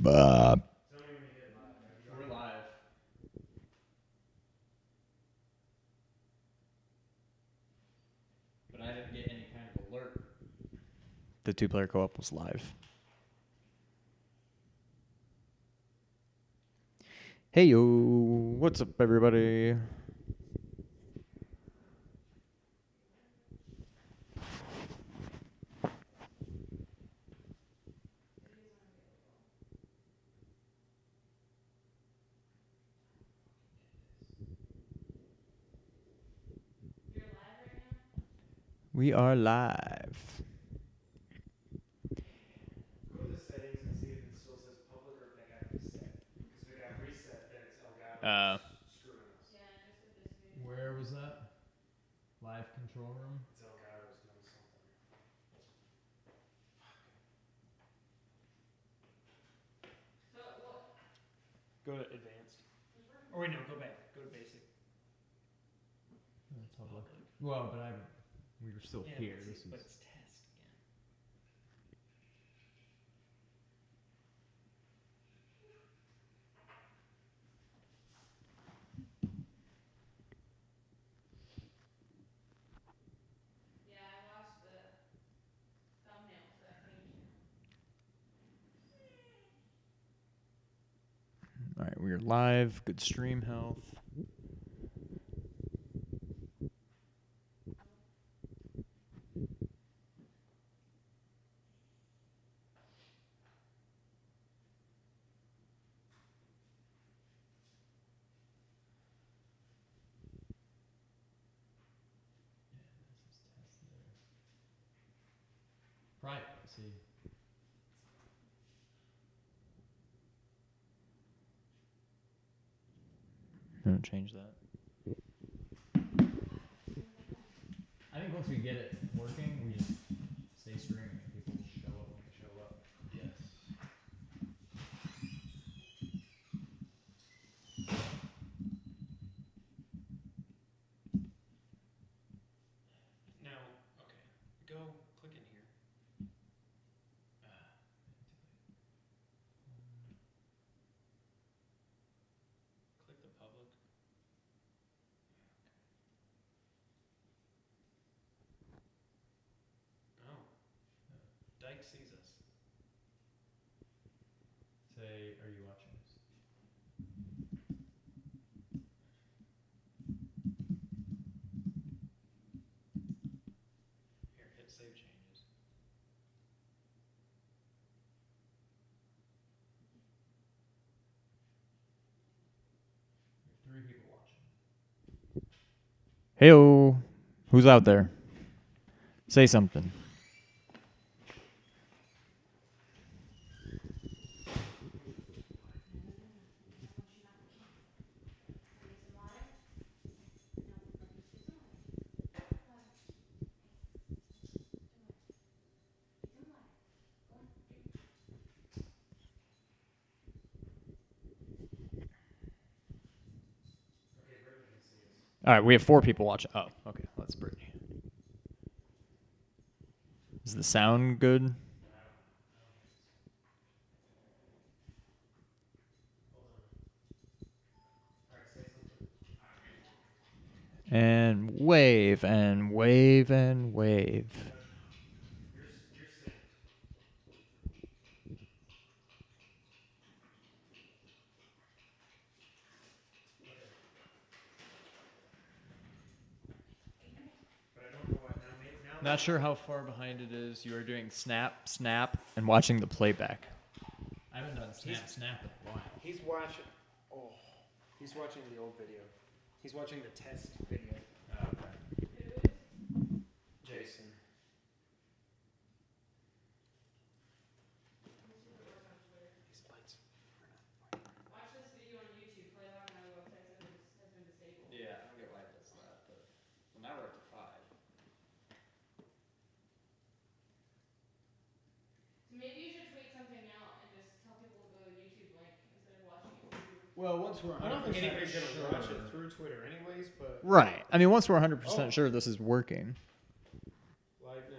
We're live. But I didn't get any kind of alert. The two-player co-op was live. Hey yo, what's up everybody? We are live. Go to the settings and see if it still says public or if they got reset. Because if it got reset, then it's Elgato screwing us. Where was that? Live control room? It's Elgato's doing something. Go to advanced. Or wait, no, go back. Go to basic. Public. Well, but we were still here. But it's test again. Yeah, I lost the thumbnail, so I changed it. All right, we are live. Good stream health. Right, see. I'm gonna change that. I think once we get it working, we just stay streaming and people just show up when they show up. Yes. Now, okay. Go click in here. Click the public. Oh. Dyke sees us. Say, are you watching this? Here, hit save changes. We have 3 people watching. Heyo, who's out there? Say something. Okay, Brittany can see us. All right, we have 4 people watching. Oh, okay, that's Brittany. Is the sound good? And wave and wave and wave. You're synced. But I don't know what now. Not sure how far behind it is. You are doing snap, snap, and watching the playback. I haven't done snap, snap in a while. He's watching. Oh, he's watching the old video. He's watching the test video. Oh, okay. Jason. These lights. Watch this video on YouTube. Playback on our website has been disabled. Yeah, I don't get why it does that, but well, now we're up to 5. So maybe you should tweet something out and just tell people to go to YouTube link instead of watching it through. Well, once we're I don't think anybody's gonna watch it through Twitter anyways, but Right. I mean, once we're 100% Oh. sure this is working. live now.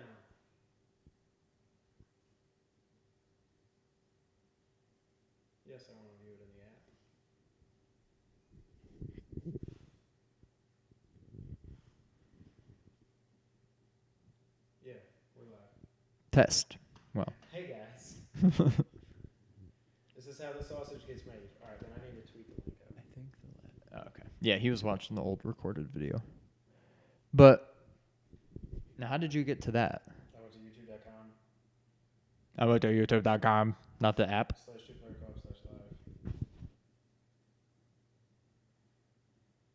Test. Well, Hey guys. This is how the sausage gets made. All right, then I need to tweet the link out. I think okay. Yeah, he was watching the old recorded video. But now, how did you get to that? I went to youtube.com I went to YouTube.com, not the app. /2playerco/live.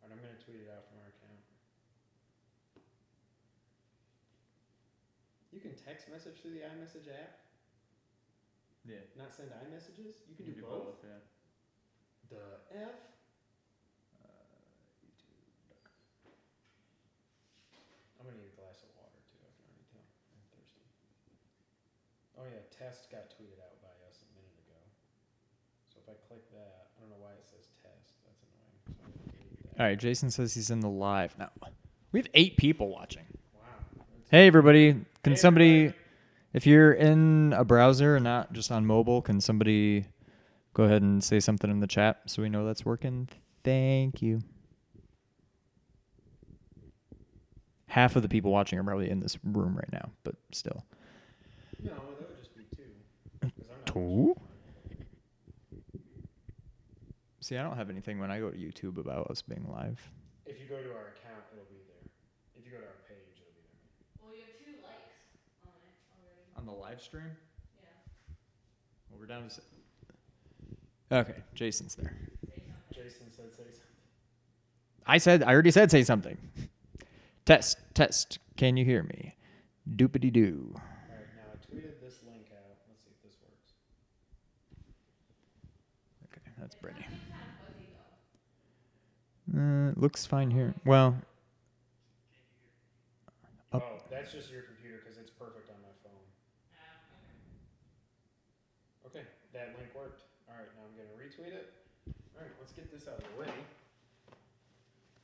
And I'm gonna tweet it out from our account. You can text message through the iMessage app, Yeah. not send iMessages. You can do both. Yeah. The F. I'm gonna need a glass of water too. I can already tell. I'm thirsty. Oh yeah, test got tweeted out by us a minute ago. So if I click that, I don't know why it says test. That's annoying. So I'm gonna delete that. All right, Jason says he's in the live now. We have 8 people watching. Wow. Hey, everybody. Can Hey, somebody, everybody. if you're in a browser and not just on mobile, can somebody go ahead and say something in the chat so we know that's working? Thank you. Half of the people watching are probably in this room right now, but still. No, that would just be 2. 'Cause I'm not 2? See, I don't have anything when I go to YouTube about us being live. If you go to our account, it'll be there. If you go to our page, it'll be there. Well, you have 2 likes on it already. On the live stream? Yeah. Well, we're down to... Okay, Jason's there. Say something. Jason said say something. I already said say something. Test. Can you hear me? Doopity doo. Alright, now I tweeted this link out. Let's see if this works. Okay, that's Brittany. It's kind of fuzzy though. Looks fine here. Well, Up. Oh, that's just your computer because it's perfect on my phone. Okay. Okay, that link worked. Alright, now I'm gonna retweet it. Alright, let's get this out of the way.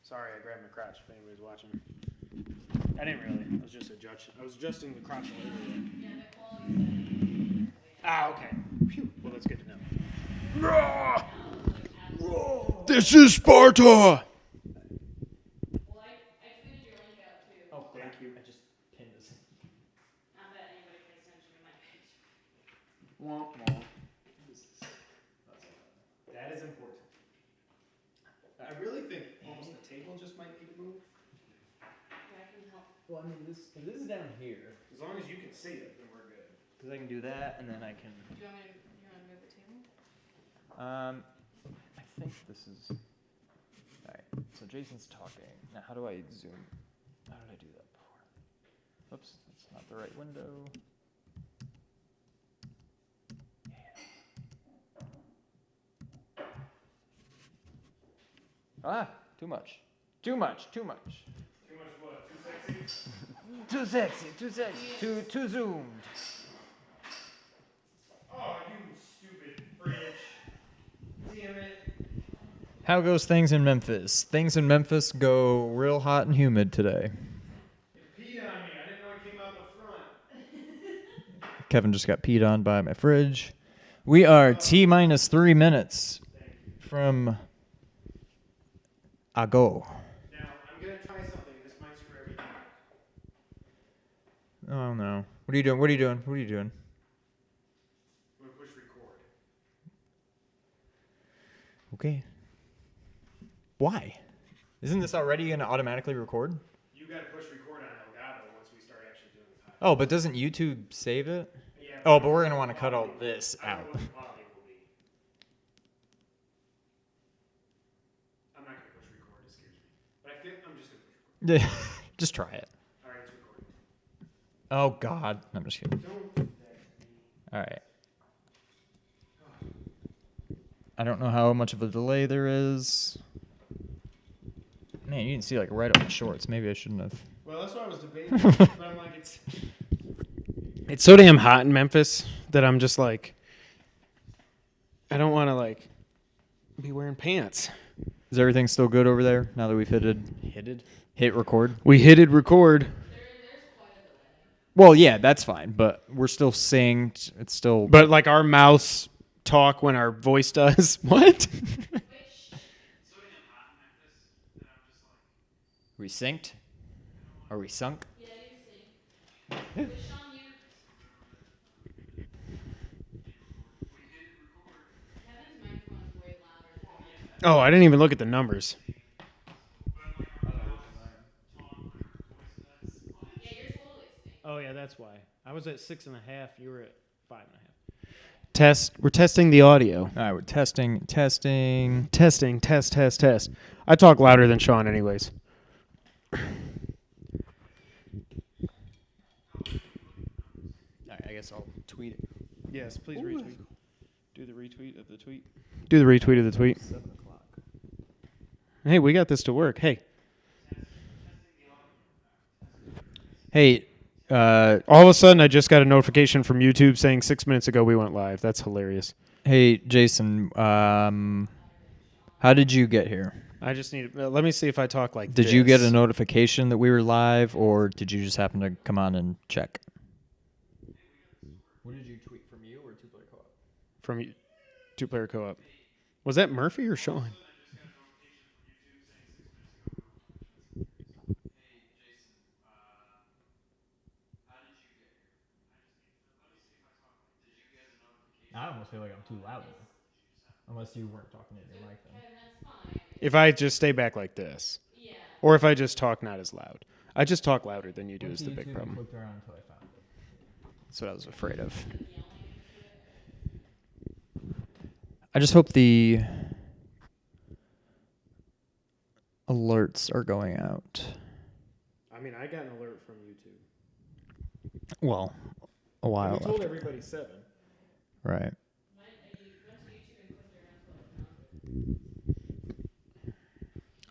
Sorry, I grabbed my crotch if anybody's watching. I didn't really. I was just adjusting the crotch area. Yeah, the quality. Ah, okay. Phew. Well, that's good to know. this is Sparta. Well, I tweeted your link out too. Oh, Thank you. I just pinned this. Not that anybody pays attention to my page. Womp womp. That is important. I really think almost the table just might need to move. Yeah, I can help. Well, I mean, this is down here. As long as you can see it, then we're good. Because I can do that, and then I can... Do you want me to move the table? I think this is... Alright, so Jason's talking. Now, how do I zoom? How did I do that before? Oops, that's not the right window. Ah, too much. Too much. Too much what? Too sexy? Too sexy, too zoomed. Oh, you stupid fridge. Damn it. How goes things in Memphis? Things in Memphis go real hot and humid today. It peed on me. I didn't know it came out the front. Kevin just got peed on by my fridge. We are T-minus 3 minutes from a go. Now, I'm going to try something. This might screw everything up. Oh no. What are you doing? What are you doing? What are you doing? I'm going to push record. Okay. Why? Isn't this already going to automatically record? You got to push record on Elgato once we start actually doing the podcast. Oh, but doesn't YouTube save it? Yeah, Oh, but we're going to want to cut all this I don't out. know what the quality will be. I'm not going to push record. It scares me. But I think I'm just going to push record. Yeah. Just try it. All right, it's recording. Oh God. No, I'm just kidding. Don't do that to me. All right. I don't know how much of a delay there is. Man, you didn't see like right up my shorts. Maybe I shouldn't have. Well, that's what I was debating. But I'm like, it's so damn hot in Memphis that I'm just like, I don't want to like be wearing pants. Is everything still good over there now that we've hit record? We hit record. Well, yeah, that's fine, but we're still synced. It's still. But like our mouths talk when our voice does. What? We synced? Are we sunk? Yeah, you can see. Which on you? Oh, I didn't even look at the numbers. Yeah, you're totally extinct. Oh yeah, that's why. I was at 6.5. You were at 5.5. Test. We're testing the audio. All right, we're testing. Testing. Test. I talk louder than Sean, anyways. All right, I guess I'll tweet it. Yes, please Ooh. retweet. Do the retweet of the tweet. Do the retweet of the tweet. 7 o'clock. Hey, we got this to work. Hey, Hey, all of a sudden, I just got a notification from YouTube saying 6 minutes ago we went live. That's hilarious. hey, Jason. How did you get here? I just need. Let me see if I talk like. Did you get this. a notification that we were live, or did you just happen to come on and check? What did you tweet from you or Two Player Co-op? From you- Two-player co-op? Was that Murphy or Sean? I almost feel like I'm too loud, unless you weren't talking in your mic then. Kevin, that's fine. If I just stay back like this, Yeah. or if I just talk not as loud. I just talk louder than you do is the big problem. Looked around until I found it. That's what I was afraid of. I just hope the alerts are going out. I mean, I got an alert from YouTube. Well, a while We told after. everybody 7. Right.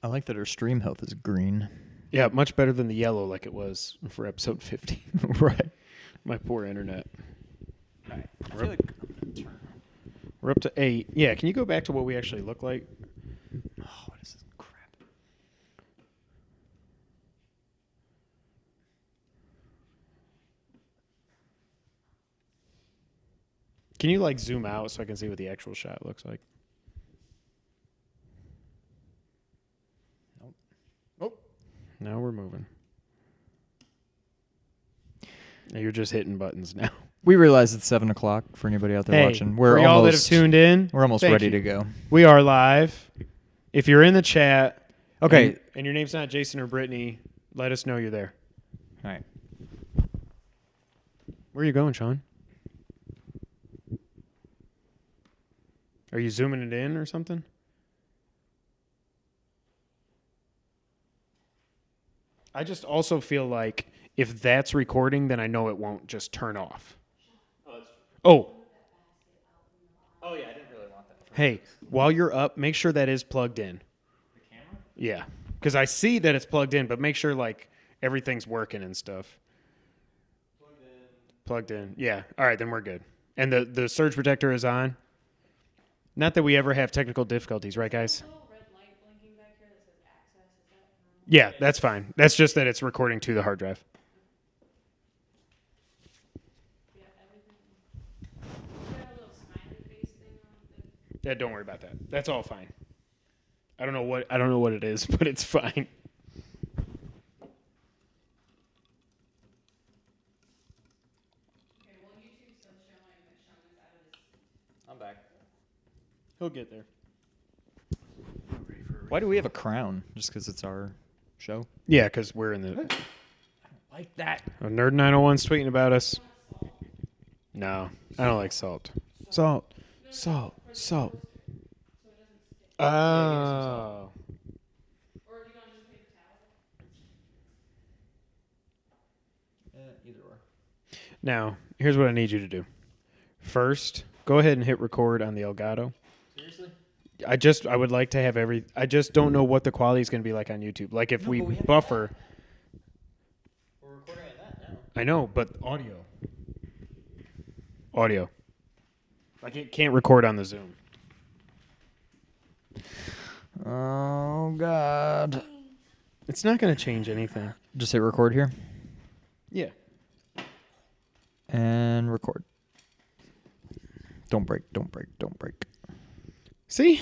I like that our stream health is green. Yeah, much better than the yellow like it was for episode 50. Right. My poor internet. I We're feel up- like I'm gonna turn. We're up to 8. Yeah, can you go back to what we actually look like? Oh, what is this crap? Can you like zoom out so I can see what the actual shot looks like? Nope. Oh, now we're moving. Now you're just hitting buttons now. We realize it's 7 o'clock for anybody out there Hey, watching. We're for y'all that have almost tuned in, We're almost thank ready you. to go. We are live. If you're in the chat, Okay. and your name's not Jason or Brittany, let us know you're there. All right. Where are you going, Sean? Are you zooming it in or something? I just also feel like if that's recording, then I know it won't just turn off. Oh. Oh yeah, I didn't really want that. Hey, while you're up, make sure that is plugged in. The camera? Yeah, because I see that it's plugged in, but make sure like everything's working and stuff. Plugged in. Yeah. All right, then we're good. And the surge protector is on. Not that we ever have technical difficulties, right, guys? Little red light blinking back here that says access. Is that normal? Yeah, that's fine. That's just that it's recording to the hard drive. Yeah, everything. You got a little smiley face thing on the. Yeah, don't worry about that. That's all fine. I don't know what it is, but it's fine. Okay, well, YouTube's still showing that Sean is out of his. I'm back. He'll get there. Why do we have a crown? Just because it's our show? Yeah, because we're in the Like that. Nerd 901's tweeting about us. No, I don't like salt. Salt. So it doesn't stick. Oh. Or if you don't just paper towel. Either or. Now, here's what I need you to do. First, go ahead and hit record on the Elgato. Seriously? I would like to have I just don't know what the quality is going to be like on YouTube. Like if No, we but we have buffer. We're recording on that now. I know, but audio. Like it can't record on the Zoom. Oh, God. It's not going to change anything. Just hit record here. Yeah. And record. Don't break. See?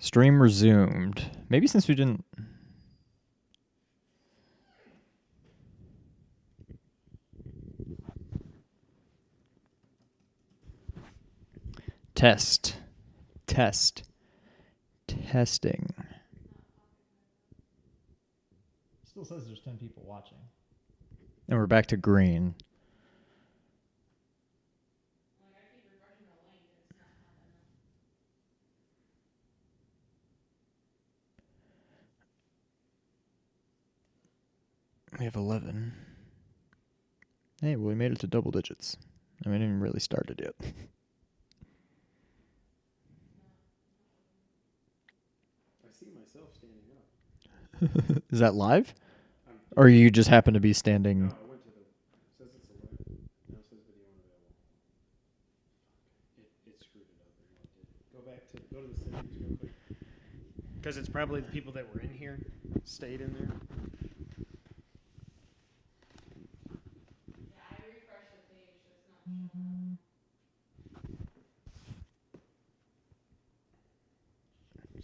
Stream resumed. Maybe since we didn't. Test. Testing. Still says there's 10 people watching. And we're back to green. Like, I keep refreshing the link and it's not happening. We have 11. Hey, well, we made it to double digits. And we didn't even really started yet. I see myself standing up. Is that live? I'm, Or you just happen to be standing? no, I went to the. It says it's alive. Now it says video unavailable. It screwed it up. I know it did. Go to the settings real quick. Because it's probably the people that were in here stayed in there. Yeah, I refreshed the page, so it's not showing up.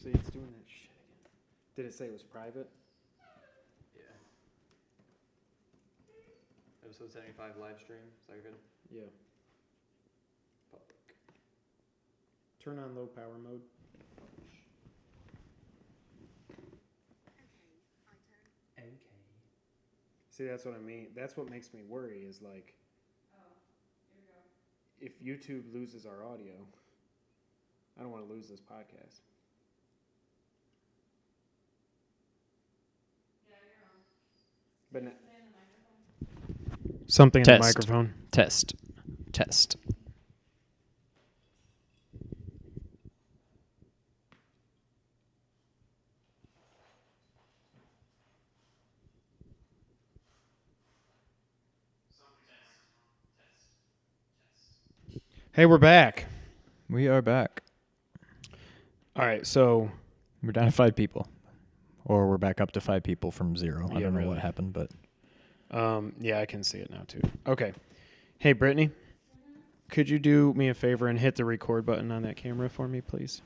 See, it's doing that shit again. Did it say it was private? Yeah. Episode 75 live stream. Is that good? Yeah. Public. Turn on low power mode. Okay. See, that's what I mean. That's what makes me worry is like, Oh, here we go. if YouTube loses our audio, I don't want to lose this podcast. Yeah, you're on. But Say in the microphone. something in Test. the microphone. Test. Hey, we're back. We are back. All right, so We're down to 5 people. Or we're back up to 5 people from 0. I Yeah, don't know really. what happened, but yeah, I can see it now too. Okay. Hey, Brittany, could you do me a favor and hit the record button on that camera for me, please?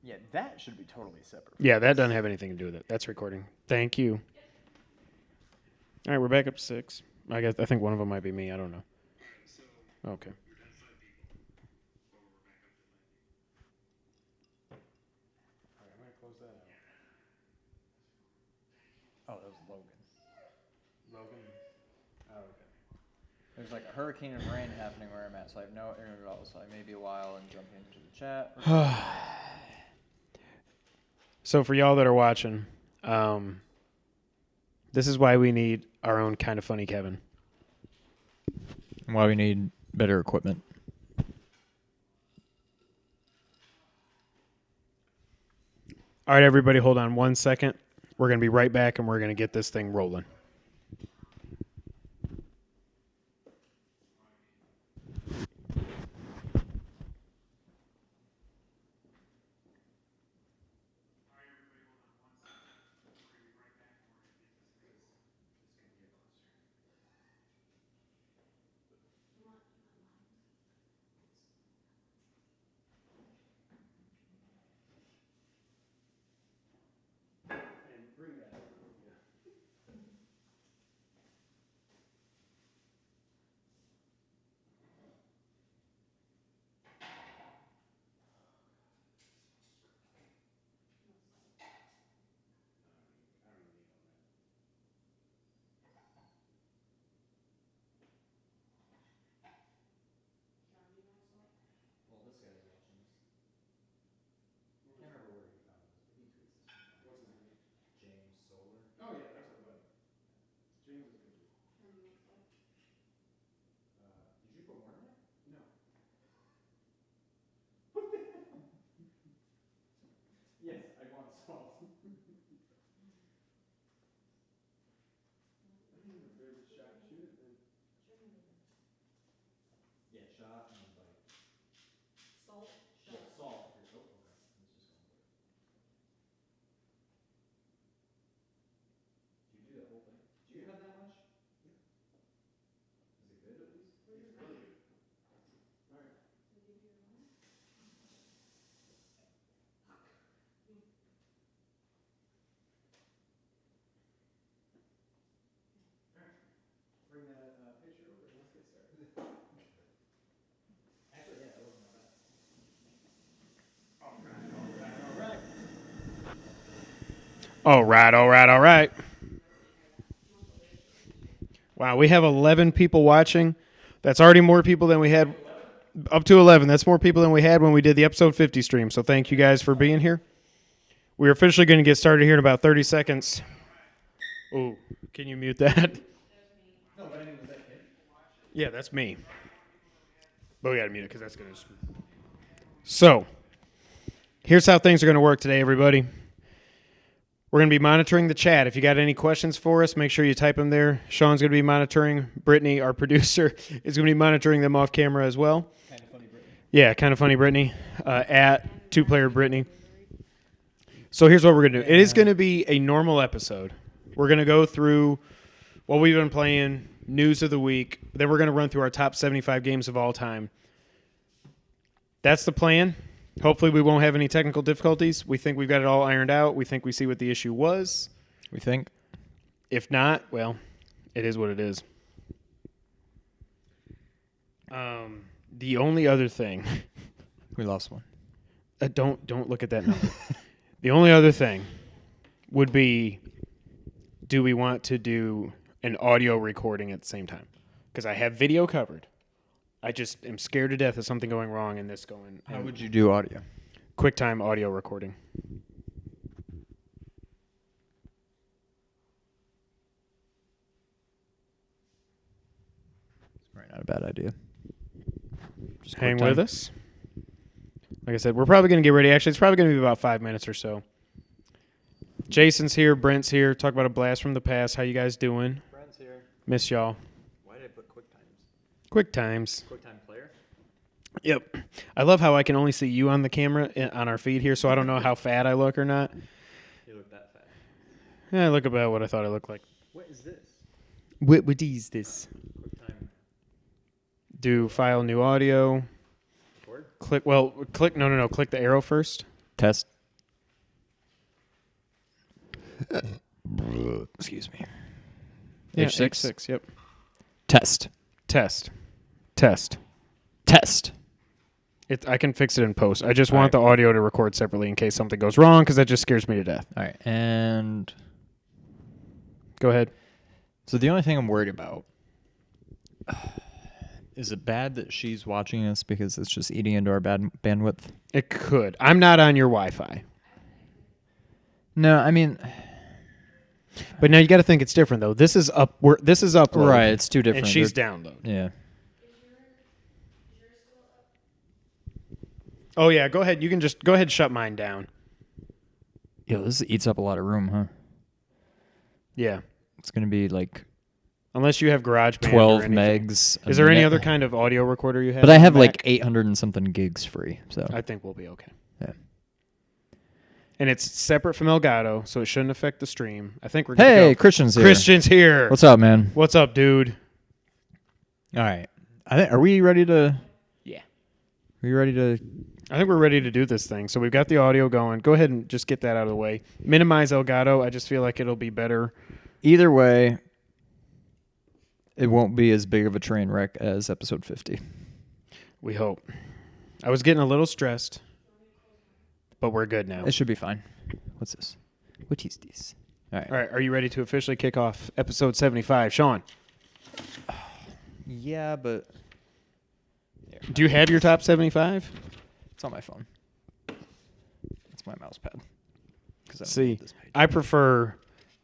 yeah, that should be totally separate. Yeah, that doesn't have anything to do with it. That's recording. Thank you. All right, we're back up to 6. I think one of them might be me. I don't know. Okay. All right, I'm gonna close that out. Oh, that was Logan. Logan. Oh, okay. There's like a hurricane and rain happening where I'm at, so I have no internet at all. So I may be a while and jump into the chat. So for y'all that are watching, this is why we need our own kind of funny Kevin. Why we need better equipment. All right, everybody, hold on 1 second. We're going to be right back, and we're going to get this thing rolling. And bring that over. Well, this guy's watching this. I can't remember where he found this, but he tweets this from time. What's his name? James Solar. Oh, yeah, that's our buddy. James is good. Did you put more in there? No. Yes, I want salt. I think it's a good shot. Shoot it then. Yeah, shot and bite. Salt, Well, salt. Oh, okay. Let's just go with it. Do you do that whole thing? Do you have that much? Yeah. Is it good at least? All right. Wow, we have 11 people watching. That's already more people than we had. Up to 11. That's more people than we had when we did the episode 50 stream. So thank you guys for being here. We're officially going to get started here in about 30 seconds. Oh, can you mute that? No, but I mean, was that kid? Yeah, that's me. But we got to mute it because that's going to... So, here's how things are going to work today, everybody. We're going to be monitoring the chat. If you got any questions for us, make sure you type them there. Sean's going to be monitoring. Brittany, our producer, is going to be monitoring them off camera as well. Kind of funny, Brittany. Yeah, kind of funny, Brittany. At 2Player Brittany. So here's what we're going to do. It is going to be a normal episode. We're going to go through what we've been playing, news of the week. Then we're going to run through our top 75 games of all time. That's the plan. Hopefully we won't have any technical difficulties. We think we've got it all ironed out. We think we see what the issue was. We think. If not, well, it is what it is. The only other thing... We lost one. Don't look at that number. The only other thing would be, do we want to do an audio recording at the same time? Because I have video covered. I just am scared to death of something going wrong and this going... How would you do audio? QuickTime audio recording. It's probably not a bad idea. Just Hang QuickTime. with us. Like I said, we're probably going to get ready. Actually, it's probably going to be about 5 minutes or so. Jason's here. Brent's here. Talk about a blast from the past. How you guys doing? Friends here. Miss y'all. Why did I put QuickTimes? QuickTimes. QuickTime Player? Yep. I love how I can only see you on the camera on our feed here, so I don't know how fat I look or not. You look that fat. Yeah, I look about what I thought I looked like. What is this? What is this? QuickTime. Do file new audio. Record? Click no. Click the arrow first. Test. Excuse me. Yeah, H6? H6, yep. Test. Test. Test. I can fix it in post. I just want the audio to record separately in case something goes wrong because that just scares me to death. All right. And Go ahead. so the only thing I'm worried about, is it bad that she's watching us because it's just eating into our bad bandwidth? It could. I'm not on your Wi-Fi. No, I mean... But now you got to think it's different though. This is upload. Right, it's two different. And she's They're- download. Yeah. Oh yeah, go ahead. You can just go ahead and shut mine down. Yo, this eats up a lot of room, huh? Yeah. It's going to be like Unless you have GarageBand 12 or anything. megs. a Is there any minute. other kind of audio recorder you have? But I on have the like Mac? 800 and something gigs free, so. I think we'll be okay. Yeah. And it's separate from Elgato, so it shouldn't affect the stream. I think we're good to Hey, go. Christian's here. Christian's here. What's up, man? What's up, dude? All right. Are we ready to... Yeah. Are you ready to... I think we're ready to do this thing. So we've got the audio going. Go ahead and just get that out of the way. Minimize Elgato. I just feel like it'll be better. Either way, it won't be as big of a train wreck as episode 50. We hope. I was getting a little stressed, but we're good now. It should be fine. What's this? What is this? All right. All right. Are you ready to officially kick off episode 75? Sean, Yeah, but do you have your top 75? it's on my phone. It's my mouse pad. 'Cause I don't See, have this page. I prefer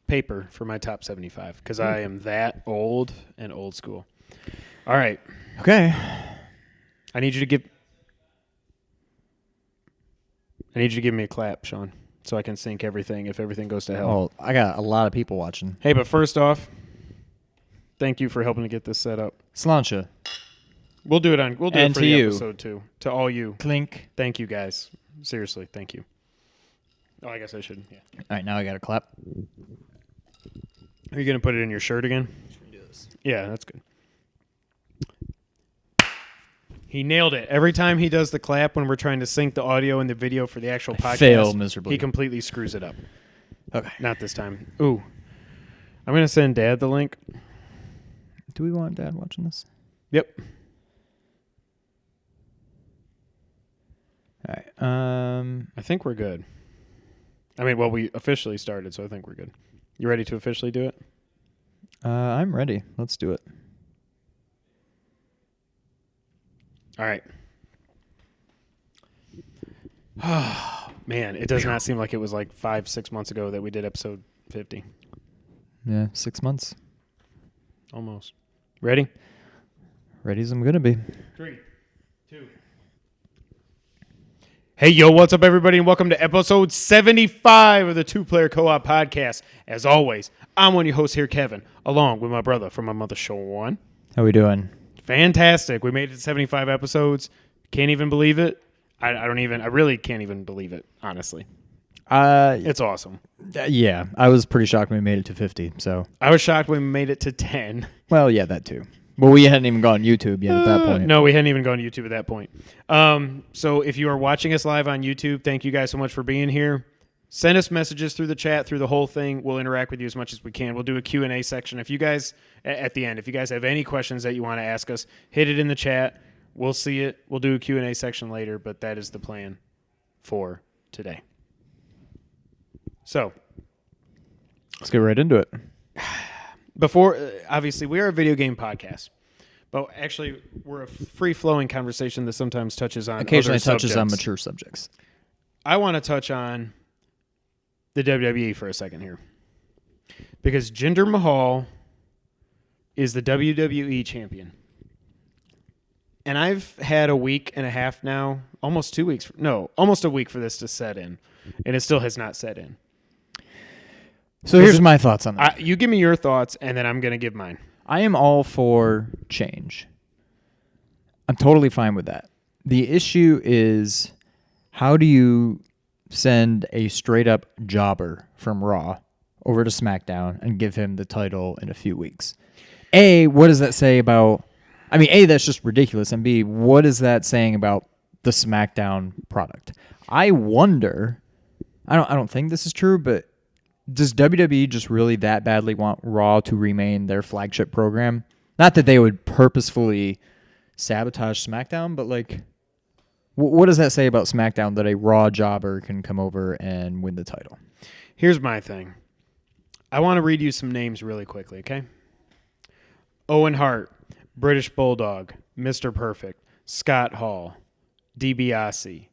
paper for my top 75 because I am that old and old school. All right. Okay. I need you to give me a clap, Sean, so I can sync everything if everything goes to hell. Oh, I got a lot of people watching. Hey, but first off, thank you for helping to get this set up. Slancha. We'll do it And for to the you. episode too. To all you. Clink. Thank you guys. Seriously, thank you. Oh, I guess I should. Yeah. All right, now I got to clap. Are you going to put it in your shirt again? Yeah, that's good. He nailed it. Every time he does the clap when we're trying to sync the audio and the video for the actual podcast, fail miserably. he completely screws it up. Okay. Not this time. Ooh. I'm going to send Dad the link. Do we want Dad watching this? Yep. All right. I think we're good. I mean, well, we officially started, so I think we're good. You ready to officially do it? I'm ready. Let's do it. All right. Man, it does not seem like it was like 5-6 months ago that we did episode 50. Yeah, 6 months. Almost. Ready? Ready as I'm gonna be. 3, 2. Hey, yo, what's up, everybody, and welcome to episode 75 of the Two Player Co-op Podcast. As always, I'm one of your hosts here, Kevin, along with my brother from my mother, Sean. How we doing? Fantastic. We made it to 75 episodes. Can't even believe it. I really can't even believe it, honestly. It's awesome. Yeah, I was pretty shocked when we made it to 50. So I was shocked when we made it to 10. well, yeah, that too. But we hadn't even gone YouTube yet at that point. No, we hadn't even gone to YouTube at that point. So if you are watching us live on YouTube, thank you guys so much for being here. Send us messages through the chat, through the whole thing. We'll interact with you as much as we can. We'll do a Q&A section. If you guys, at the end, if you guys have any questions that you want to ask us, hit it in the chat. We'll see it. We'll do a Q&A section later, but that is the plan for today. So Let's get right into it. before, obviously, we are a video game podcast. But actually, we're a free-flowing conversation that sometimes touches on Occasionally other touches on subjects. mature subjects. I want to touch on the WWE for a second here. Because Jinder Mahal is the WWE champion. And I've had a week and a half now, almost 2 weeks. No, almost a week for this to set in. And it still has not set in. So here's my thoughts on that. You give me your thoughts, and then I'm going to give mine. I am all for change. I'm totally fine with that. The issue is, how do you send a straight-up jobber from Raw over to SmackDown and give him the title in a few weeks? A, what does that say about... I mean, A, that's just ridiculous. And B, what is that saying about the SmackDown product? I wonder... I don't think this is true, but does WWE just really that badly want Raw to remain their flagship program? Not that they would purposefully sabotage SmackDown, but like, what does that say about SmackDown that a Raw jobber can come over and win the title? Here's my thing. I want to read you some names really quickly, okay? Owen Hart, British Bulldog, Mr. Perfect, Scott Hall, DiBiase,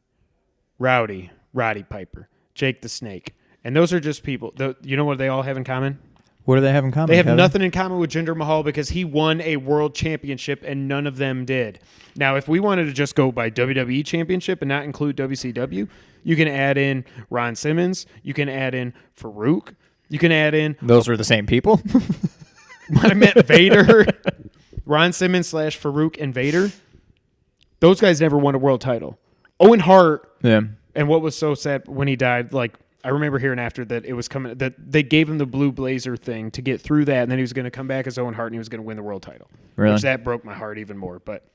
Roddy Piper, Jake the Snake. And those are just people. You know what they all have in common? What do they have in common? They have Kevin? nothing in common with Jinder Mahal because he won a world championship and none of them did. Now, if we wanted to just go by WWE championship and not include WCW, you can add in Ron Simmons. You can add in Farouk. You can add in... Those are the same people? When I meant Vader, Ron Simmons / Farouk and Vader, those guys never won a world title. Owen Hart, Yeah. and what was so sad when he died, like, I remember hearing after that it was coming, that they gave him the blue blazer thing to get through that, and then he was going to come back as Owen Hart and he was going to win the world title. Really? Which that broke my heart even more. But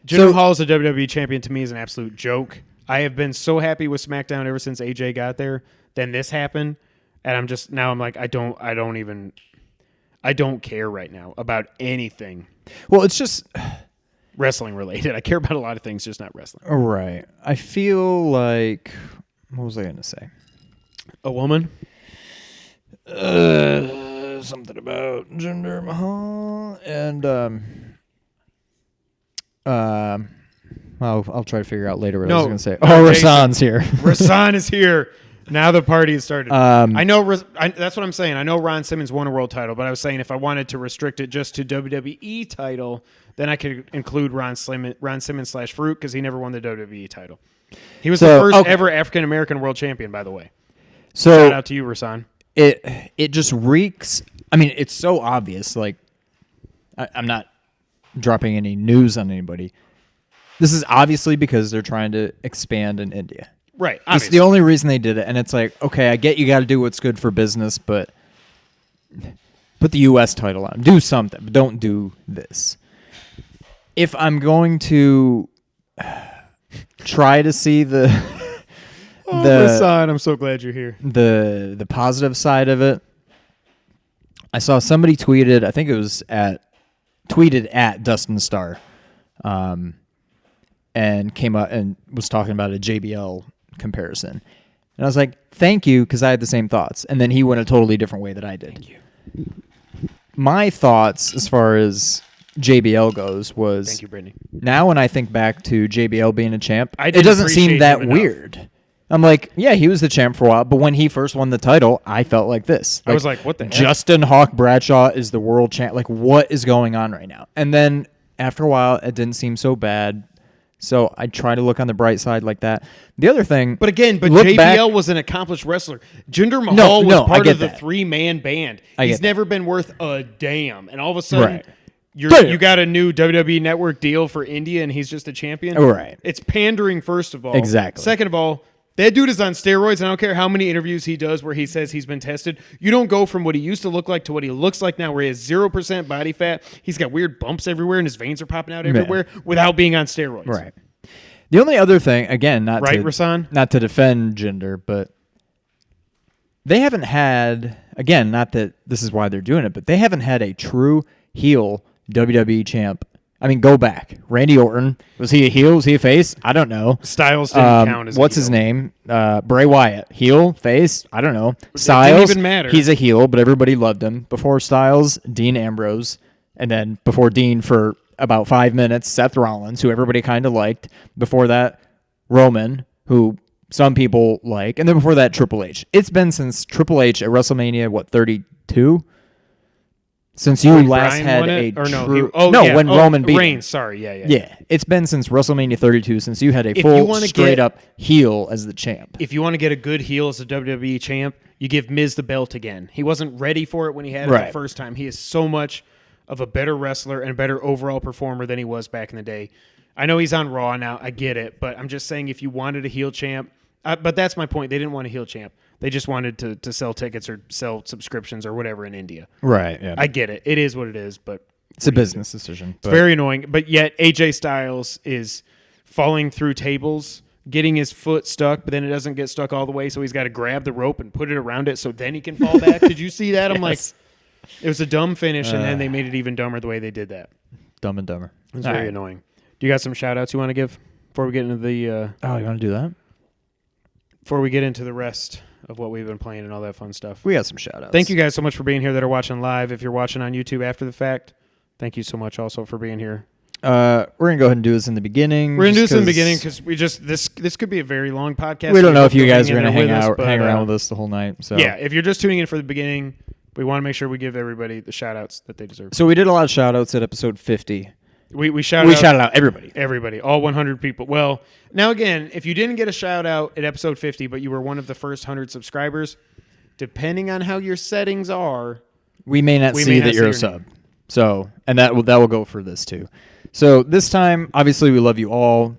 Jinder Mahal as a WWE champion to me is an absolute joke. I have been so happy with SmackDown ever since AJ got there. Then this happened, and I'm like, I don't care right now about anything Well, it's just... wrestling related. I care about a lot of things, just not wrestling. Right. I feel like... What was I going to say? A woman? Something about Jinder Mahal and I'll try to figure out later what I was going to say. Oh, Jason. Rasan's here. Rasan is here. Now the party has started. Um, I know. That's what I'm saying. I know Ron Simmons won a world title, but I was saying if I wanted to restrict it just to WWE title, then I could include Ron Simmons / Farouk because he never won the WWE title. He was the first ever African American world champion, by the way. So shout out to you, Rasan. It just reeks. I mean, it's so obvious. Like, I'm not dropping any news on anybody. This is obviously because they're trying to expand in India. Right. It's the only reason they did it. And it's like, okay, I get you got to do what's good for business, but put the U.S. title on. Do something, but don't do this. If I'm going to try to see Rasan, I'm so glad you're here. the positive side of it, I saw somebody tweeted, I think it was at tweeted at Dustin Starr, and came up and was talking about a JBL comparison. And I was like, thank you, because I had the same thoughts. And then he went a totally different way that I did. Thank you. My thoughts as far as JBL goes was, Thank you, Brittany. now when I think back to JBL being a champ, I it didn't doesn't seem appreciate that him enough. weird. I'm like, yeah, he was the champ for a while, but when he first won the title, I felt like this. I was like, what the heck? Justin Hawk Bradshaw is the world champ. Like, what is going on right now? And then after a while, it didn't seem so bad. So I try to look on the bright side like that. The other thing, But again, look JBL back- was an accomplished wrestler. Jinder Mahal no, was I part get of the that. 3-man band. I He's get that. never been worth a damn. And all of a sudden, Right. you got a new WWE Network deal for India, and he's just a champion. Right. It's pandering, first of all. Exactly. Second of all, that dude is on steroids. I don't care how many interviews he does where he says he's been tested. You don't go from what he used to look like to what he looks like now, where he has 0% body fat. He's got weird bumps everywhere, and his veins are popping out everywhere without being on steroids. right. The only other thing, again, not Right, to, Rasan? not to defend Jinder, but they haven't had, again, not that this is why they're doing it, but they haven't had a true heel WWE champ. I mean, go back. Randy Orton, was he a heel? Was he a face? I don't know. Styles didn't count as a What's his heel. name? Bray Wyatt. Heel? Face? I don't know. Styles. even matter. He's a heel, but everybody loved him. Before Styles, Dean Ambrose. And then before Dean for about 5 minutes, Seth Rollins, who everybody kind of liked. Before that, Roman, who some people like. And then before that, Triple H. It's been since Triple H at WrestleMania, 32? Since you When last Bryan had won a it? Or no, true... yeah. when Roman beat him. Reigns, sorry, yeah. Yeah, it's been since WrestleMania 32 since you had a If you full wanna straight get- up heel as the champ. If you want to get a good heel as a WWE champ, you give Miz the belt again. He wasn't ready for it when he had it Right. the first time. He is so much of a better wrestler and a better overall performer than he was back in the day. I know he's on Raw now. I get it. But I'm just saying if you wanted a heel champ, but that's my point. They didn't want a heel champ. They just wanted to sell tickets or sell subscriptions or whatever in India. Right, yeah. I get it. It is what it is, but It's a business decision. it's very annoying. But yet AJ Styles is falling through tables, getting his foot stuck, but then it doesn't get stuck all the way, so he's got to grab the rope and put it around it so then he can fall back. Did you see that? I'm like, Yes. it was a dumb finish, and then they made it even dumber the way they did that. Dumb and Dumber. It's All very right. annoying. Do you got some shout-outs you want to give before we get into the Oh, you want to do that? rest of what we've been playing and all that fun stuff? We got some shout outs. Thank you guys so much for being here that are watching live. If you're watching on YouTube after the fact, thank you so much also for being here. We're going to go ahead and do this in the beginning. We're gonna do this in the 'cause beginning because we just this could be a very long podcast. we don't know hope if you you'll guys are in going to there hang with us, out, but, hang around with us the whole night. So Yeah, if you're just tuning in for the beginning, we want to make sure we give everybody the shout outs that they deserve. So we did a lot of shout outs at episode 50. We shouted out shouted out everybody. everybody, all 100 people. Well, now again, if you didn't get a shout out at episode 50, but you were one of the first 100 subscribers, depending on how your settings are, We may not We see may that not you're a see your sub. So, and that will go for this too. So this time, obviously, we love you all.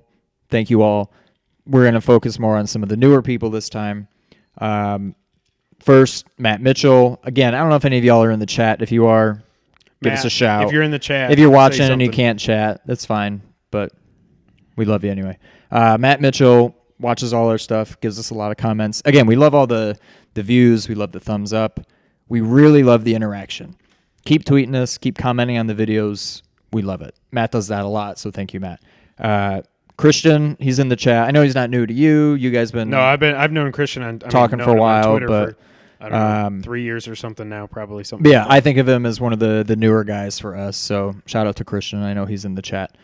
Thank you all. We're going to focus more on some of the newer people this time. First, Matt Mitchell. Again, I don't know if any of y'all are in the chat. If you are, give us Matt, a shout. If you're in the chat, If you're say watching and you something. can't chat, that's fine. But we love you anyway. Matt Mitchell watches all our stuff, gives us a lot of comments. Again, we love all the views. We love the thumbs up. We really love the interaction. Keep tweeting us. Keep commenting on the videos. We love it. Matt does that a lot, so thank you, Matt. Christian, he's in the chat. I know he's not new to you. You guys been No, I've known Christian on Talking for a known him on while, Twitter but, for, I don't know, 3 years or something now, probably something. But yeah, like I think of him as one of the newer guys for us. So shout out to Christian. I know he's in the chat.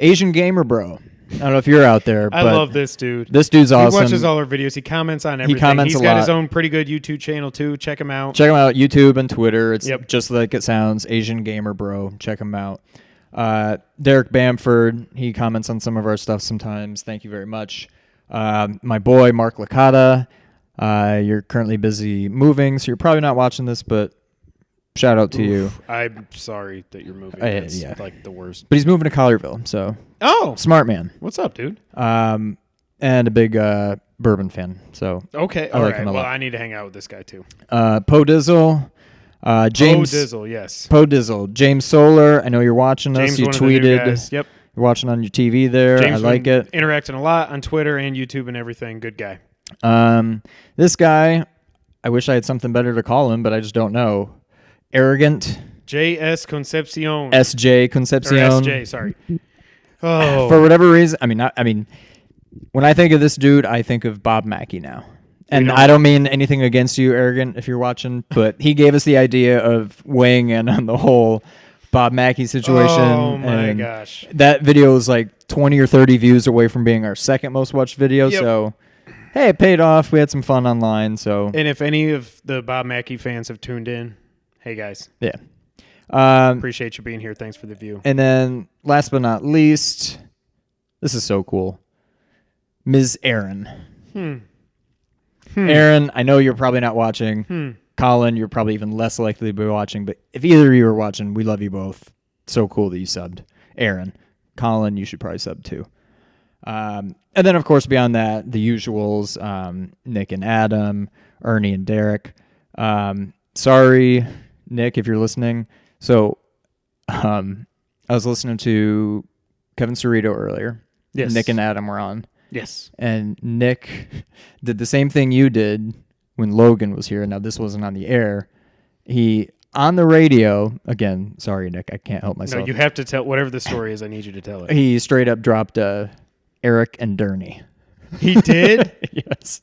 Asian Gamer Bro. I don't know if you're out there, I but love this dude. this dude's awesome. He watches all our videos. He comments on everything. comments He's a got lot. his own pretty good YouTube channel too. Check him out. Check him out YouTube and Twitter. It's Yep. just like it sounds. Asian Gamer Bro. Check him out. Derek Bamford. He comments on some of our stuff sometimes. Thank you very much. My boy Mark Licata. You're currently busy moving, so you're probably not watching this, but shout out to you. I'm sorry that you're moving. Yeah, It's yeah. like the worst. But he's moving to Collierville, so Oh, smart man. what's up, dude? And a big bourbon fan. So Okay, I all like right. him a Well, lot. I need to hang out with this guy too. Poe Dizzle, James Oh, Dizzle, yes. Poe Dizzle, James Solar. I know you're watching us. James, You one of the new tweeted. guys. Yep. You're watching on your TV there. James I like been it. Interacting a lot on Twitter and YouTube and everything. Good guy. This guy, I wish I had something better to call him, but I just don't know. Arrogant. J.S. Concepcion. SJ Or Concepcion. S.J., sorry. Oh. For whatever reason, I mean, when I think of this dude, I think of Bob Mackey now. And don't- I don't mean anything against you, Arrogant, if you're watching, but he gave us the idea of weighing in on the whole Bob Mackey situation. Oh, my and gosh. That video was like 20 or 30 views away from being our second most watched video. Yep. So, hey, it paid off. We had some fun online. So, And if any of the Bob Mackey fans have tuned in, hey, guys. yeah. Appreciate you being here. Thanks for the view. And then, last but not least, this is so cool. Ms. Aaron. Aaron, I know you're probably not watching. Colin, you're probably even less likely to be watching. But if either of you are watching, we love you both. So cool that you subbed. Aaron. Colin, you should probably sub too. And then, of course, beyond that, the usuals, Nick and Adam, Ernie and Derek. Sorry, Nick, if you're listening. So I was listening to Kevin Cerrito earlier. Yes. Nick and Adam were on. Yes. And Nick did the same thing you did when Logan was here. Now, this wasn't on the air. He, on the radio, again, sorry, Nick, I can't help myself. No, you have to tell whatever the story is. I need you to tell it. He straight up dropped Eric and Durney. He did? Yes.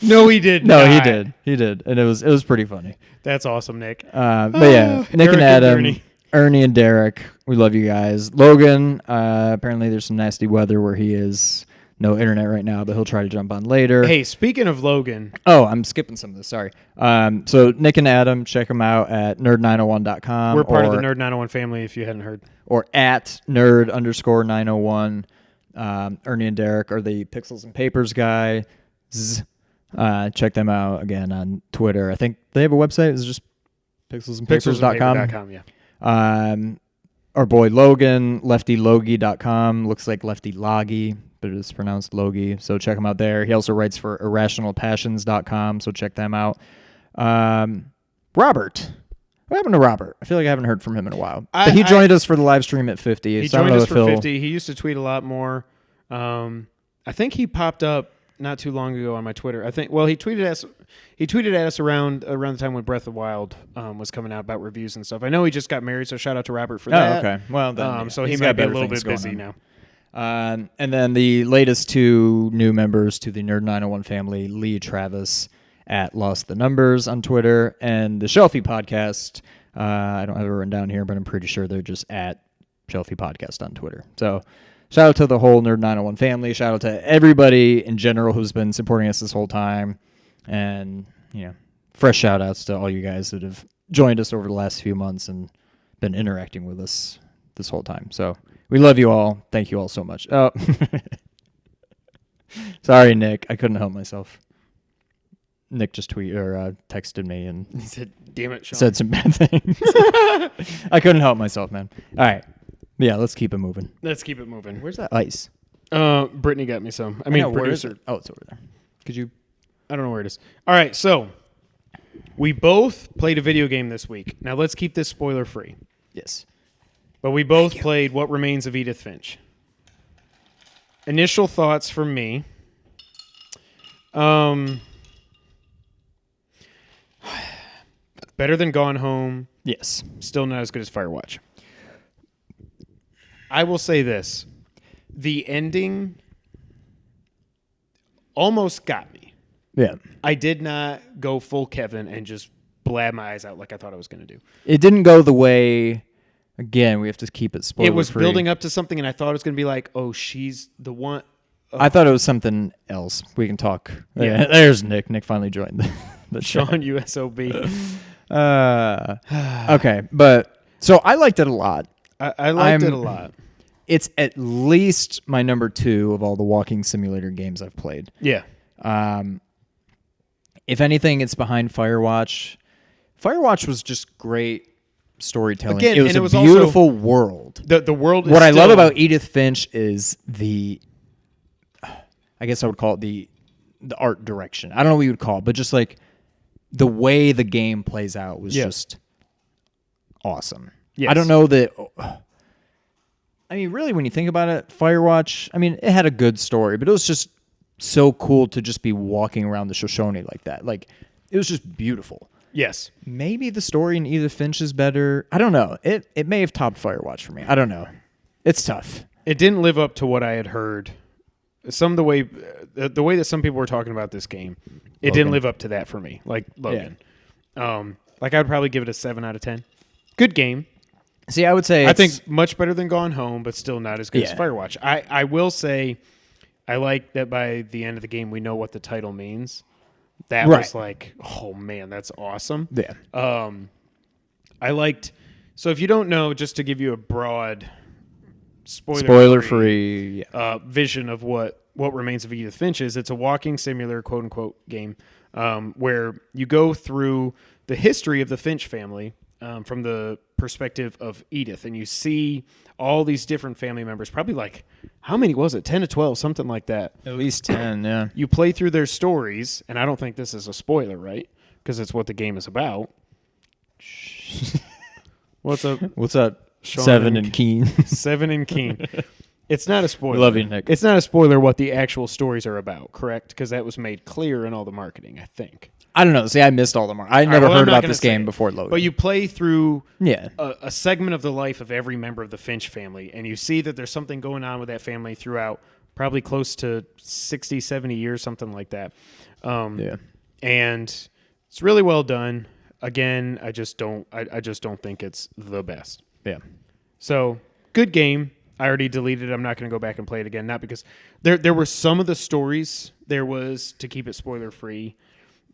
No, he did No, not. he did. He did. And it was pretty funny. That's awesome, Nick. But yeah, Nick Eric and and Adam, Durney. Ernie and Derek, we love you guys. Logan, apparently there's some nasty weather where he is. No internet right now, but he'll try to jump on later. Hey, speaking of Logan, Oh, I'm skipping some of this. Sorry. So Nick and Adam, check them out at nerd901.com. we're part of the Nerd 901 family if you hadn't heard. Or at nerd_901. Ernie and Derek are the Pixels and Papers guy. Check them out again on Twitter. I think they have a website. It's just pixelsandpapers.com. Pixelsandpaper.com, yeah. Our boy Logan, leftylogie.com. Looks like Lefty Logie, but it's pronounced Logie. So check him out there. He also writes for irrationalpassions.com, so check them out. Robert. What happened to Robert? I feel like I haven't heard from him in a while. But he joined us for the live stream at 50. He so I don't joined know us if for he'll- 50. He used to tweet a lot more. I think he popped up not too long ago on my Twitter. I think. Well, he tweeted at us around the time when Breath of the Wild was coming out about reviews and stuff. I know he just got married, so shout out to Robert for that. Oh, okay. Well, then, yeah, so he he's might got be a better little things bit going busy on. now. And then the latest two new members to the Nerd 901 family, Lee Travis at Lost the Numbers on Twitter, and the Shelfie Podcast. I don't have it written down here, but I'm pretty sure they're just at Shelfie Podcast on Twitter. So shout out to the whole Nerd 901 family. Shout out to everybody in general who's been supporting us this whole time. And, fresh shout outs to all you guys that have joined us over the last few months and been interacting with us this whole time. So we love you all. Thank you all so much. Oh, sorry, Nick. I couldn't help myself. Nick just texted me and He said, "Damn it, Sean." said some bad things. I couldn't help myself, man. All right. Yeah, let's keep it moving. Let's keep it moving. Where's that ice? Brittany got me some. I mean, know, where is producer. it? Oh, it's over there. Could you? I don't know where it is. All right, so we both played a video game this week. Now let's keep this spoiler free. Yes. But we both played What Remains of Edith Finch. Initial thoughts from me. Better than Gone Home. Yes. Still not as good as Firewatch. I will say this. The ending almost got me. Yeah. I did not go full Kevin and just blab my eyes out like I thought I was going to do. It didn't go the way. Again, we have to keep it spoiler It was free. building up to something, and I thought it was going to be like, oh, she's the one. I thought it was something else. We can talk. Yeah. There's Nick. Nick finally joined the show. Sean USOB. Okay, but so I liked it a lot. I liked it a lot. It's at least my number 2 of all the walking simulator games I've played. Yeah. If anything, it's behind Firewatch. Firewatch was just great storytelling. Again, it was and it a was also- beautiful world. The world is What I love still- about Edith Finch is I guess I would call it the art direction. I don't know what you would call it, but just like the way the game plays out was just awesome. Yes. I don't know that. I mean, really, when you think about it, Firewatch, I mean, it had a good story, but it was just so cool to just be walking around the Shoshone like that. Like, it was just beautiful. Yes. Maybe the story in Edith Finch is better. I don't know. It may have topped Firewatch for me. I don't know. It's tough. It didn't live up to what I had heard. Some of the way that some people were talking about this game, it didn't Logan. live up to that for me. Like Logan. Like I would probably give it a 7 out of 10. Good game. See, I would say I think much better than Gone Home, but still not as good as Yeah. Firewatch. I will say I like that by the end of the game we know what the title means. That Right. was like, oh man, that's awesome. yeah. I liked. So if you don't know, just to give you a broad Spoiler free. Yeah. vision of what remains of Edith Finch is, it's a walking simulator, quote unquote, game where you go through the history of the Finch family from the perspective of Edith, and you see all these different family members. Probably like how many was it? 10 to 12, something like that. At least 10, yeah. You play through their stories, and I don't think this is a spoiler, right? Because it's what the game is about. What's up, What's up? Sean 7 and and Keen. Seven and Keen? It's not a spoiler. We love you, Nick. It's not a spoiler what the actual stories are about, correct? Because that was made clear in all the marketing, I think. I don't know. See, I missed all the more. I never well, I'm heard not about gonna this say game it. before Logan. But you play through yeah. a segment of the life of every member of the Finch family, and you see that there's something going on with that family throughout probably close to 60, 70 years, something like that. Yeah. And it's really well done. Again, I just don't think it's the best. Yeah. So, good game. I already deleted it. I'm not going to go back and play it again. Not because there were some of the stories. There was, to keep it spoiler free,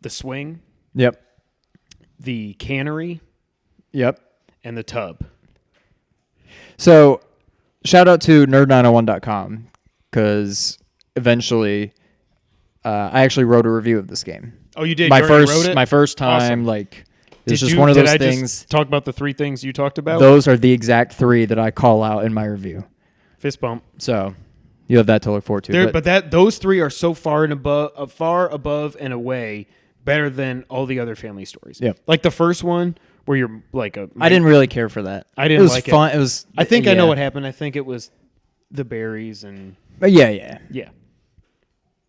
the swing, Yep. the cannery, Yep. and the tub. So, shout out to nerd901.com because eventually I actually wrote a review of this game. Oh, you did? My You already wrote first it? my first time, Awesome. like it's just one of did those I things. Just talk about the 3 things you talked about? Those are the exact 3 that I call out in my review. Fist bump. So you have that to look forward to. There, but those 3 are so far above and away better than all the other family stories. Yep. Like the first one where you're like a. I didn't really care for that. I didn't It was like it. fun. It was. I think I know yeah. what happened. I think it was the berries and But yeah. yeah,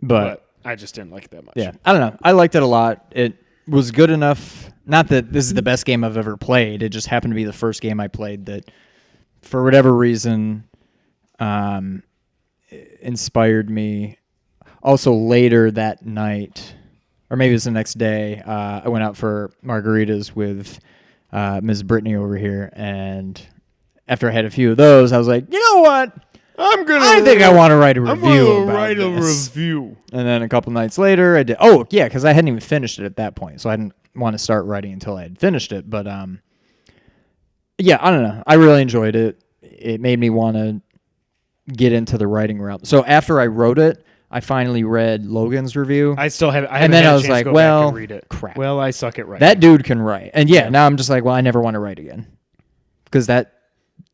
But but I just didn't like it that much. yeah, I don't know. I liked it a lot. It was good enough. Not that this is the best game I've ever played. It just happened to be the first game I played that, for whatever reason, inspired me. Also, later that night, or maybe it was the next day, I went out for margaritas with Ms. Brittany over here, and after I had a few of those, I was like, you know what? I think I want to write a review about this. review. And then a couple nights later, I did. Oh, yeah, because I hadn't even finished it at that point, so I didn't want to start writing until I had finished it. But yeah, I don't know. I really enjoyed it. It made me want to get into the writing route. So after I wrote it, I finally read Logan's review. I still have. I And haven't then had I a was chance to like, go well, back and read it. crap. Well, I suck at writing. That dude can write. And yeah, Yeah. now I'm just like, well, I never want to write again because that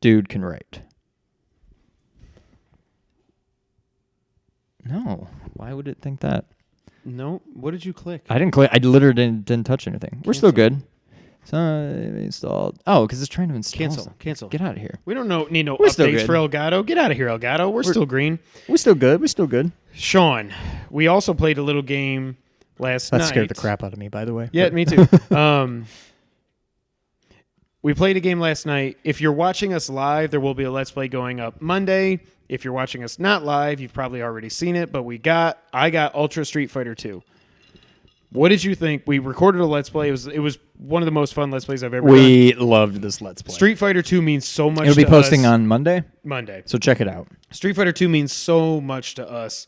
dude can write. No. Why would it think that? No. What did you click? I didn't click. I literally didn't touch anything. We're still Cancel. good. So installed. Oh, because it's trying to install. Cancel. something. Cancel. Get out of here. We don't need no We're still updates good. for Elgato. Get out of here, Elgato. We're still green. We're still good. We're still good. Sean, we also played a little game last night. That scared the crap out of me, by the way. Yeah, But- me too. We played a game last night. If you're watching us live, there will be a Let's Play going up Monday. If you're watching us not live, you've probably already seen it, but I got Ultra Street Fighter 2. What did you think? We recorded a Let's Play. It was one of the most fun Let's Plays I've ever done. We loved this Let's Play. Street Fighter 2 means so much It'll be to posting us. on Monday, Monday. so check it out. Street Fighter 2 means so much to us.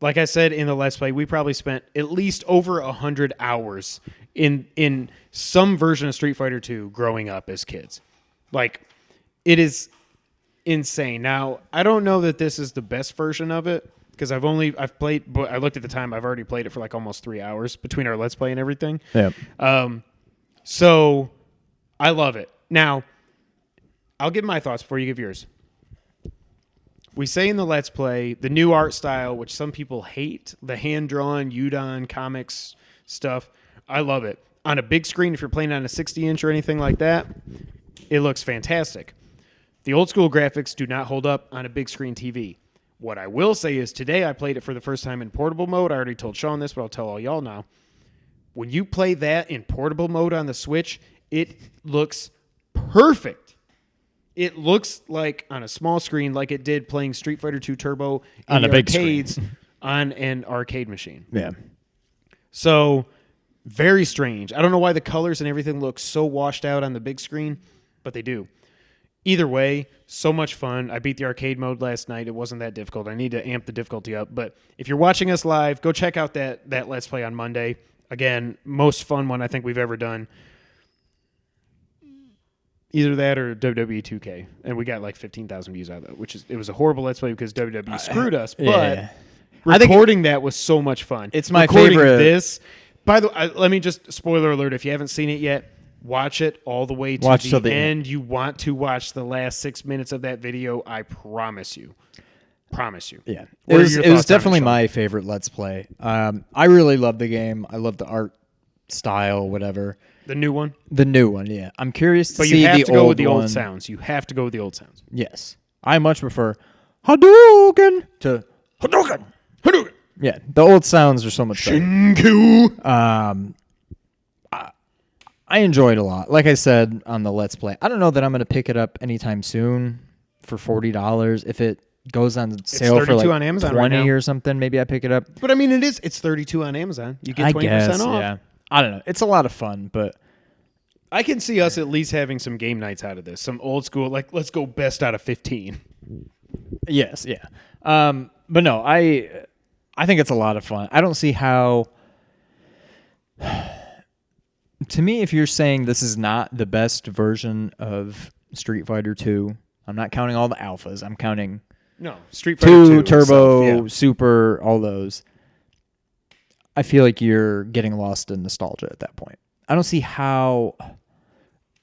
Like I said in the Let's Play, we probably spent at least over 100 hours in some version of Street Fighter 2 growing up as kids. Like, it is insane. Now, I don't know that this is the best version of it because I've played, but I looked at the time, I've already played it for like almost 3 hours between our Let's Play and everything. Yeah. So I love it. Now, I'll give my thoughts before you give yours. We say in the Let's Play, the new art style, which some people hate, the hand-drawn Udon comics stuff, I love it. On a big screen, if you're playing on a 60-inch or anything like that, it looks fantastic. The old school graphics do not hold up on a big screen TV. What I will say is today I played it for the first time in portable mode. I already told Sean this, but I'll tell all y'all now. When you play that in portable mode on the Switch, it looks perfect. It looks like on a small screen like it did playing Street Fighter 2 Turbo in On the a big arcades on an arcade machine. Yeah. So very strange. I don't know why the colors and everything look so washed out on the big screen, but they do. Either way, so much fun. I beat the arcade mode last night. It wasn't that difficult. I need to amp the difficulty up. But if you're watching us live, go check out that Let's Play on Monday. Again, most fun one I think we've ever done. Either that or WWE 2K. And we got like 15,000 views out of that, it was a horrible Let's Play because WWE screwed us. But Yeah. recording that was so much fun. It's my Recording favorite. This, by the way, let me just spoiler alert. If you haven't seen it yet, watch it all the way to Watch till the the end. You want to watch the last 6 minutes of that video. I promise you. Promise you. Yeah, What are it was your thoughts on it, definitely Sean? my favorite Let's Play. I really love the game. I love the art style, whatever. The new one. The new one, yeah. I'm curious to But see you have the to go old with the one. old sounds. You have to go with the old sounds. Yes, I much prefer Hadouken to Hadouken. Hadouken! Yeah, the old sounds are so much better. Shinku! I enjoyed it a lot. Like I said on the Let's Play, I don't know that I'm going to pick it up anytime soon for $40. If it goes on sale for 32 like on Amazon 20 right now. or something, maybe I pick it up. But I mean, it's 32 on Amazon. You get I 20% guess, off. yeah. I don't know. It's a lot of fun, but I can see us at least having some game nights out of this. Some old school, like, let's go best out of 15. yes, yeah. But no, I think it's a lot of fun. I don't see how. To me, if you're saying this is not the best version of Street Fighter 2, I'm not counting all the alphas. I'm counting No, Street Fighter 2 Turbo, itself, yeah. Super, all those. I feel like you're getting lost in nostalgia at that point. I don't see how.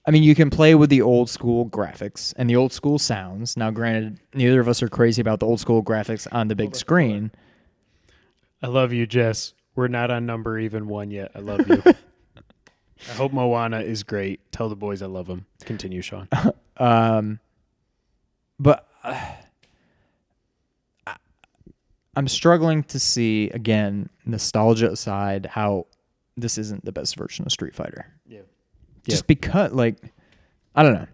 I mean, you can play with the old school graphics and the old school sounds. Now, granted, neither of us are crazy about the old school graphics on the big screen. I love you, Jess. We're not on number even 1 yet. I love you. I hope Moana is great. Tell the boys I love them. Continue, Sean. But I'm struggling to see, again, nostalgia aside, how this isn't the best version of Street Fighter. Yeah. Just because, like, I don't know.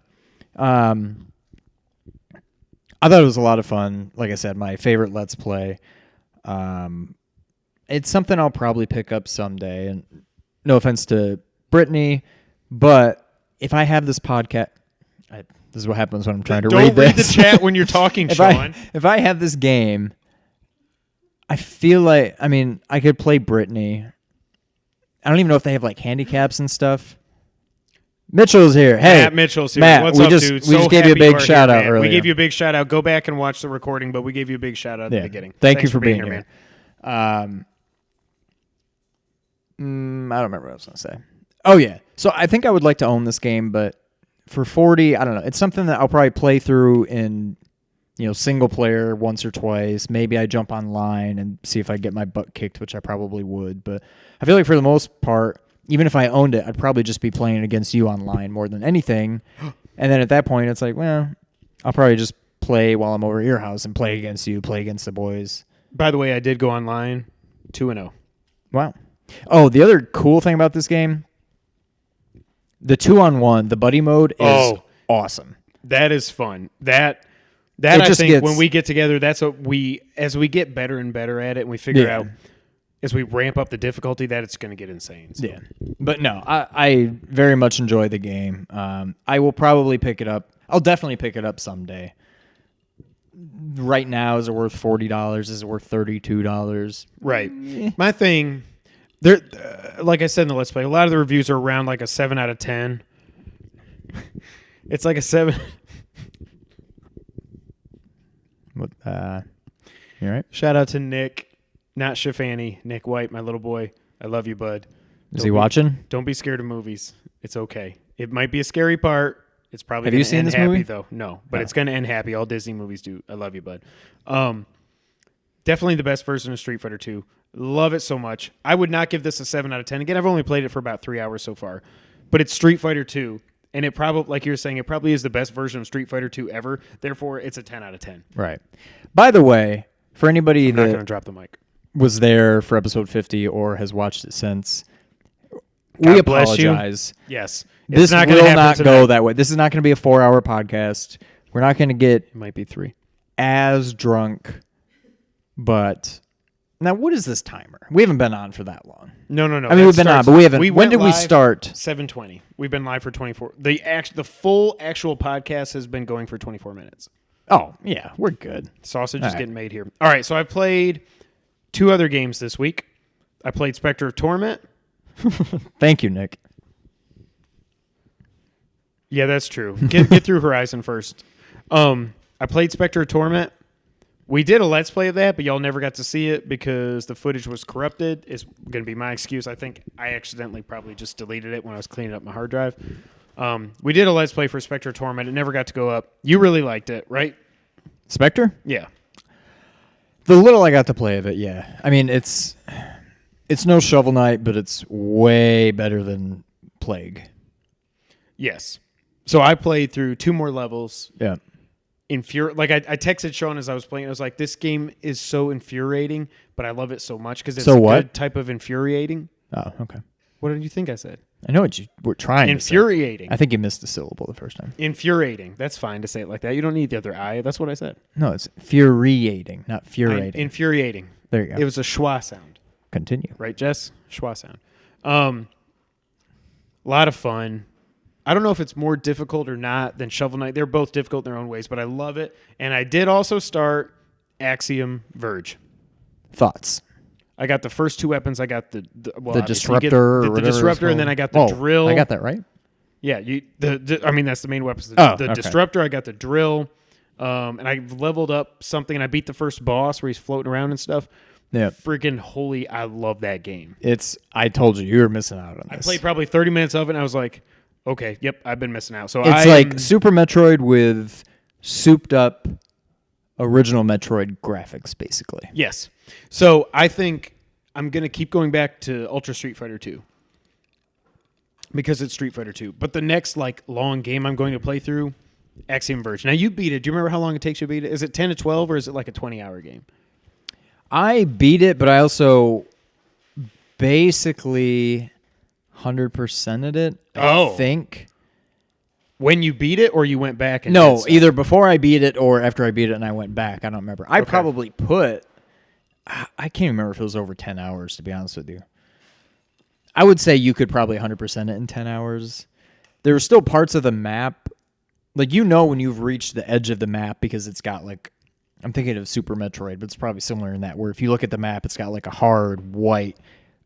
I thought it was a lot of fun. Like I said, my favorite Let's Play. It's something I'll probably pick up someday. And no offense to Brittany, but if I have this podcast, this is what happens when I'm trying to Don't read this. the chat when you're talking, Sean. If I have this game, I feel like, I mean, I could play Brittany. I don't even know if they have like handicaps and stuff. Mitchell's here. Hey, Matt Mitchell's here. Matt, What's we up, just dude? we just gave you a happy big are shout here, out man. earlier. We gave you a big shout out. Go back and watch the recording, but we gave you a big shout out at the beginning. Thank you Thanks for being here, man. I don't remember what I was going to say. Oh yeah. So I think I would like to own this game, but for 40, I don't know. It's something that I'll probably play through in, single player once or twice. Maybe I jump online and see if I get my butt kicked, which I probably would. But I feel like for the most part, even if I owned it, I'd probably just be playing against you online more than anything. And then at that point, it's like, well, I'll probably just play while I'm over at your house and play against you, play against the boys. By the way, I did go online 2-0. Wow. Oh, the other cool thing about this game, the 2-on-1, the buddy mode is awesome. That is fun. That It I just think gets- when we get together, that's what as we get better and better at it, and we figure out as we ramp up the difficulty that it's going to get insane. So. Yeah. But no, I very much enjoy the game. I will probably pick it up. I'll definitely pick it up someday. Right now, is it worth $40? Is it worth $32? Right. My thing, there, like I said in the Let's Play, a lot of the reviews are around like a 7 out of 10. It's like a 7. What? You all right? Shout out to Nick, not Shafani, Nick White, my little boy. I love you, bud. Is he watching? Don't be scared of movies. It's okay. It might be a scary part. It's probably Have you gonna seen end this happy movie? though. No, but No. it's going to end happy. All Disney movies do. I love you, bud. Definitely the best version of Street Fighter 2. Love it so much. I would not give this a 7 out of 10. Again, I've only played it for about 3 hours so far. But it's Street Fighter 2, and it probably, like you were saying, it probably is the best version of Street Fighter 2 ever. Therefore, it's a 10 out of 10. Right. By the way, for anybody I'm not going to that drop the mic. was there for episode 50 or has watched it since, we God bless you. apologize. Yes. This It's not gonna will happen not tonight. go that way. This is not going to be a 4-hour podcast. We're not going to get It might be 3. as drunk. But now, what is this timer? We haven't been on for that long. No. I mean, that we've been on, starts- but we haven't. we when went did we live start? 7:20. We've been live for 24. The full actual podcast has been going for 24 minutes. Oh, yeah, we're good. Sausage All is right. getting made here. All right, so I played 2 other games this week. I played Spectre of Torment. Thank you, Nick. Yeah, that's true. Get through Horizon first. I played Spectre of Torment. We did a Let's Play of that, but y'all never got to see it because the footage was corrupted. It's going to be my excuse. I think I accidentally probably just deleted it when I was cleaning up my hard drive. We did a Let's Play for Spectre of Torment. It never got to go up. You really liked it, right? Spectre? Yeah. The little I got to play of it, yeah. I mean, it's no Shovel Knight, but it's way better than Plague. Yes. So I played through 2 more levels. Yeah. Like I texted Sean as I was playing. I was like, "This game is so infuriating, but I love it so much because it's So a what? good type of infuriating." Oh, okay. What did you think I said? I know what you were trying to Infuriating. say. I think you missed the syllable the first time. Infuriating. That's fine to say it like that. You don't need the other I. That's what I said. No, it's infuriating, not furiating. Infuriating. There you go. It was a schwa sound, Continue. right, Jess? Schwa sound. A lot of fun. I don't know if it's more difficult or not than Shovel Knight. They're both difficult in their own ways, but I love it. And I did also start Axiom Verge. Thoughts? I got the first 2 weapons. I got the obviously you get disruptor, or the whatever it's disruptor, and then called. I got the Oh, drill. I got that right. Yeah, I mean that's the main weapons. Oh, The okay. disruptor. I got the drill, and I leveled up something. And I beat the first boss where he's floating around and stuff. Yeah. Freaking holy! I love that game. I told you were missing out on I this. played probably 30 minutes of it, and I was like, okay, yep, I've been missing out. So It's like Super Metroid with souped up original Metroid graphics, basically. yes. So I think I'm gonna keep going back to Ultra Street Fighter 2 because it's Street Fighter 2. But the next like long game I'm going to play through, Axiom Verge. Now you beat it. Do you remember how long it takes you to beat it? Is it 10 to 12 or is it like a 20-hour game? I beat it, but I also basically 100%ed it. Oh. I think. When you beat it, or you went back and No, did stuff? either before I beat it or after I beat it and I went back. I don't remember. I Okay. probably put. I can't remember if it was over 10 hours, to be honest with you. I would say you could probably 100% it in 10 hours. There were still parts of the map. Like, when you've reached the edge of the map because it's got, like, I'm thinking of Super Metroid, but it's probably similar in that, where if you look at the map, it's got, like, a hard white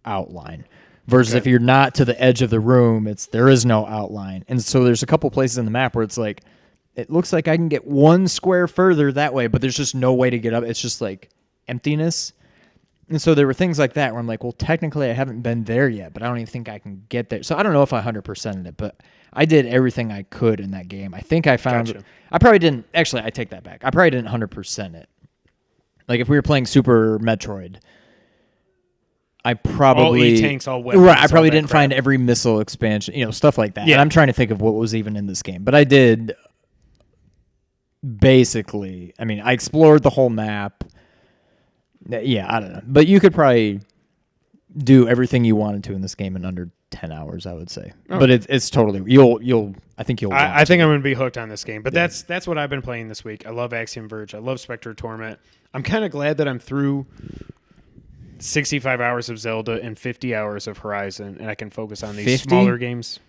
outline. Versus Okay. if you're not to the edge of the room, there is no outline. And so there's a couple places in the map where it's like, it looks like I can get 1 square further that way, but there's just no way to get up. It's just like emptiness. And so there were things like that where I'm like, well, technically I haven't been there yet, but I don't even think I can get there. So I don't know if I 100%ed it, but I did everything I could in that game. I think I found Gotcha. I probably didn't. Actually, I take that back. I probably didn't 100% it. Like if we were playing Super Metroid, I probably all E-tanks, all weapons, right. I all probably that didn't crap. find every missile expansion, stuff like that. Yeah. And I'm trying to think of what was even in this game, but I did. Basically, I mean, I explored the whole map. Yeah, I don't know, but you could probably do everything you wanted to in this game in under 10 hours, I would say. Oh. But it's totally you'll. I think you'll. I think I'm going to be hooked on this game. But that's what I've been playing this week. I love Axiom Verge. I love Spectre of Torment. I'm kind of glad that I'm through 65 hours of Zelda and 50 hours of Horizon, and I can focus on these 50? smaller games.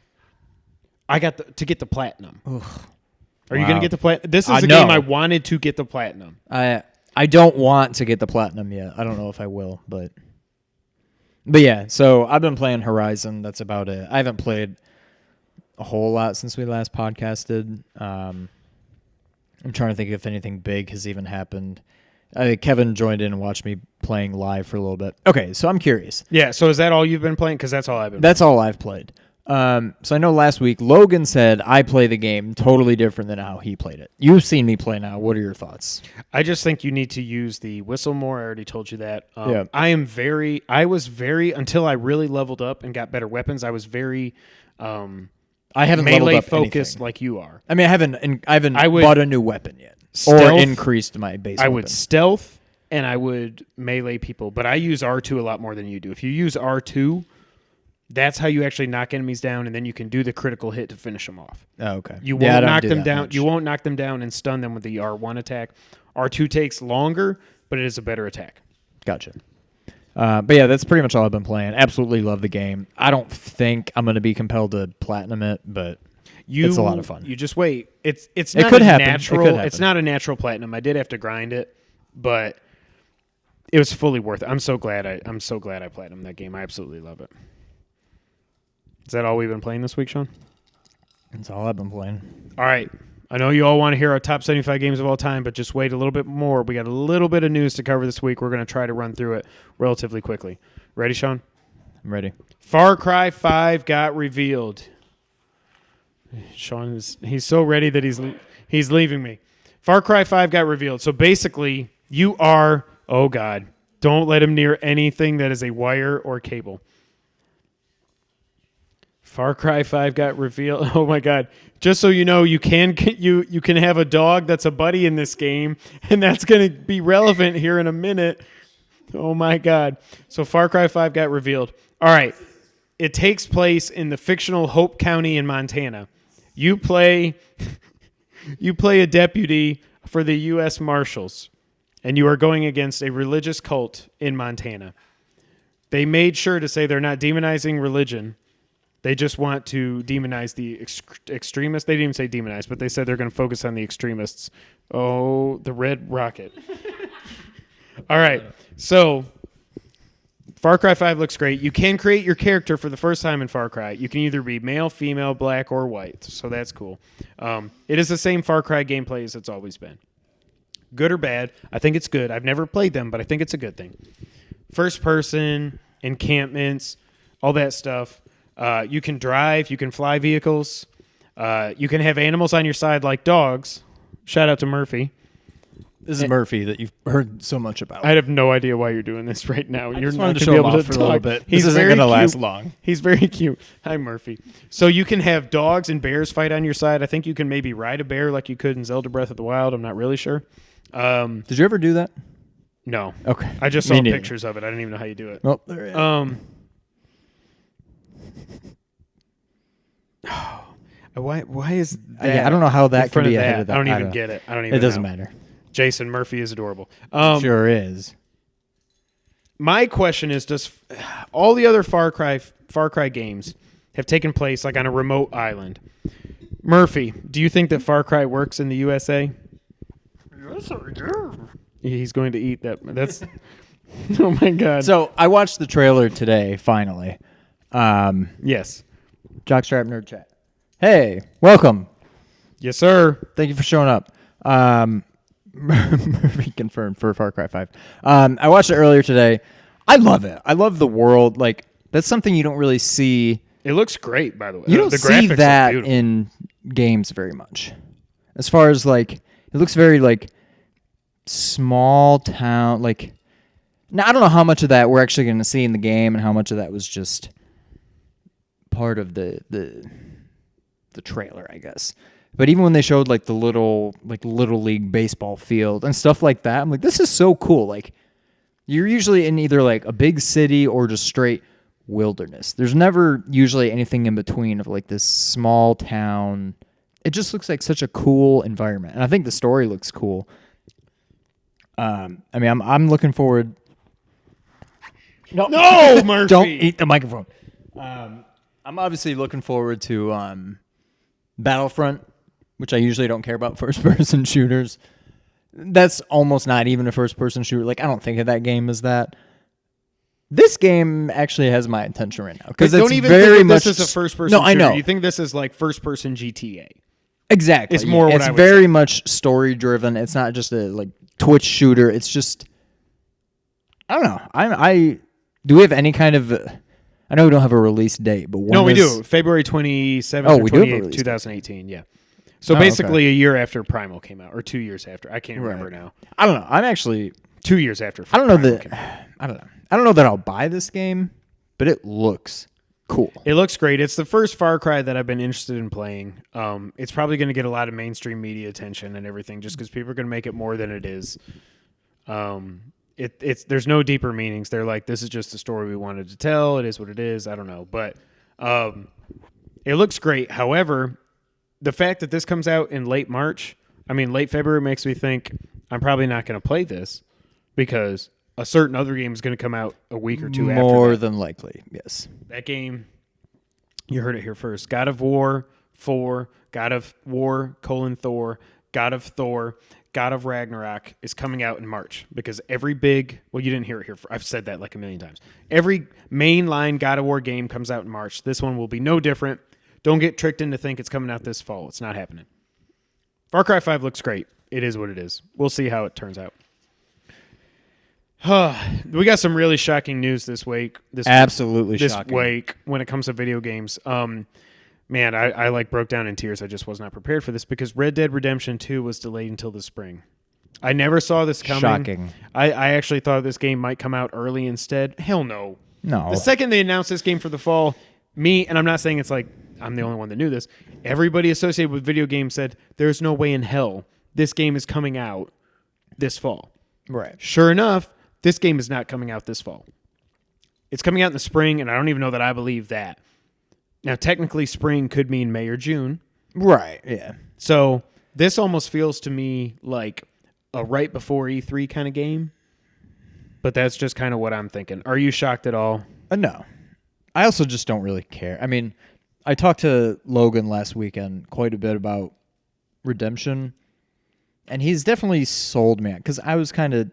I got to get the platinum. Are you going to Wow. get the platinum? This is a no. game I wanted to get the platinum. I don't want to get the platinum yet. I don't know if I will, but yeah. So I've been playing Horizon. That's about it. I haven't played a whole lot since we last podcasted. I'm trying to think if anything big has even happened. Kevin joined in and watched me playing live for a little bit. Okay, so I'm curious. Yeah, so is that all you've been playing? Because that's all I've been That's all I've played. So I know last week Logan said I play the game totally different than how he played it. You've seen me play now. What are your thoughts? I just think you need to use the whistle more. I already told you that. Yeah. I was very, until I really leveled up and got better weapons, I was very I haven't leveled melee up focused anything. like you are. I mean, I haven't I would- bought a new weapon yet or Stealth- increased my base. I weapon. would stealth and I would melee people, but I use R2 a lot more than you do. If you use R2, That's how you actually knock enemies down, and then you can do the critical hit to finish them off. Oh, okay. You Yeah, I won't don't knock do them that down. much. You won't knock them down and stun them with the R1 attack. R2 takes longer, but it is a better attack. Gotcha. But yeah, that's pretty much all I've been playing. Absolutely love the game. I don't think I'm going to be compelled to platinum it, but it's a lot of fun. You just wait. It's It not could a happen. It natural. could It's happen. not a natural platinum. I did have to grind it, but it was fully worth it. I'm so glad I platinumed that game. I absolutely love it. Is that all we've been playing this week, Sean? That's all I've been playing. All right. I know you all want to hear our top 75 games of all time, but just wait a little bit more. We got a little bit of news to cover this week. We're going to try to run through it relatively quickly. Ready, Sean? I'm ready. Far Cry 5 got revealed. Sean he's so ready that he's leaving me. Far Cry 5 got revealed. So basically, you are, oh God, don't let him near anything that is a wire or cable. Far Cry 5 got revealed. Oh my God. Just so you know, you can have a dog that's a buddy in this game, and that's going to be relevant here in a minute. Oh my God. So Far Cry 5 got revealed. All right. It takes place in the fictional Hope County in Montana. You play a deputy for the U.S. Marshals, and you are going against a religious cult in Montana. They made sure to say they're not demonizing religion. They just want to demonize the extremists. They didn't even say demonize, but they said they're going to focus on the extremists. Oh, the Red Rocket. All right. So Far Cry 5 looks great. You can create your character for the first time in Far Cry. You can either be male, female, black, or white. So that's cool. It is the same Far Cry gameplay as it's always been. Good or bad, I think it's good. I've never played them, but I think it's a good thing. First person, encampments, all that stuff. You can drive. You can fly vehicles. You can have animals on your side like dogs. Shout out to Murphy. This is Murphy that you've heard so much about. I have no idea why you're doing this right now. I You're just not wanted to gonna show be him able off to for a little talk. bit. He's This isn't very going to last cute. long. He's very cute. Hi, Murphy. So you can have dogs and bears fight on your side. I think you can maybe ride a bear like you could in Zelda Breath of the Wild. I'm not really sure. Did you ever do that? No. Okay. I just Me saw neither. pictures of it. I didn't even know how you do it. Well, there it is. Why is that? Yeah, I don't know how in that could front be of ahead that? of that. I don't even get it. I don't even It doesn't know. matter. Jason Murphy is adorable. Sure is. My question is, does all the other Far Cry games have taken place like on a remote island? Murphy, do you think that Far Cry works in the USA? Yes, I do. He's going to eat that. That's oh my God. So I watched the trailer today, finally. Yes. Jockstrap Nerd Chat. Hey, welcome. Yes, sir. Thank you for showing up. Murphy confirmed for Far Cry 5. I watched it earlier today. I love it. I love the world. Like, that's something you don't really see. It looks great, by the way. You don't the see graphics look that beautiful. in games very much. As far as, like, it looks very, like, small town. Like, now, I don't know how much of that we're actually going to see in the game and how much of that was just part of the trailer, I guess. But even when they showed like the little league baseball field and stuff like that, I'm like, this is so cool. Like, you're usually in either like a big city or just straight wilderness. There's never usually anything in between of like this small town. It just looks like such a cool environment, and I think the story looks cool. I mean, I'm looking forward. No, Murphy. Don't eat the microphone. I'm obviously looking forward to Battlefront, which I usually don't care about first-person shooters. That's almost not even a first-person shooter. Like, I don't think of that game as that. This game actually has my attention right now because it's don't even very think much. this is a first-person No, I shooter. know. You think this is like first-person GTA. Exactly. It's more what It's I would very say. much story-driven. It's not just a like Twitch shooter. It's just I don't know. I do we have any kind of I know we don't have a release date, but when No, we is- do. February 27th Oh, or we do have a 28th, release date. 2018, yeah. So Oh, basically a year after Primal came out, or 2 years after. I can't remember Right. now. I don't know. I'm actually 2 years after I don't know Primal that came out. I don't know. I don't know that I'll buy this game, but it looks cool. It looks great. It's the first Far Cry that I've been interested in playing. It's probably going to get a lot of mainstream media attention and everything just because people are going to make it more than it is. it's there's no deeper meanings. They're like, this is just a story we wanted to tell. It is what it is. I don't know, but it looks great. However, the fact that this comes out in late February makes me think I'm probably not going to play this because a certain other game is going to come out a week or two after More that. than likely, yes. That game, you heard it here first. God of War 4, God of War, Thor, God of Thor, God of Ragnarok is coming out in March because every big, well, you didn't hear it here. I've said that like a million times. Every mainline God of War game comes out in March. This one will be no different. Don't get tricked into think it's coming out this fall. It's not happening. Far Cry 5 looks great. It is what it is. We'll see how it turns out. We got some really shocking news this week. Absolutely this shocking. week when it comes to video games. Man, I like broke down in tears. I just was not prepared for this because Red Dead Redemption 2 was delayed until the spring. I never saw this coming. Shocking. I actually thought this game might come out early instead. Hell no. No. The second they announced this game for the fall, and I'm not saying it's like I'm the only one that knew this, everybody associated with video games said there's no way in hell this game is coming out this fall. Right. Sure enough, this game is not coming out this fall. It's coming out in the spring, and I don't even know that I believe that. Now, technically, spring could mean May or June. Right, yeah. So this almost feels to me like a right before E3 kind of game. But that's just kind of what I'm thinking. Are you shocked at all? No. I also just don't really care. I mean, I talked to Logan last weekend quite a bit about Redemption, and he's definitely sold me. Because I was kind of...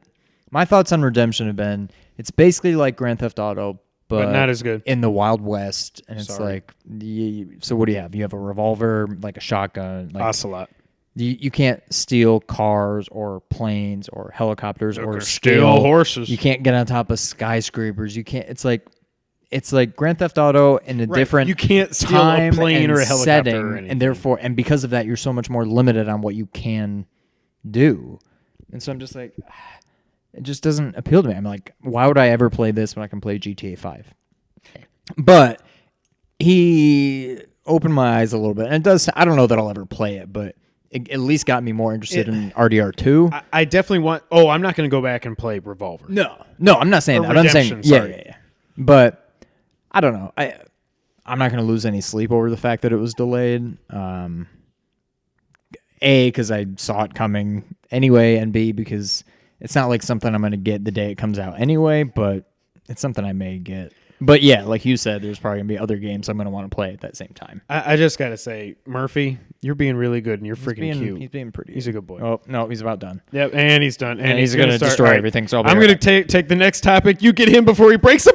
My thoughts on Redemption have been, it's basically like Grand Theft Auto, But not as good. in the Wild West. And it's Sorry. like, so what do you have? You have a revolver, like a shotgun. Like, Ocelot. you can't steal cars or planes or helicopters or steal horses. You can't get on top of skyscrapers. You can't. It's like Grand Theft Auto in a different You can't steal time a plane and or a helicopter setting, or anything. and therefore, and because of that, you're so much more limited on what you can do. And so I'm just like, it just doesn't appeal to me. I'm like, why would I ever play this when I can play GTA 5? But he opened my eyes a little bit, and it does. I don't know that I'll ever play it, but it at least got me more interested in RDR2. I definitely want... Oh, I'm not going to go back and play Revolver. No, I'm not saying Or that. I'm saying Redemption, sorry. yeah. But I don't know. I'm not going to lose any sleep over the fact that it was delayed. Because I saw it coming anyway, and B, because it's not like something I'm going to get the day it comes out anyway, but it's something I may get. But yeah, like you said, there's probably going to be other games I'm going to want to play at that same time. I just got to say, Murphy, you're being really good, and you're freaking cute. He's being pretty. He's a good boy. Oh, no, he's about done. Yep, and he's done. And he's going to start- destroy all right, everything, so I'll be I'm right going to take the next topic. You get him before he breaks the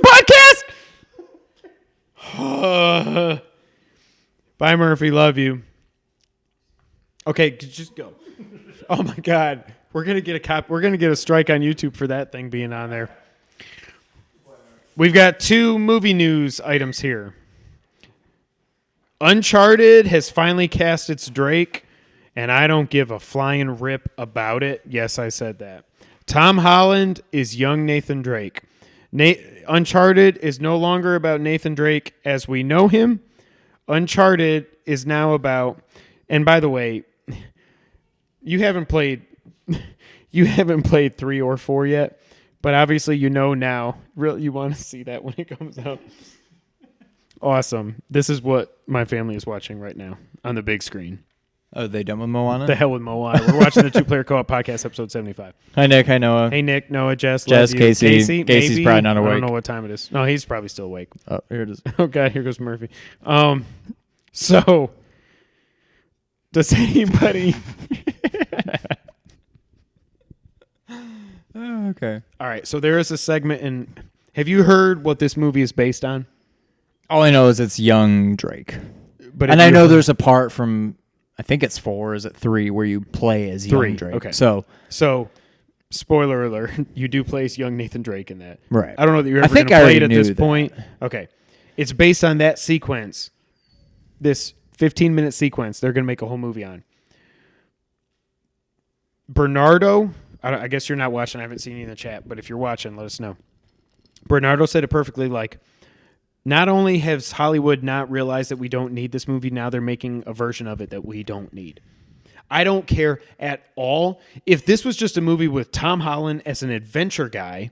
podcast. Bye, Murphy. Love you. Okay, just go. Oh my God, we're gonna get a strike on YouTube for that thing being on there. We've got 2 movie news items here. Uncharted has finally cast its Drake, and I don't give a flying rip about it. Yes, I said that. Tom Holland is young Nathan Drake. Uncharted is no longer about Nathan Drake as we know him. Uncharted is now about, and by the way, you haven't played 3 or 4 yet, but obviously you know now. Really, you want to see that when it comes out. Awesome. This is what my family is watching right now on the big screen. Oh, they done with Moana? The hell with Moai. We're watching the 2 Player Co-op podcast, episode 75. Hi, Nick. Hi, Noah. Hey, Nick, Noah, Jess, Jess, love you. Casey's maybe? probably not I awake. don't know what time it is. No, he's probably still awake. Oh, here it is. Oh, God, here goes Murphy. So, does anybody... Oh, okay. All right, so there is a segment in... Have you heard what this movie is based on? All I know is it's young Drake. But And have I you know heard- there's a part from, I think it's 4, is it 3, where you play as 3, young Drake. okay. So, So, spoiler alert, you do place young Nathan Drake in that. right. I don't know that you're I ever going think to I play already it at knew this that. point. Okay. It's based on that sequence, this 15-minute sequence they're going to make a whole movie on. Bernardo, I guess you're not watching. I haven't seen you in the chat, but if you're watching, let us know. Bernardo said it perfectly, like, not only has Hollywood not realized that we don't need this movie, now they're making a version of it that we don't need. I don't care at all. If this was just a movie with Tom Holland as an adventure guy,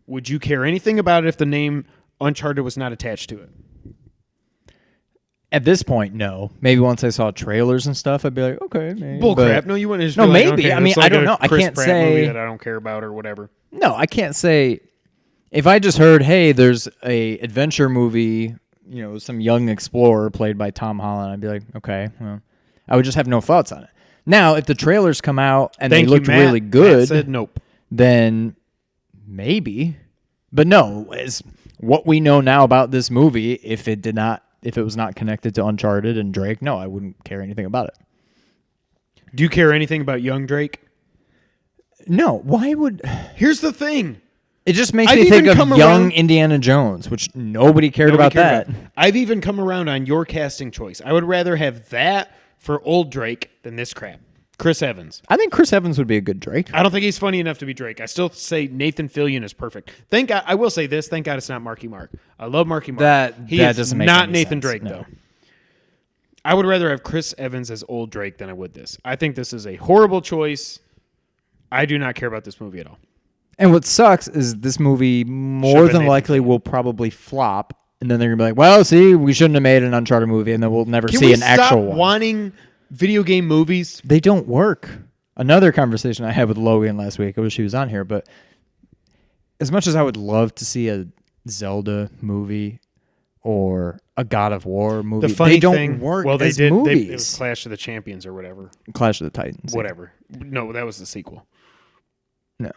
would you care anything about it if the name Uncharted was not attached to it? At this point, no. Maybe once I saw trailers and stuff, I'd be like, okay, maybe. Bull But- crap. No, you wouldn't just No, be like, maybe. okay, I mean, it's like I don't a know. I Chris can't Pratt say- movie that I don't care about or whatever. No, I can't say. If I just heard, hey, there's a adventure movie, some young explorer played by Tom Holland, I'd be like, okay, well, I would just have no thoughts on it. Now, if the trailers come out and Thank they you, looked Matt. really Matt good, said nope. then maybe. But no, as what we know now about this movie, if it was not connected to Uncharted and Drake, no, I wouldn't care anything about it. Do you care anything about young Drake? No, why would? Here's the thing. It just makes I've me think even of come young around- Indiana Jones, which nobody cared Nobody about cared that. about it. I've even come around on your casting choice. I would rather have that for old Drake than this crap. Chris Evans. I think Chris Evans would be a good Drake. I don't think he's funny enough to be Drake. I still say Nathan Fillion is perfect. Thank God. I will say this. Thank God it's not Marky Mark. I love Marky Mark. That he is doesn't make not any Nathan sense, Drake no. though. I would rather have Chris Evans as old Drake than I would this. I think this is a horrible choice. I do not care about this movie at all. And what sucks is this movie more Should've been than Nathan likely will probably flop, and then they're gonna be like, "Well, see, we shouldn't have made an Uncharted movie," and then we'll never Can see we an stop actual one. wanting video game movies? They don't work. Another conversation I had with Logan last week. I wish he was on here, but as much as I would love to see a Zelda movie or a God of War movie, The funny they don't thing, work well, they as did. It was movies. Clash of the Champions or whatever. Clash of the Titans. yeah. Whatever. No, that was the sequel. No.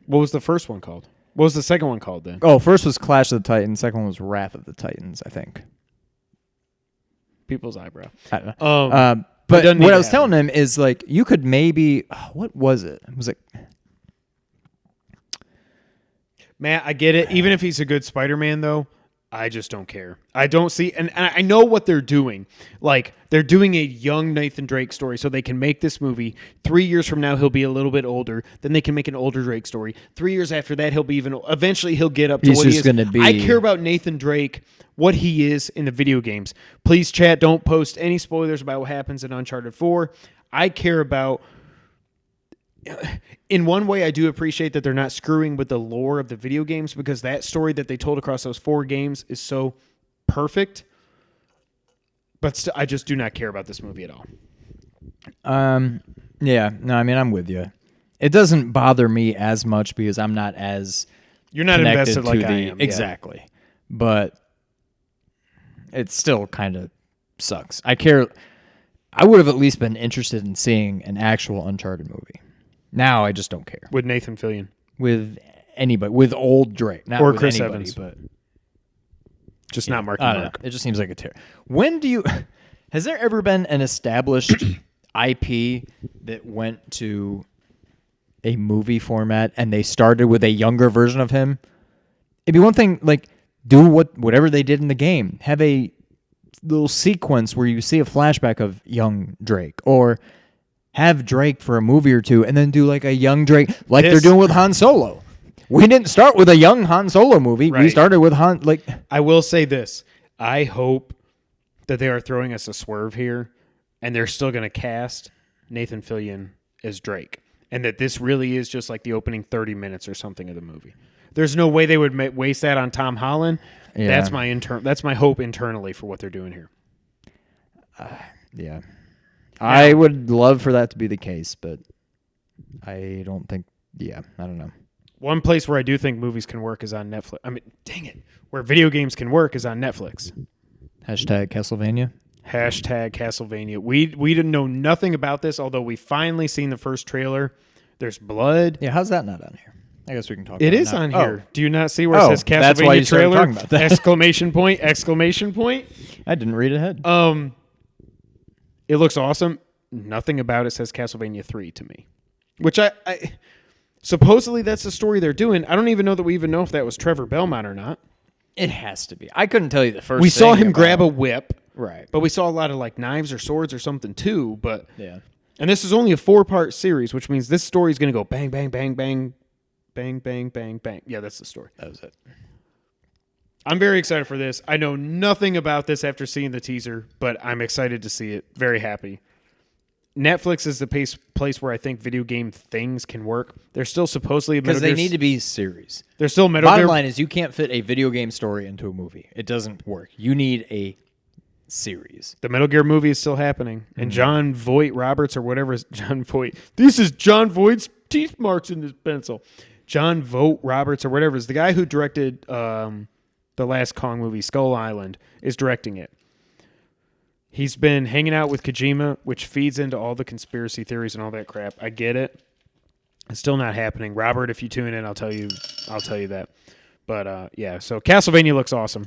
What was the first one called? What was the second one called then? Oh, first was Clash of the Titans. Second one was Wrath of the Titans, I think. People's eyebrow. I don't know. It But doesn't need what to I was telling happen. him is like you could maybe what was it? It was like Matt, I get it. Even if he's a good Spider-Man, though, I just don't care. I don't see, and I know what they're doing. Like, they're doing a young Nathan Drake story so they can make this movie. 3 years from now, he'll be a little bit older. Then they can make an older Drake story. 3 years after that, he'll be even, eventually he'll get up to He's what he just is. gonna be- I care about Nathan Drake, what he is in the video games. Please, chat, don't post any spoilers about what happens in Uncharted 4. I care about... In one way, I do appreciate that they're not screwing with the lore of the video games because that story that they told across those 4 games is so perfect. But I just do not care about this movie at all. yeah, no, I mean I'm with you. It doesn't bother me as much because I'm not as You're not connected invested to like the I am. Yeah. exactly. But it still kind of sucks. I care. I would have at least been interested in seeing an actual Uncharted movie. Now I just don't care With Nathan Fillion. with anybody, with old Drake, not Or with Chris anybody, Evans. but Just not Marky I don't know. Mark. It just seems like a tear. When do you? Has there ever been an established IP that went to a movie format and they started with a younger version of him? It'd be one thing, like do whatever they did in the game. Have a little sequence where you see a flashback of young Drake, or have Drake for a movie or two, and then do like a young Drake, like they're This- doing with Han Solo. We didn't start with a young Han Solo movie. We Right. started with Han, like. I will say this. I hope that they are throwing us a swerve here and they're still going to cast Nathan Fillion as Drake. And that this really is just like the opening 30 minutes or something of the movie. There's no way they would waste that on Tom Holland. Yeah. That's my hope internally for what they're doing here. Yeah. I would love for that to be the case, but I don't think, I don't know. One place where I do think movies can work is on Netflix. I mean, dang it. Where video games can work is on Netflix. Hashtag Castlevania. Hashtag Castlevania. We didn't know nothing about this, although we finally seen the first trailer. There's blood. Yeah, how's that not on here? I guess we can talk It about is now. on Oh, here. Do you not see where Oh, it says Castlevania that's why you started trailer? talking about that. Exclamation point, exclamation point. I didn't read ahead. It looks awesome. Nothing about it says Castlevania 3 to me. Which I supposedly that's the story they're doing. I don't even know that we even know if that was Trevor Belmont or not. It has to be. I couldn't tell you the first We saw thing him grab a about- whip, Right. but we saw a lot of like knives or swords or something too. But Yeah. and this is only a 4-part series, which means this story is going to go bang, bang, bang, bang, bang, bang, bang, bang. Yeah, that's the story. That was it. I'm very excited for this. I know nothing about this after seeing the teaser, but I'm excited to see it. Very happy. Netflix is the place where I think video game things can work. There's still supposedly Because they need to be series. There's still Metal Bottom Gear. line is you can't fit a video game story into a movie. It doesn't work. You need a series. The Metal Gear movie is still happening, and John Voight Roberts or whatever is John Voight. This is John Voight's teeth marks in his pencil. John Voight Roberts or whatever is the guy who directed the last Kong movie, Skull Island, is directing it. He's been hanging out with Kojima, which feeds into all the conspiracy theories and all that crap. I get it. It's still not happening. Robert, if you tune in, I'll tell you that. But yeah, so Castlevania looks awesome.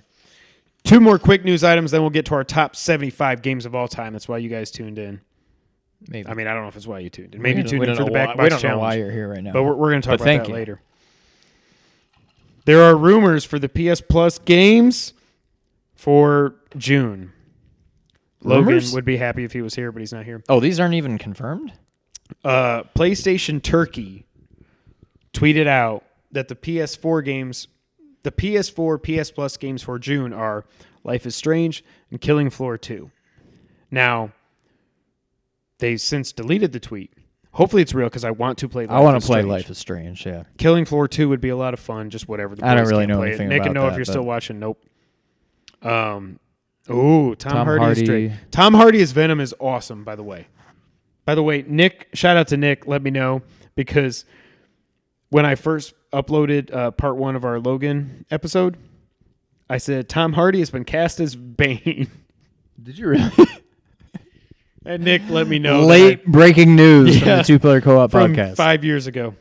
2 more quick news items, then we'll get to our top 75 games of all time. That's why you guys tuned in. Maybe. I mean, I don't know if it's why you tuned in. Maybe you We tuned in don't for the know Back why- Box We don't Challenge. know why you're here right now. But we're going to talk But about thank that you. later. There are rumors for the PS Plus games for June. Logan Rumors? would be happy if he was here, but he's not here. Oh, these aren't even confirmed? PlayStation Turkey tweeted out that the PS4 games, the PS4 PS Plus games for June are Life is Strange and Killing Floor 2. Now, they since deleted the tweet. Hopefully it's real because I want to play Life I want is to play Strange. Life is Strange, yeah. Killing Floor 2 would be a lot of fun, just whatever. The I don't boys really can't know play it. anything Nick about and Noah, if that, you're but- still watching, nope. Tom Hardy is Hardy. great. Tom Hardy as Venom is awesome, by the way. By the way, Nick, shout out to Nick, let me know, because when I first uploaded part 1 of our Logan episode, I said, Tom Hardy has been cast as Bane. Did you really? And Nick let me know. that Late breaking news from Yeah. the Two Player Co-op from podcast. 5 years ago.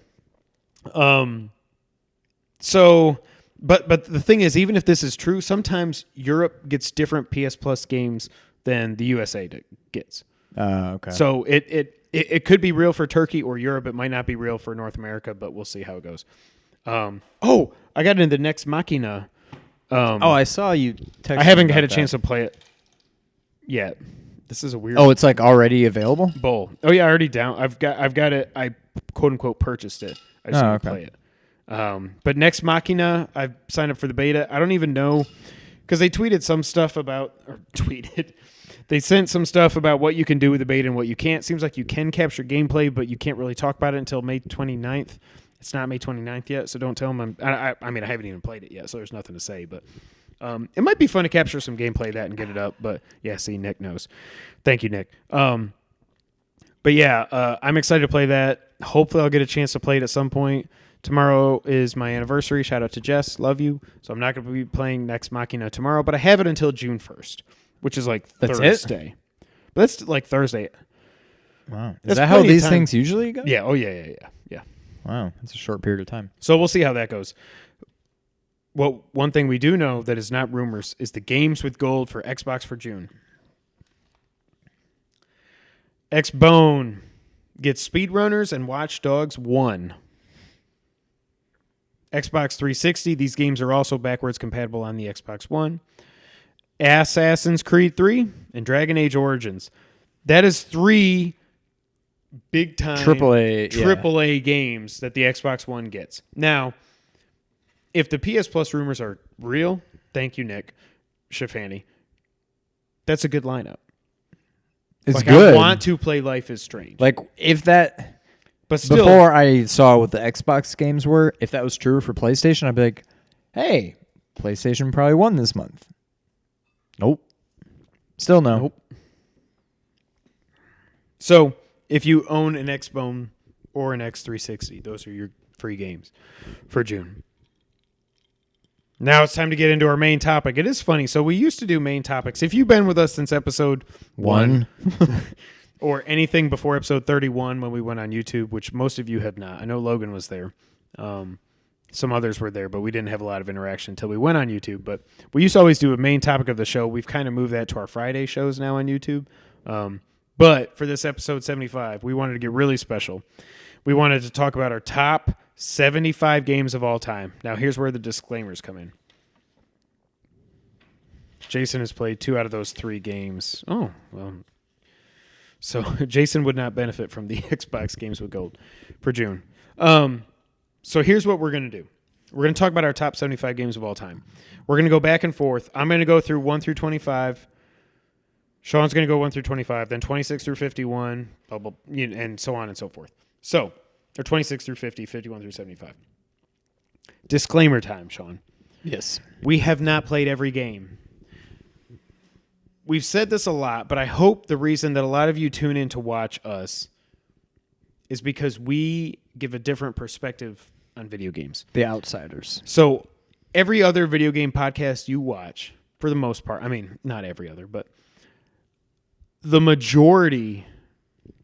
So, but the thing is, even if this is true, sometimes Europe gets different PS Plus games than the USA gets. Okay. So it could be real for Turkey or Europe. It might not be real for North America, but we'll see how it goes. I got into the Next Machina. I saw you text I haven't me had a about chance that. to play it yet. This is a weird Oh, it's like already available? bowl. Oh yeah, I already down. I've got it. I quote unquote purchased it. I just Oh, need to okay. play it. But Next Machina, I've signed up for the beta. I don't even know because they tweeted some stuff about or tweeted. They sent some stuff about what you can do with the beta and what you can't. Seems like you can capture gameplay, but you can't really talk about it until May 29th. It's not May 29th yet, so don't tell them. I mean, I haven't even played it yet, so there's nothing to say. But it might be fun to capture some gameplay of that and get it up. But yeah, see, Nick knows. Thank you, Nick. But yeah, I'm excited to play that. Hopefully, I'll get a chance to play it at some point. Tomorrow is my anniversary. Shout out to Jess. Love you. So I'm not going to be playing Next Machina tomorrow, but I have it until June 1st, which is like That's it? Thursday. But that's like Thursday. Wow. Is That's that how plenty of these time. things usually go? Yeah. Oh, yeah. Wow. That's a short period of time. So we'll see how that goes. Well, one thing we do know that is not rumors is the games with gold for Xbox for June. Xbone gets Speedrunners and Watch Dogs 1. Xbox 360, these games are also backwards compatible on the Xbox One. Assassin's Creed 3 and Dragon Age Origins. That is 3 big time AAA games that the Xbox One gets. Now, if the PS Plus rumors are real, thank you, Nick Schifani. That's a good lineup. It's Like, good. I want to play Life is Strange. Like, if that... But still, Before I saw what the Xbox games were, if that was true for PlayStation, I'd be like, hey, PlayStation probably won this month. Nope. Still no. Nope. So, if you own an Xbone or an X360, those are your free games for June. Now it's time to get into our main topic. It is funny. So we used to do main topics. If you've been with us since episode 1 or anything before episode 31 when we went on YouTube, which most of you have not. I know Logan was there. Some others were there, but we didn't have a lot of interaction until we went on YouTube. But we used to always do a main topic of the show. We've kind of moved that to our Friday shows now on YouTube. But for this episode 75, we wanted to get really special. We wanted to talk about our top 75 games of all time. Now, here's where the disclaimers come in. Jason has played 2 out of those 3 games. Oh, well. So Jason would not benefit from the Xbox games with gold for June. So here's what we're going to do. We're going to talk about our top 75 games of all time. We're going to go back and forth. I'm going to go through 1 through 25. Sean's going to go 1 through 25, then 26 through 51, blah, blah, and so on and so forth. So, or 26 through 50, 51 through 75. Disclaimer time, Sean. Yes. We have not played every game. We've said this a lot, but I hope the reason that a lot of you tune in to watch us is because we give a different perspective on video games. The outsiders. So every other video game podcast you watch, for the most part, I mean, not every other, but the majority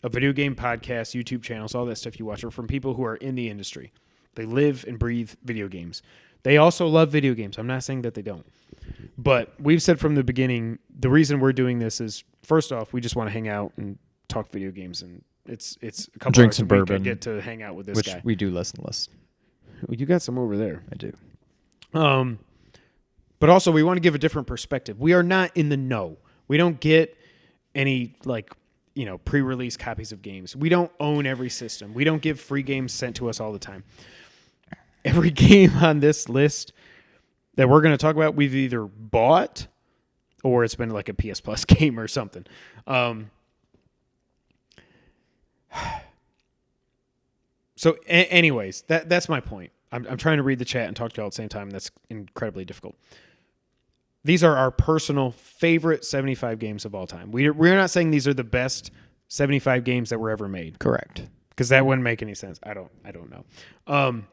of video game podcasts, YouTube channels, all that stuff you watch are from people who are in the industry. They live and breathe video games. They also love video games. I'm not saying that they don't. But we've said from the beginning, the reason we're doing this is, first off, we just want to hang out and talk video games. And it's a couple Drink hours some a week I bourbon, get to hang out with this which guy. we do less and less. You got some over there. I do. But also, we want to give a different perspective. We are not in the know. We don't get any, pre-release copies of games. We don't own every system. We don't give free games sent to us all the time. Every game on this list that we're going to talk about, we've either bought or it's been like a PS Plus game or something. So, anyways, that's my point. I'm trying to read the chat and talk to y'all at the same time. That's incredibly difficult. These are our personal favorite 75 games of all time. We're not saying these are the best 75 games that were ever made. Correct. Because that wouldn't make any sense. I don't know.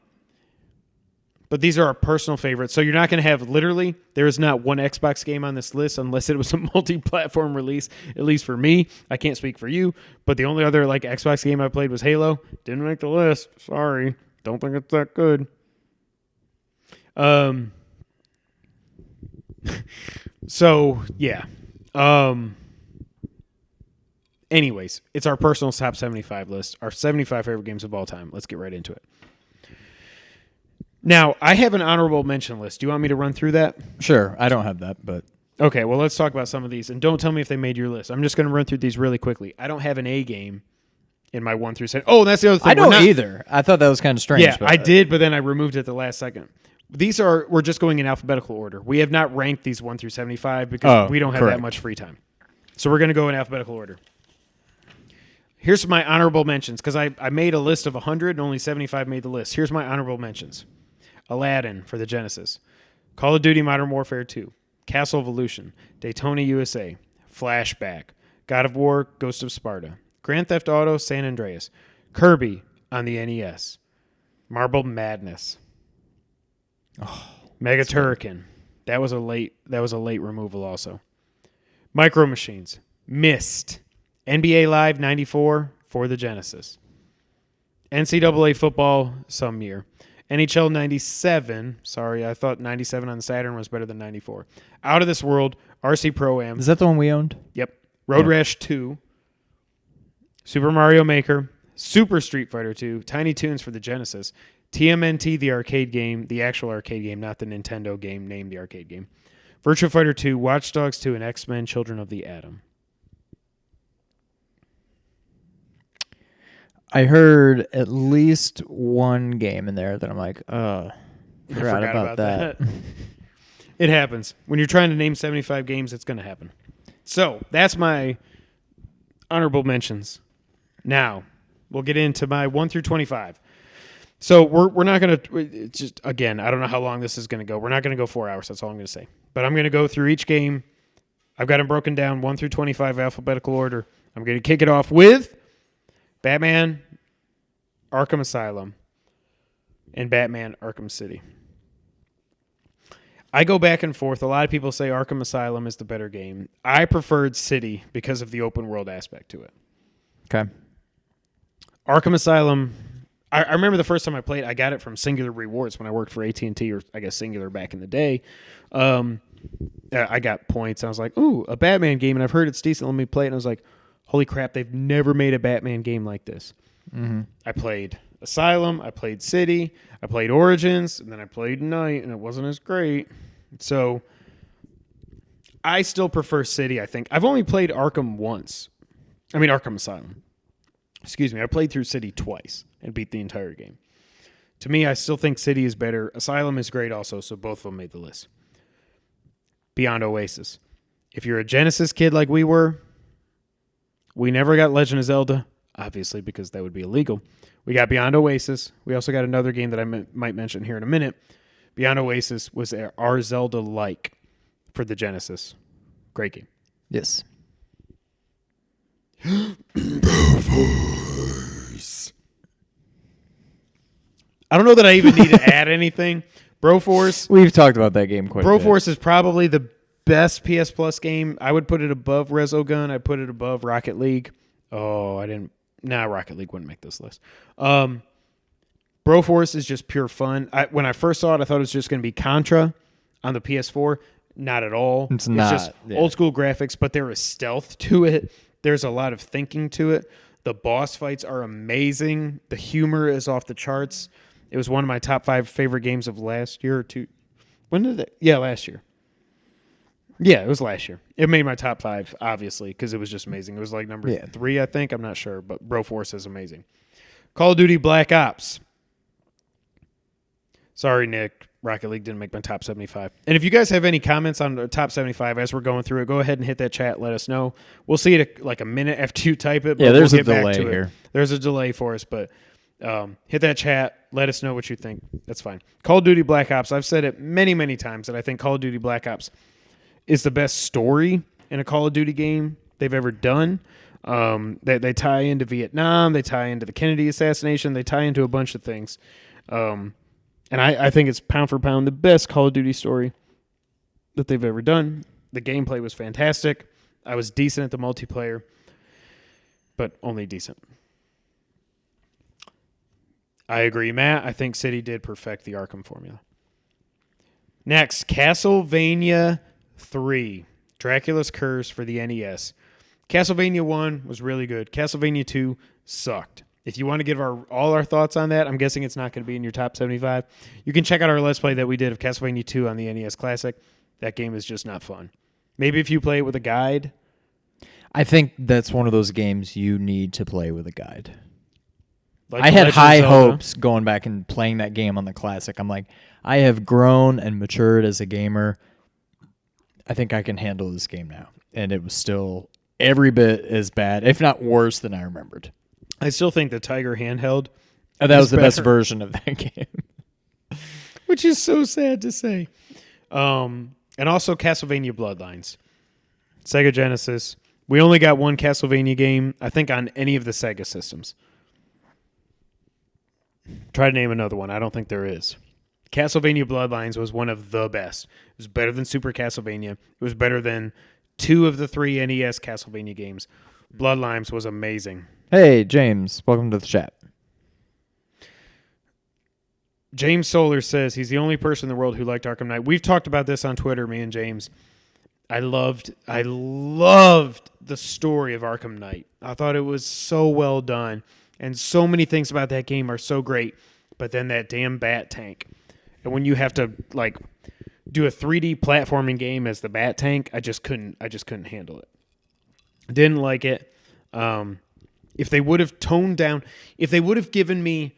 But these are our personal favorites. So you're not going to have literally, there is not one Xbox game on this list unless it was a multi-platform release, at least for me. I can't speak for you. But the only other Xbox game I played was Halo. Didn't make the list. Sorry. Don't think it's that good. So, yeah. Anyways, it's our personal top 75 list, our 75 favorite games of all time. Let's get right into it. Now, I have an honorable mention list. Do you want me to run through that? Sure. I don't have that, but Okay, well, let's talk about some of these. And don't tell me if they made your list. I'm just going to run through these really quickly. I don't have an A game in my 1 through 7. Oh, that's the other thing. I don't either. I thought that was kind of strange. Yeah, but I did, but then I removed it at the last second. We're just going in alphabetical order. We have not ranked these 1 through 75 because we don't have that much free time. So we're going to go in alphabetical order. Here's my honorable mentions because I made a list of 100 and only 75 made the list. Here's my honorable mentions. Aladdin for the Genesis. Call of Duty Modern Warfare 2. Castle Evolution. Daytona USA. Flashback. God of War, Ghost of Sparta. Grand Theft Auto, San Andreas. Kirby on the NES. Marble Madness. Mega Turrican. That was a late removal also. Micro Machines. Myst. NBA Live 94 for the Genesis. NCAA football some year. NHL 97. Sorry, I thought 97 on the Saturn was better than 94. Out of This World. RC Pro-Am. Is that the one we owned? Yep. Road Rash 2. Super Mario Maker. Super Street Fighter 2. Tiny Toons for the Genesis. TMNT, the arcade game. The actual arcade game, not the Nintendo game named the arcade game. Virtua Fighter 2. Watch Dogs 2. And X-Men Children of the Atom. I heard at least one game in there that I'm like, forgot about that. It happens. When you're trying to name 75 games, it's going to happen. So that's my honorable mentions. Now, we'll get into my 1 through 25. So we're not going to, just again, I don't know how long this is going to go. We're not going to go 4 hours. That's all I'm going to say. But I'm going to go through each game. I've got them broken down 1 through 25 alphabetical order. I'm going to kick it off with Batman Arkham Asylum and Batman Arkham City. I go back and forth. A lot of people say Arkham Asylum is the better game. I preferred City because of the open world aspect to it. Okay. Arkham Asylum, I remember the first time I played, I got it from Singular Rewards when I worked for AT&T, or I guess Singular back in the day. I got points. I was like, ooh, a Batman game, and I've heard it's decent. Let me play it. And I was like, holy crap, they've never made a Batman game like this. Mm-hmm. I played Asylum, I played City, I played Origins, and then I played Night, and it wasn't as great. So I still prefer City, I think. I've only played Arkham Asylum. Excuse me. I played through City twice and beat the entire game. To me, I still think City is better. Asylum is great also, so both of them made the list. Beyond Oasis. If you're a Genesis kid like we were, we never got Legend of Zelda, obviously, because that would be illegal. We got Beyond Oasis. We also got another game that I might mention here in a minute. Beyond Oasis was our Zelda-like for the Genesis. Great game. Yes. I don't know that I even need to add anything. Broforce. We've talked about that game quite a bit. Broforce is probably the best PS Plus game. I would put it above Resogun. I'd put it above Rocket League. Oh, I didn't. Nah, Rocket League wouldn't make this list. Broforce is just pure fun. When I first saw it, I thought it was just going to be Contra on the PS4. Not at all. It's not. Just old school graphics, but there is stealth to it. There's a lot of thinking to it. The boss fights are amazing. The humor is off the charts. It was one of my top 5 favorite games of last year or two. When did it? Yeah, last year. Yeah, it was last year. It made my top 5, obviously, because it was just amazing. It was like number 3, I think. I'm not sure, but Broforce is amazing. Call of Duty Black Ops. Sorry, Nick. Rocket League didn't make my top 75. And if you guys have any comments on the top 75 as we're going through it, go ahead and hit that chat. Let us know. We'll see it like a minute after you type it. But Yeah, there's we'll a get back delay to it. here. There's a delay for us, but hit that chat. Let us know what you think. That's fine. Call of Duty Black Ops. I've said it many, many times that I think Call of Duty Black Ops is the best story in a Call of Duty game they've ever done. They tie into Vietnam. They tie into the Kennedy assassination. They tie into a bunch of things. And I think it's pound for pound the best Call of Duty story that they've ever done. The gameplay was fantastic. I was decent at the multiplayer, but only decent. I agree, Matt. I think City did perfect the Arkham formula. Next, Castlevania 3, Dracula's Curse for the NES. Castlevania 1 was really good. Castlevania 2 sucked. If you want to give all our thoughts on that, I'm guessing it's not going to be in your top 75. You can check out our Let's Play that we did of Castlevania 2 on the NES Classic. That game is just not fun. Maybe if you play it with a guide. I think that's one of those games you need to play with a guide. Like I had Legend of high Zelda. hopes going back and playing that game on the Classic. I'm like, I have grown and matured as a gamer. I think I can handle this game now. And it was still every bit as bad, if not worse, than I remembered. I still think the Tiger handheld. Oh, that was the best better. version of that game. Which is so sad to say. And also Castlevania Bloodlines. Sega Genesis. We only got one Castlevania game, I think, on any of the Sega systems. Try to name another one. I don't think there is. Castlevania Bloodlines was one of the best. It was better than Super Castlevania. It was better than 2 of the 3 NES Castlevania games. Bloodlines was amazing. Hey, James. Welcome to the chat. James Solar says he's the only person in the world who liked Arkham Knight. We've talked about this on Twitter, me and James. I loved the story of Arkham Knight. I thought it was so well done. And so many things about that game are so great. But then that damn Bat Tank. And when you have to like do a 3D platforming game as the Bat Tank, I just couldn't handle it. Didn't like it. If they would have toned down, if they would have given me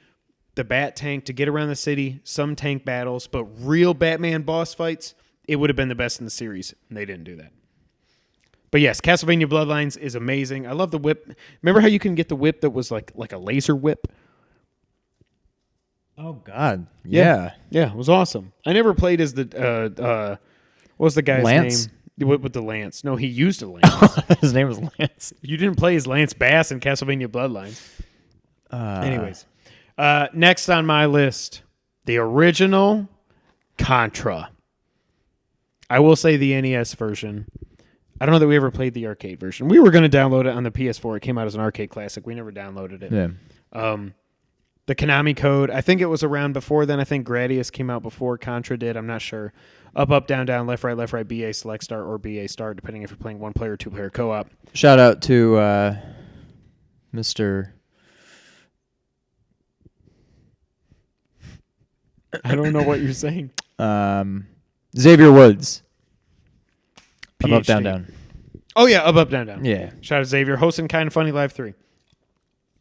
the Bat Tank to get around the city, some tank battles, but real Batman boss fights, it would have been the best in the series. And they didn't do that. But yes, Castlevania Bloodlines is amazing. I love the whip. Remember how you can get the whip that was like a laser whip? Oh, God. Yeah. Yeah, it was awesome. I never played as the, what was the guy's Lance? name? With the Lance. No, he used a Lance. His name was Lance. You didn't play as Lance Bass in Castlevania Bloodlines. Anyways. Next on my list, the original Contra. I will say the NES version. I don't know that we ever played the arcade version. We were going to download it on the PS4. It came out as an arcade classic. We never downloaded it. Yeah. The Konami code, I think it was around before then. I think Gradius came out before Contra did. I'm not sure. Up, down, left, right, BA, select star, or BA star, depending if you're playing one player or two player co-op. Shout out to Mr. I don't know what you're saying. Xavier Woods. Up, PhD. down. Oh, yeah, up, down. Yeah. Shout out to Xavier, hosting Kind of Funny Live 3.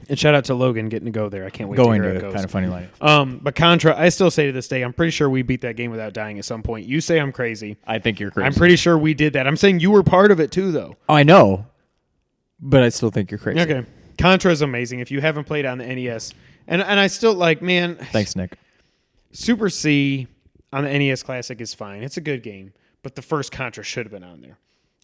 And shout out to Logan getting to go there. I can't wait Going to hear to how it goes. kind of funny line. But Contra, I still say to this day, I'm pretty sure we beat that game without dying at some point. You say I'm crazy. I think you're crazy. I'm pretty sure we did that. I'm saying you were part of it too, though. Oh, I know, but I still think you're crazy. Okay. Contra is amazing. If you haven't played on the NES, and I still like, man, Thanks, Nick. Super C on the NES Classic is fine. It's a good game, but the first Contra should have been on there.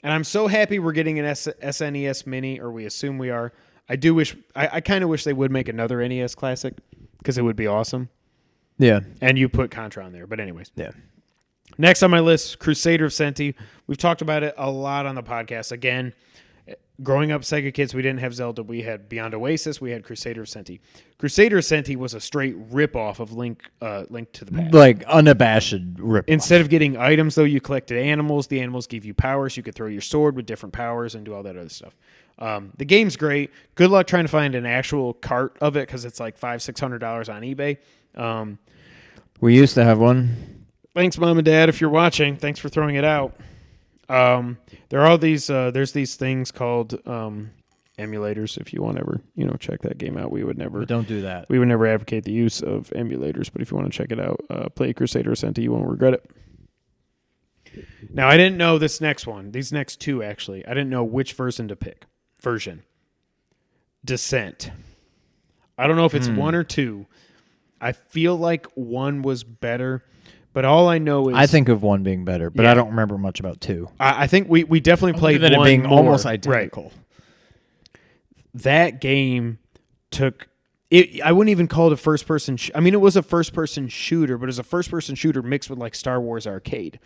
And I'm so happy we're getting an SNES Mini, or we assume we are. I do wish, I kind of wish they would make another NES Classic because it would be awesome. Yeah. And you put Contra on there. But anyways. Yeah. Next on my list, Crusader of Senti. We've talked about it a lot on the podcast. Again, growing up Sega kids, we didn't have Zelda. We had Beyond Oasis. We had Crusader of Senti. Crusader of Senti was a straight rip-off of Link to the Past. Like unabashed rip. Instead of getting items, though, you collected animals. The animals give you powers. You could throw your sword with different powers and do all that other stuff. The game's great. Good luck trying to find an actual cart of it because it's like $500-$600 on eBay. We used to have one. Thanks, Mom and Dad, if you're watching. Thanks for throwing it out. There are these. There's these things called emulators. If you want to ever, check that game out, we would never. But don't do that. We would never advocate the use of emulators. But if you want to check it out, play Crusader Ascent. You won't regret it. Now, I didn't know this next one. These next two, actually, I didn't know which version to pick. Descent. I don't know if it's one or two. I feel like one was better. But all I know is I think of one being better, but Yeah. I don't remember much about two. I think we definitely played Other than one it being more. almost Right. identical. That game took it. I wouldn't even call it a first person. I mean, it was a first person shooter, but it was a first person shooter mixed with like Star Wars Arcade.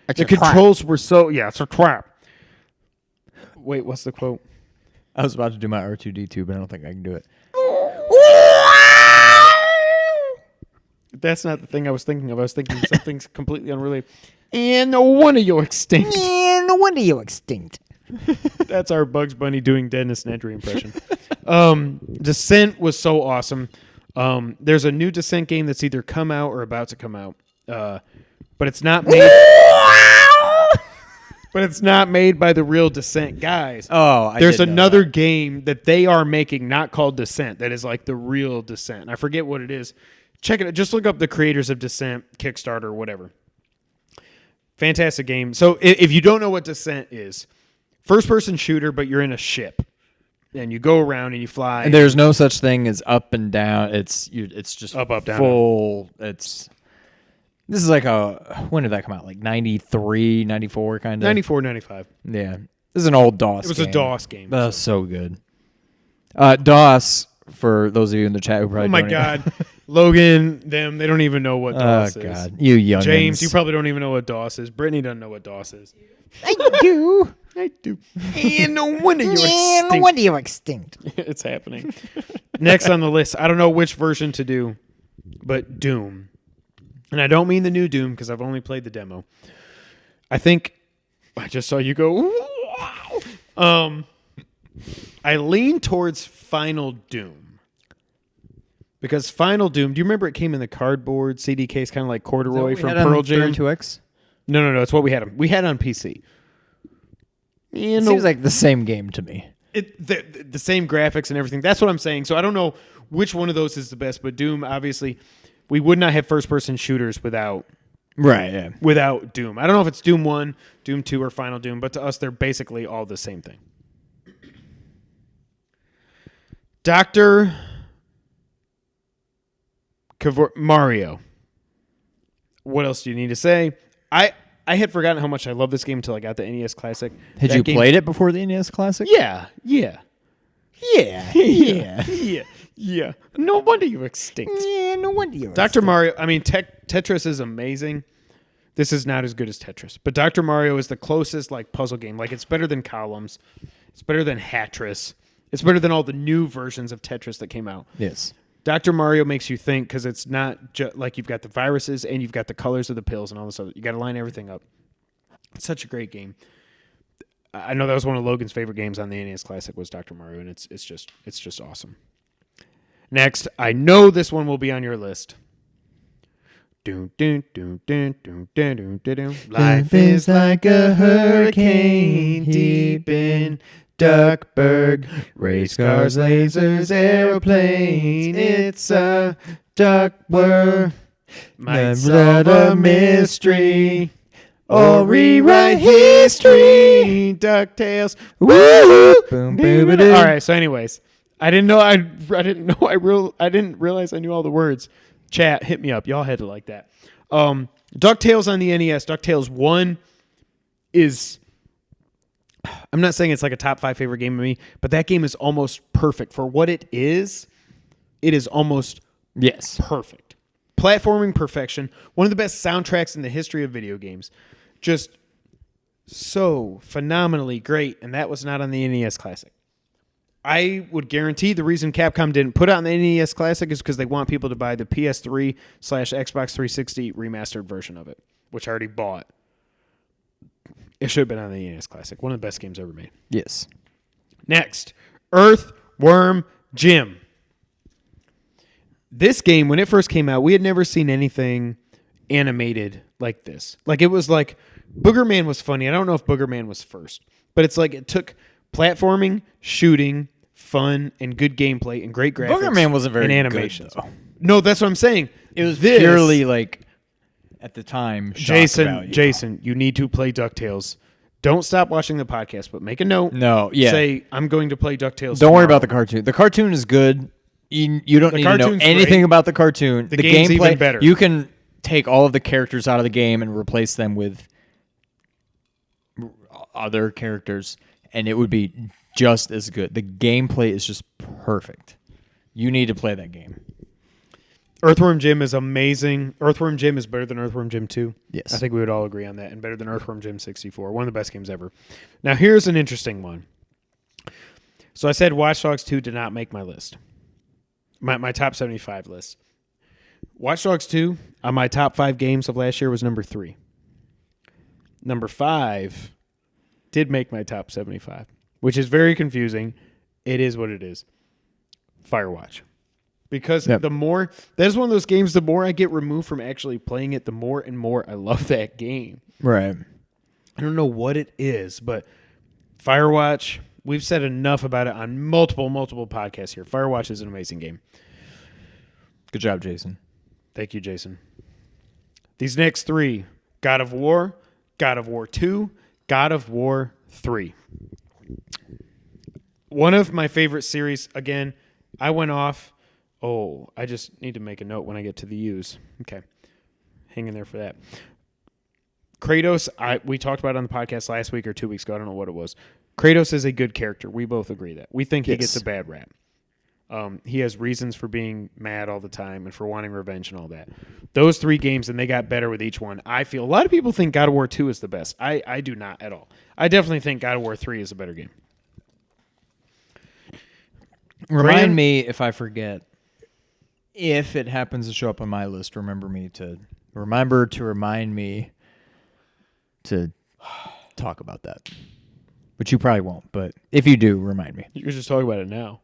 The controls were so it's a trap. Wait, what's the quote? I was about to do my R2D2, but I don't think I can do it. That's not the thing I was thinking of. I was thinking something completely unrelated. And no wonder you're extinct. No wonder you're extinct. That's our Bugs Bunny doing Dennis Nedry impression. Descent was so awesome. There's a new Descent game that's either come out or about to come out, but it's not made. But it's not made by the real Descent guys. Oh, There's another game that they are making, not called Descent, that is like the real Descent. I forget what it is. Check it out. Just look up the creators of Descent, Kickstarter, whatever. Fantastic game. So if you don't know what Descent is, first-person shooter, but you're in a ship. And you go around and you fly. And there's no such thing as up and down. It's just Up, down, full. This is like when did that come out? Like 93, 94 kind of? 94, 95. Yeah. This is an old DOS It was game. a DOS game. That was so good. DOS, for those of you in the chat who probably Oh my don't God. Logan, them, they don't even know what DOS Oh, is. God. You young James, you probably don't even know what DOS is. Brittany doesn't know what DOS is. I do. I do. And no wonder you're extinct. No wonder you're extinct. It's happening. Next on the list, I don't know which version to do, but Doom. And I don't mean the new Doom because I've only played the demo. I think I just saw you go. Wow. I lean towards Final Doom because Final Doom. Do you remember it came in the cardboard CD case, kind of like corduroy from Pearl Jam? 2X? No. It's what we had. We had it on PC. It seems like the same game to me. The same graphics and everything. That's what I'm saying. So I don't know which one of those is the best, but Doom, obviously, we would not have first-person shooters without Doom. I don't know if it's Doom 1, Doom 2, or Final Doom, but to us, they're basically all the same thing. Dr. Mario. What else do you need to say? I had forgotten how much I love this game until I got the NES Classic. Had you played it before the NES Classic? Yeah. Yeah. Yeah. No wonder you're extinct. Yeah, no wonder you're Dr. Mario, I mean, Tetris is amazing. This is not as good as Tetris. But Dr. Mario is the closest puzzle game. It's better than Columns. It's better than Hatris. It's better than all the new versions of Tetris that came out. Yes. Dr. Mario makes you think because it's not just like you've got the viruses and you've got the colors of the pills and all this other. You got to line everything up. It's such a great game. I know that was one of Logan's favorite games on the NES Classic was Dr. Mario, and it's just awesome. Next, I know this one will be on your list. Life is like a hurricane deep in Duckburg. Race cars, lasers, airplanes. It's a Duckburg. Might solve a mystery or rewrite history. DuckTales. Woo! Boom, boom, boom. All right. So, anyways, I didn't realize I knew all the words. Chat, hit me up. Y'all had to like that. DuckTales on the NES. DuckTales 1 is. I'm not saying it's like a top 5 favorite game of me, but that game is almost perfect for what it is. It is almost Yes. perfect. Platforming perfection. One of the best soundtracks in the history of video games. Just so phenomenally great, and that was not on the NES Classic. I would guarantee the reason Capcom didn't put it on the NES Classic is because they want people to buy the PS3/Xbox 360 remastered version of it, which I already bought. It should have been on the NES Classic. One of the best games ever made. Yes. Next, Earthworm Jim. This game, when it first came out, we had never seen anything animated like this. Like, it was like, Booger Man was funny. I don't know if Booger Man was first, but it's like it took platforming, shooting, fun, and good gameplay and great graphics. Booger Man wasn't very and good, animations. though. No, that's what I'm saying. It was This- purely like, at the time, shock value. Jason, you need to play DuckTales. Don't stop watching the podcast, but make a note. No, yeah. Say, I'm going to play DuckTales. Don't worry tomorrow. about the cartoon. The cartoon is good. You don't The need to know cartoon's anything great. about the cartoon. The The game's gameplay, even better. You can take all of the characters out of the game and replace them with other characters, and it would be just as good. The gameplay is just perfect. You need to play that game. Earthworm Jim is amazing. Earthworm Jim is better than Earthworm Jim 2. Yes. I think we would all agree on that, and better than Earthworm Jim 64. One of the best games ever. Now, here's an interesting one. So I said Watch Dogs 2 did not make my list. My top 75 list. Watch Dogs 2 on my top 5 games of last year was number 3. Number 5 did make my top 75, which is very confusing. It is what it is. Firewatch. Because Yep. the more, that is one of those games, the more I get removed from actually playing it, the more and more I love that game. Right. I don't know what it is, but Firewatch, we've said enough about it on multiple podcasts here. Firewatch is an amazing game. Good job, Jason. Thank you, Jason. These next 3, God of War 2, God of War 3. One of my favorite series, again, I went off. Oh, I just need to make a note when I get to the U's. Okay. Hang in there for that. Kratos, we talked about it on the podcast last week or 2 weeks ago. I don't know what it was. Kratos is a good character. We both agree that. We think he Yes. gets a bad rap. He has reasons for being mad all the time and for wanting revenge and all that. Those 3 games, and they got better with each one. I feel a lot of people think God of War 2 is the best. I do not at all. I definitely think God of War 3 is a better game. Remind Graham? me if I forget. If it happens to show up on my list, remember to remind me to talk about that. But you probably won't. But if you do, remind me. You're just talking about it now.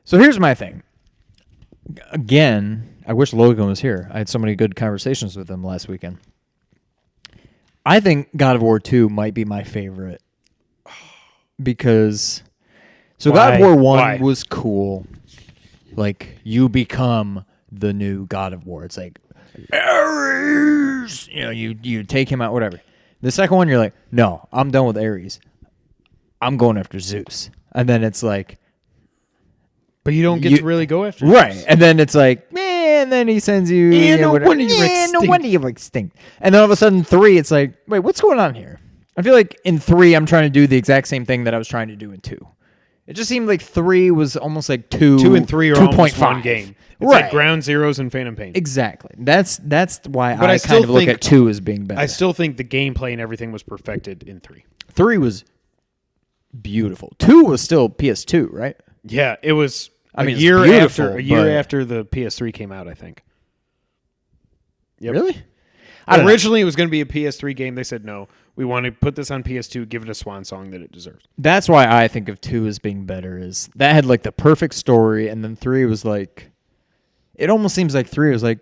So here's my thing. Again, I wish Logan was here. I had so many good conversations with him last weekend. I think God of War 2 might be my favorite. Because God of Why? War 1 Why? was cool. Like, you become the new God of War. It's like, Ares! You know, you take him out, whatever. The second one, you're like, no, I'm done with Ares. I'm going after Zeus. And then it's like, But you don't get You- to really go after right. Zeus. And then it's like, man, then he sends you. Yeah, you know, no whatever. wonder you're Yeah, no extinct. wonder you're extinct. And then all of a sudden, 3, it's like, wait, what's going on here? I feel like in 3, I'm trying to do the exact same thing that I was trying to do in 2. It just seemed like 3 was almost like 2. 2 and 3 are 2.5. almost one game. It's Right. like Ground Zeroes and Phantom Pain. Exactly. That's why But I I kind still of look think- at 2 as being better. I still think the gameplay and everything was perfected in 3. 3 was beautiful. 2 was still PS2, right? Yeah, it was I mean, a it's year beautiful, after but- after the PS3 came out, I think. Yep. Really? I don't know. Originally, it was going to be a PS3 game. They said, no, we want to put this on PS2, give it a swan song that it deserves. That's why I think of 2 as being better. Is that had like the perfect story, and then 3 was like, it almost seems like 3 was like,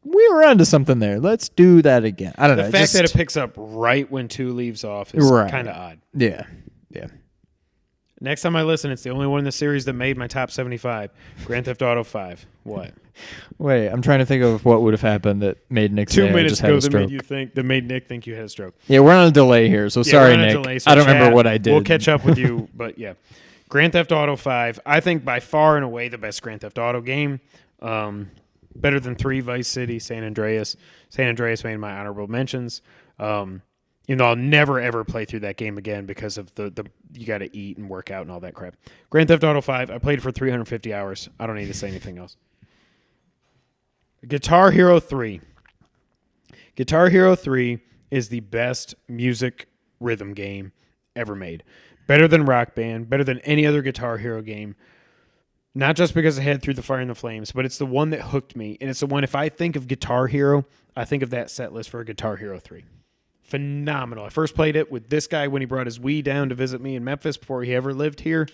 we were onto something there. Let's do that again. I don't The know. fact that it picks up right when 2 leaves off is Right. kind of odd. yeah. Next on my list, and it's the only one in the series that made my top 75. Grand Theft Auto 5. What? Wait, I'm trying to think of what would have happened that made Nick 2 say I minutes just had ago a stroke. that made Nick think you had a stroke. Yeah, we're on a delay here, so Yeah, sorry, we're on a Nick. delay, so I don't remember chat, what I did. We'll catch up with you, but yeah. Grand Theft Auto 5, I think by far and away the best Grand Theft Auto game. Better than 3, Vice City, San Andreas. San Andreas made my honorable mentions. Even though I'll never, ever play through that game again because of the you got to eat and work out and all that crap. Grand Theft Auto 5, I played for 350 hours. I don't need to say anything else. Guitar Hero 3. Guitar Hero 3 is the best music rhythm game ever made. Better than Rock Band, better than any other Guitar Hero game. Not just because it had Through the Fire and the Flames, but it's the one that hooked me. And it's the one, if I think of Guitar Hero, I think of that set list for Guitar Hero 3. Phenomenal. I first played it with this guy when he brought his Wii down to visit me in Memphis before he ever lived here.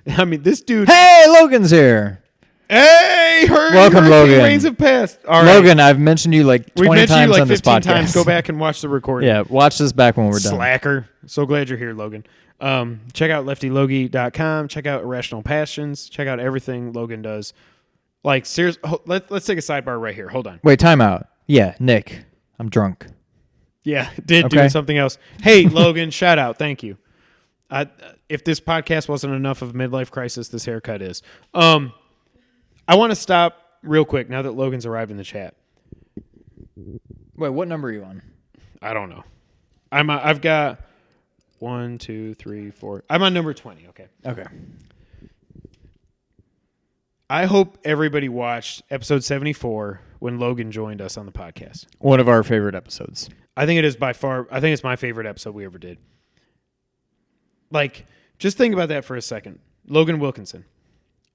I mean, this dude... Hey, Logan's here. Hey, Welcome, Hurricane Logan. Rains have passed. All right. Logan, I've mentioned you like 20 We've mentioned times you like on this 15 podcast. times. Go back and watch the recording. Yeah, watch this back when we're done. Slacker. So glad you're here, Logan. Check out leftylogie.com. Check out Irrational Passions. Check out everything Logan does. Like, seriously, let's take a sidebar right here. Hold on. Wait, time out. Yeah, Nick, I'm drunk. Yeah, did Okay. do something else. Hey, Logan, shout out. Thank you. If this podcast wasn't enough of a midlife crisis, this haircut is. I want to stop real quick now that Logan's arrived in the chat. Wait, what number are you on? I don't know. I've got 1, 2, 3, 4. I'm on number 20. Okay. Okay. I hope everybody watched episode 74 when Logan joined us on the podcast. One of our favorite episodes. I think it is by far, I think it's my favorite episode we ever did. Like, just think about that for a second. Logan Wilkinson.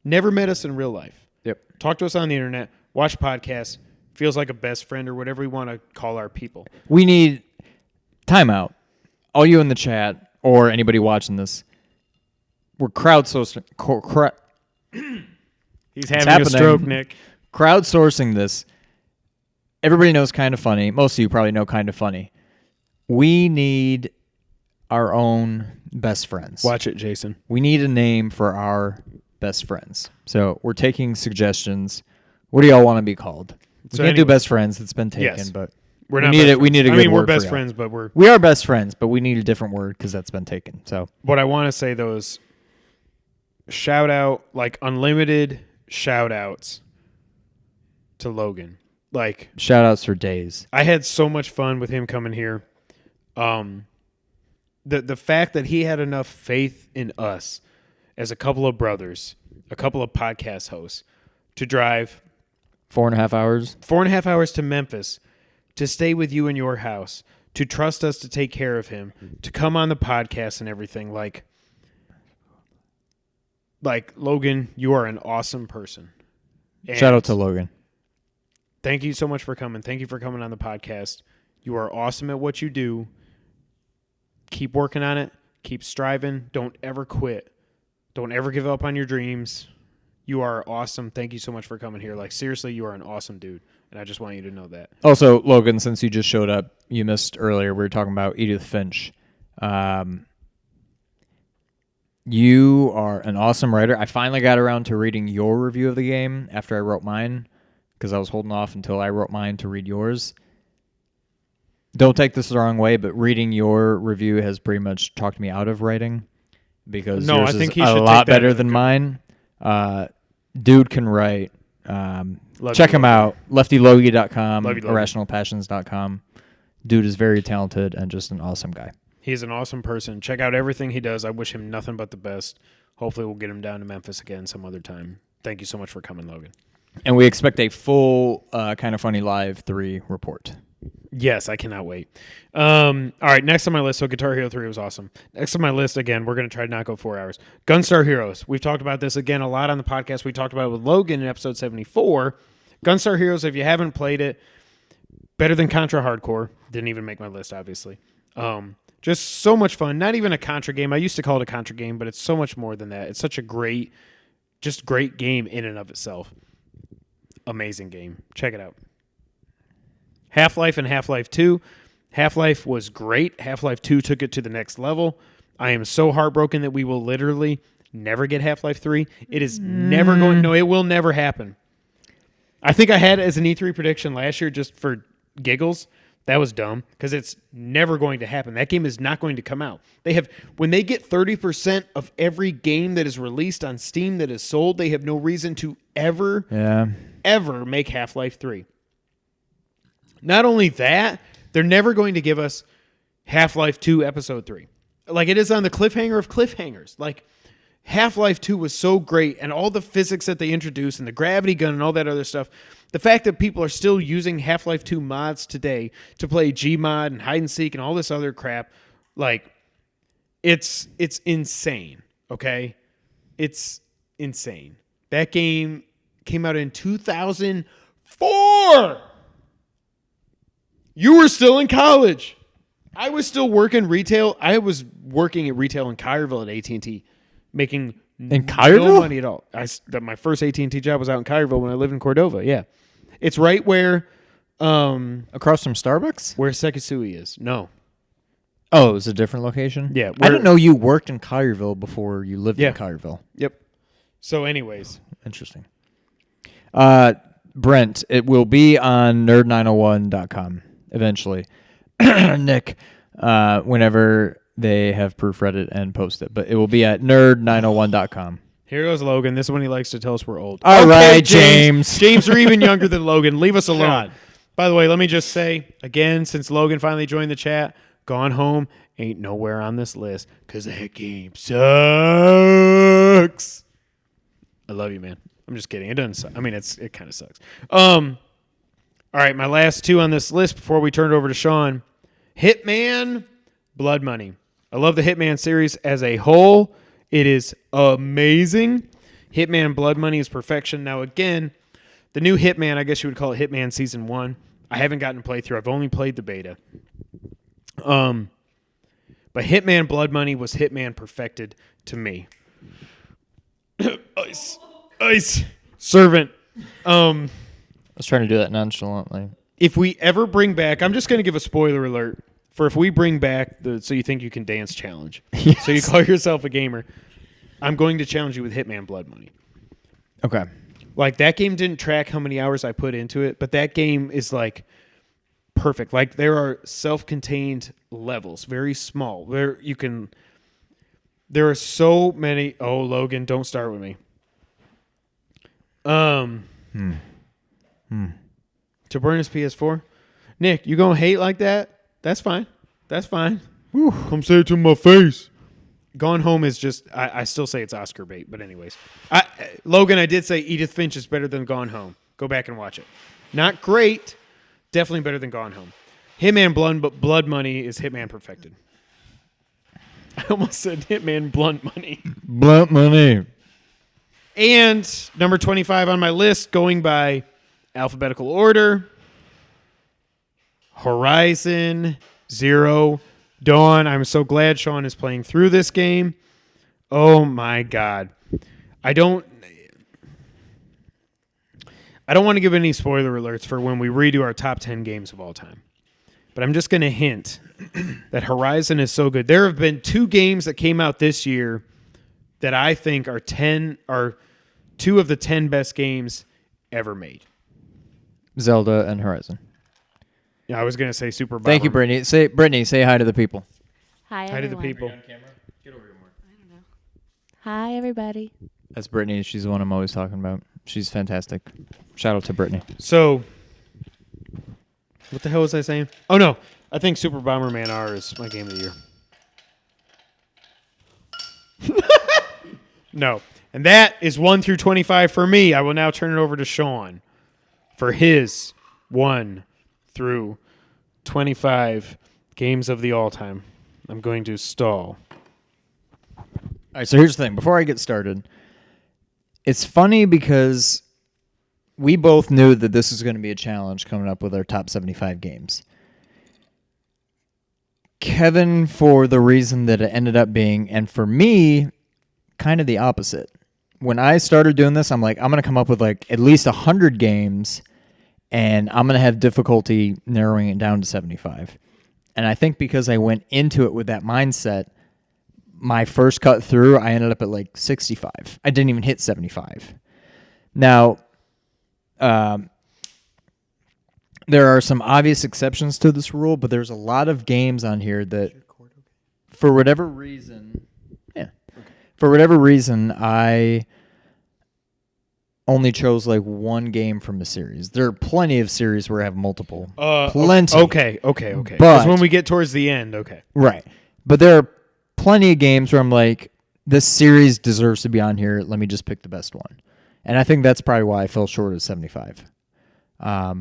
Never met us in real life. Yep. Talked to us on the internet. Watch podcasts. Feels like a best friend or whatever we want to call our people. We need timeout. All you in the chat or anybody watching this, we're crowdsourcing. He's having a happening. stroke, Nick. Crowdsourcing this. Everybody knows Kind of Funny. Most of you probably know Kind of Funny. We need our own best friends. Watch it, Jason. We need a name for our best friends. So we're taking suggestions. What do y'all want to be called? We So can't do anyway- best friends. It's been taken, Yes. but We're we not need best it. We friends. need a I good mean, we're word best for y'all. friends, but we're... We are best friends, but we need a different word because that's been taken. So What I want to say, though, is shout out, like unlimited shout outs to Logan. Like, shout outs for days. I had so much fun with him coming here. The fact that he had enough faith in us as a couple of brothers, a couple of podcast hosts, to drive 4.5 hours. 4.5 hours to Memphis, to stay with you in your house, to trust us to take care of him, to come on the podcast and everything. Like Logan, you are an awesome person. And Shout out to Logan. thank you so much for coming. Thank you for coming on the podcast. You are awesome at what you do. Keep working on it. Keep striving. Don't ever quit. Don't ever give up on your dreams. You are awesome. Thank you so much for coming here. Like, seriously, you are an awesome dude. And I just want you to know that. Also, Logan, since you just showed up, you missed earlier. We were talking about Edith Finch. You are an awesome writer. I finally got around to reading your review of the game after I wrote mine because I was holding off until I wrote mine to read yours. Don't take this the wrong way, but reading your review has pretty much talked me out of writing because No, yours I think is he a should lot take that better as a than good- mine. Dude can write. Love Check you, him Logan. out. LeftyLogie.com, Love you, Logan. IrrationalPassions.com. Dude is very talented and just an awesome guy. He's an awesome person. Check out everything he does. I wish him nothing but the best. Hopefully we'll get him down to Memphis again some other time. Thank you so much for coming, Logan. And we expect a full Kind of Funny Live 3 report. Yes, I cannot wait. All right, next on my list. So Guitar Hero 3 was awesome. Next on my list, again, we're going to try to not go 4 hours. Gunstar Heroes. We've talked about this again a lot on the podcast. We talked about it with Logan in episode 74. Gunstar Heroes, if you haven't played it, better than Contra Hardcore. Didn't even make my list, obviously. Just so much fun. Not even a Contra game. I used to call it a Contra game, but it's so much more than that. It's such a great game in and of itself. Amazing game. Check it out. Half-Life and Half-Life 2. Half-Life was great. Half-Life 2 took it to the next level. I am so heartbroken that we will literally never get Half-Life 3. It is never going. No, it will never happen. I think I had it as an E3 prediction last year just for giggles. That was dumb because it's never going to happen. That game is not going to come out. When they get 30% of every game that is released on Steam that is sold, they have no reason to ever make Half-Life 3. Not only that, they're never going to give us Half-Life 2 Episode 3. Like, it is on the cliffhanger of cliffhangers. Like, Half-Life 2 was so great, and all the physics that they introduced and the gravity gun and all that other stuff, the fact that people are still using Half-Life 2 mods today to play Gmod and hide and seek and all this other crap, like, it's insane, okay? It's insane. That game came out in 2004! You were still in college. I was still working retail. I was working at retail in Collierville at AT&T, making In Collierville? no money at all. My first AT&T job was out in Collierville when I lived in Cordova. Yeah, it's right where Across from Starbucks? where Sekisui is. No, Oh, it was a different location? Yeah, I didn't know you worked in Collierville before you lived Yeah. in Collierville. yep. So, anyways, Interesting. Brent, it will be on nerd901.com eventually. Nick, whenever they have proofread it and post it. But it will be at nerd901.com. here goes Logan. This is when he likes to tell us we're old. All right, James. James, are even younger than Logan. Leave us alone. God. By the way, let me just say again, since Logan finally joined the chat, Gone Home ain't nowhere on this list because that game sucks. I love you, man. I'm just kidding. It doesn't suck. I mean, it kind of sucks. All right, my last two on this list before we turn it over to Sean. Hitman, Blood Money. I love the Hitman series as a whole. It is amazing. Hitman Blood Money is perfection. Now, again, the new Hitman, I guess you would call it Hitman Season 1. I haven't gotten to play through. I've only played the beta. But Hitman Blood Money was Hitman perfected to me. Ice. Servant. I was trying to do that nonchalantly. If we ever bring back, I'm just going to give a spoiler alert for if we bring back the So You Think You Can Dance challenge. Yes. So you call yourself a gamer. I'm going to challenge you with Hitman Blood Money. Okay. Like, that game didn't track how many hours I put into it, but that game is like perfect. Like, there are self-contained levels, very small, where you can. There are so many. Oh, Logan, don't start with me. To burn his PS4, Nick, you gonna hate like that? That's fine. That's fine. Come say it to my face. Gone Home is just. I still say it's Oscar bait, but anyways, Logan, I did say Edith Finch is better than Gone Home. Go back and watch it. Not great, definitely better than Gone Home. Hitman Blood Money is Hitman perfected. I almost said Hitman Blunt Money. Blunt money. And number 25 on my list, going by alphabetical order, Horizon Zero Dawn. I'm so glad Sean is playing through this game. Oh my God. I don't want to give any spoiler alerts for when we redo our top 10 games of all time. But I'm just going to hint that Horizon is so good. There have been two games that came out this year that I think are two of the 10 best games ever made. Zelda and Horizon. Yeah, I was going to say Super Bomber. Thank you, Brittany. Say hi to the people. Hi, Hi to the everyone. people. Get over here more. Hi, everybody. That's Brittany. She's the one I'm always talking about. She's fantastic. Shout out to Brittany. So, what the hell was I saying? Oh, no. I think Super Bomberman R is my game of the year. No. And that is 1 through 25 for me. I will now turn it over to Sean for his 1 through 25 games of the all-time. I'm going to stall. All right, so here's the thing. Before I get started, it's funny because we both knew that this was going to be a challenge coming up with our top 75 games. Kevin, for the reason that it ended up being, and for me, kind of the opposite. When I started doing this, I'm like, I'm going to come up with like at least 100 games, and I'm going to have difficulty narrowing it down to 75. And I think because I went into it with that mindset, my first cut through, I ended up at like 65. I didn't even hit 75. Now, there are some obvious exceptions to this rule, but there's a lot of games on here that, for whatever reason, I only chose like one game from a series. There are plenty of series where I have multiple. Plenty. Okay. But- Because when we get towards the end, okay. Right. But there are plenty of games where I'm like, this series deserves to be on here. Let me just pick the best one. And I think that's probably why I fell short of 75. Yeah,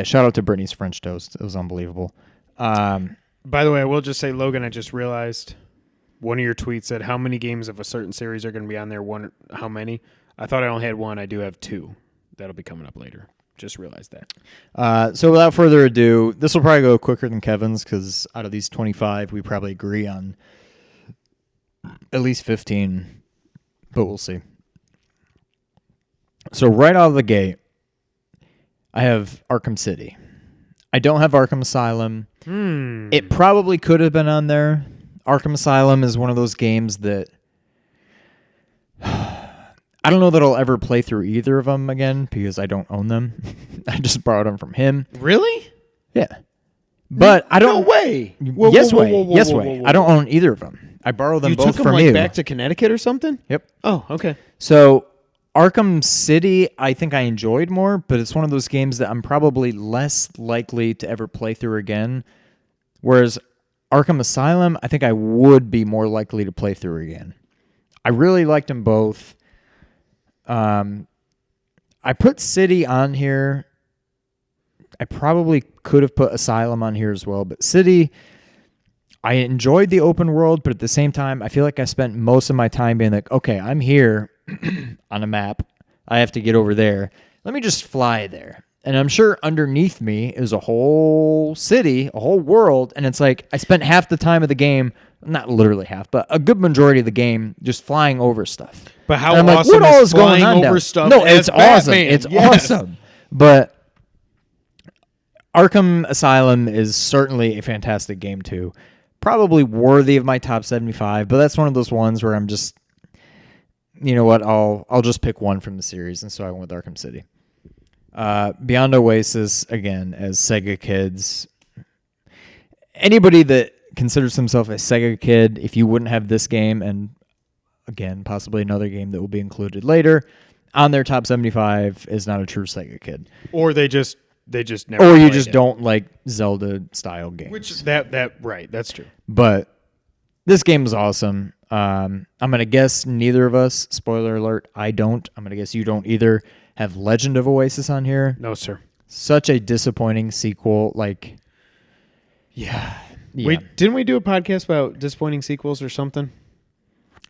shout out to Brittany's French toast. It was unbelievable. By the way, I will just say, Logan, I just realized one of your tweets said how many games of a certain series are going to be on there. How many? I thought I only had one. I do have two. That'll be coming up later. Just realized that. So without further ado, this will probably go quicker than Kevin's because out of these 25, we probably agree on at least 15, but we'll see. So right out of the gate, I have Arkham City. I don't have Arkham Asylum. It probably could have been on there. Arkham Asylum is one of those games that I don't know that I'll ever play through either of them again because I don't own them. I just borrowed them from him. Really? Yeah. But I don't. No way. Yes way. I don't own either of them. I borrowed them You both took them from like you. back to Connecticut or something? Yep. Oh, okay. So Arkham City, I think I enjoyed more, but it's one of those games that I'm probably less likely to ever play through again. Whereas Arkham Asylum, I think I would be more likely to play through again. I really liked them both. I put City on here. I probably could have put Asylum on here as well, but City, I enjoyed the open world, but at the same time, I feel like I spent most of my time being like, okay, I'm here on a map. I have to get over there. Let me just fly there. And I'm sure underneath me is a whole city, a whole world, and it's like I spent half the time of the game, not literally half, but a good majority of the game just flying over stuff. But how And I'm awesome like, what all is is going flying on over down? stuff No, as it's awesome. Batman? It's Yes. awesome. But Arkham Asylum is certainly a fantastic game too. Probably worthy of my top 75, but that's one of those ones where I'm just, you know what, I'll just pick one from the series, and so I went with Arkham City. Beyond Oasis, again, as Sega kids. Anybody that considers himself a Sega kid, if you wouldn't have this game, and again, possibly another game that will be included later, on their top 75 is not a true Sega kid. Or they just never Or you played just it. don't like Zelda-style games. Which that right, that's true. But this game is awesome. I'm going to guess neither of us, spoiler alert, I don't. I'm going to guess you don't either, have Legend of Oasis on here. No, sir. Such a disappointing sequel. Like, Yeah. yeah, Wait, didn't we do a podcast about disappointing sequels or something?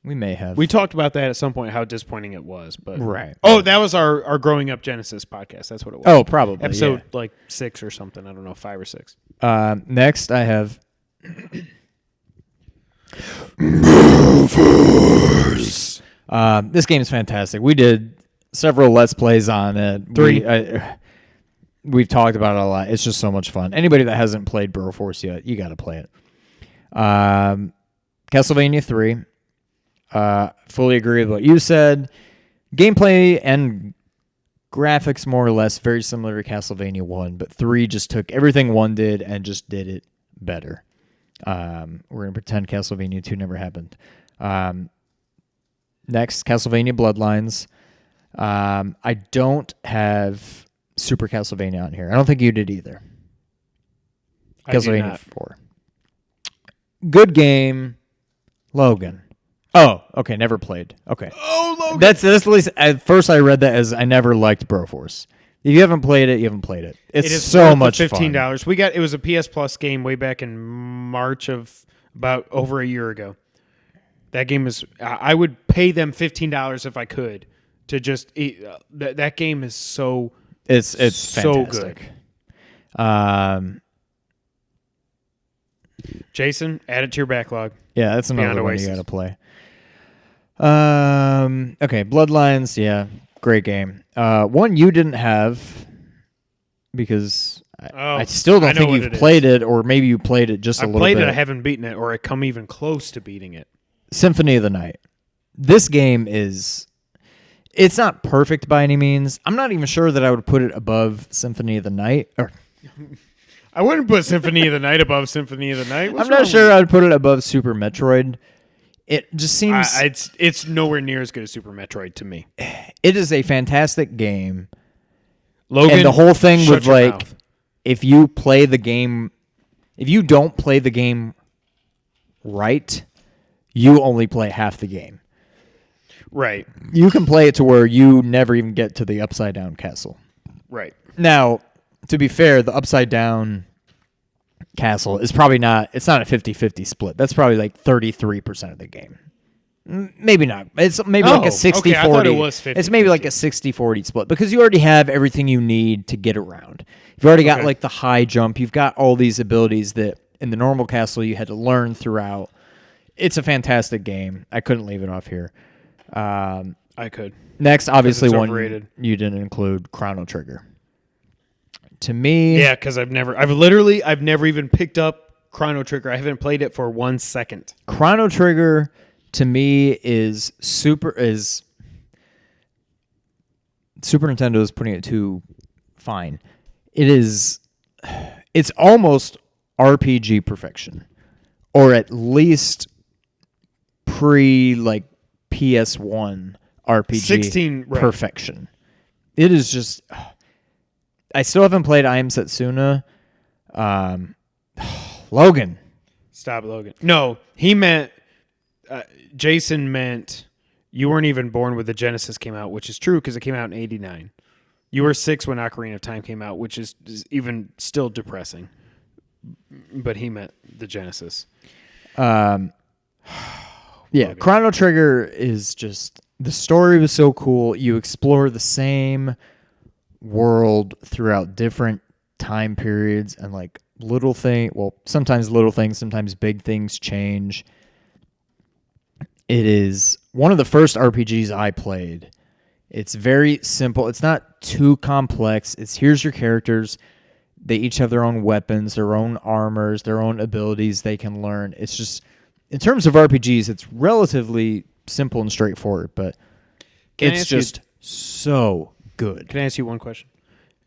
we may have. We talked about that at some point, how disappointing it was. But Right. Oh, that was our Growing Up Genesis podcast. That's what it was. Oh, probably. Episode like 6 or something. I don't know, 5 or 6. Yeah. Next, I have this game is fantastic. We did several Let's Plays on it. 3. We've talked about it a lot. It's just so much fun. Anybody that hasn't played Broforce yet, you got to play it. Castlevania 3. Fully agree with what you said. Gameplay and graphics, more or less, very similar to Castlevania 1, but 3 just took everything 1 did and just did it better. We're going to pretend Castlevania 2 never happened. Next, Castlevania Bloodlines. I don't have Super Castlevania on here. I don't think you did either. I do Castlevania not. 4. Good game. Logan. Oh, okay. Never played. Okay. Oh, Logan. That's at least at first I read that as I never liked Broforce. If you haven't played it, you haven't played it. It's It is so worth much the fun. $15. It was a PS Plus game way back in March of about over a year ago. That game is. I would pay them $15 if I could to just eat. That game is so. It's so fantastic. good. Jason, add it to your backlog. Yeah, that's Beyond another one you Oasis. got to play. Okay, Bloodlines, yeah, great game. One you didn't have because I still don't I know think what you've it played it, or maybe you played it just a I little played bit. it. I haven't beaten it, or I come even close to beating it. Symphony of the Night. This game is... It's not perfect by any means. I'm not even sure that I would put it above Symphony of the Night. Or I wouldn't put Symphony of the Night above Symphony of the Night. What's I'm not wrong sure with I would put it above Super Metroid. It just you? seems... It's nowhere near as good as Super Metroid to me. It is a fantastic game. Logan, And the whole thing shut with, your like, mouth. if you play the game... If you don't play the game right, you only play half the game. Right, You can play it to where you never even get to the upside down castle. right. Now, to be fair, the upside down castle is probably not... It's not a 50-50 split. That's probably like 33% of the game. Maybe not. It's maybe like a Oh, 60-40. okay, I thought it was It's maybe like a 60-40 split because you already have everything you need to get around. You've already got Okay. like the high jump. You've got all these abilities that in the normal castle you had to learn throughout. It's a fantastic game. I couldn't leave it off here. I could. Next, obviously, it's one overrated. you didn't include, Chrono Trigger. To me, Yeah, because I've never even picked up Chrono Trigger. I haven't played it for 1 second. Chrono Trigger to me is Super Nintendo is putting it too fine. It's almost RPG perfection, or at least pre like PS1 RPG 16, right. perfection. It is just. I still haven't played I Am Setsuna. Logan. Stop, Logan. No, he meant... Jason meant you weren't even born when the Genesis came out, which is true because it came out in 89. You were 6 when Ocarina of Time came out, which is even still depressing. But he meant the Genesis. Yeah, Logan. Chrono Trigger is just... The story was so cool. You explore the same world throughout different time periods and like little thing. Well, sometimes little things, sometimes big things change. It is one of the first RPGs I played. It's very simple. It's not too complex. It's here's your characters. They each have their own weapons, their own armors, their own abilities they can learn. It's just, in terms of RPGs, it's relatively simple and straightforward, but Can I it's ask you- just so good. Can I ask you one question?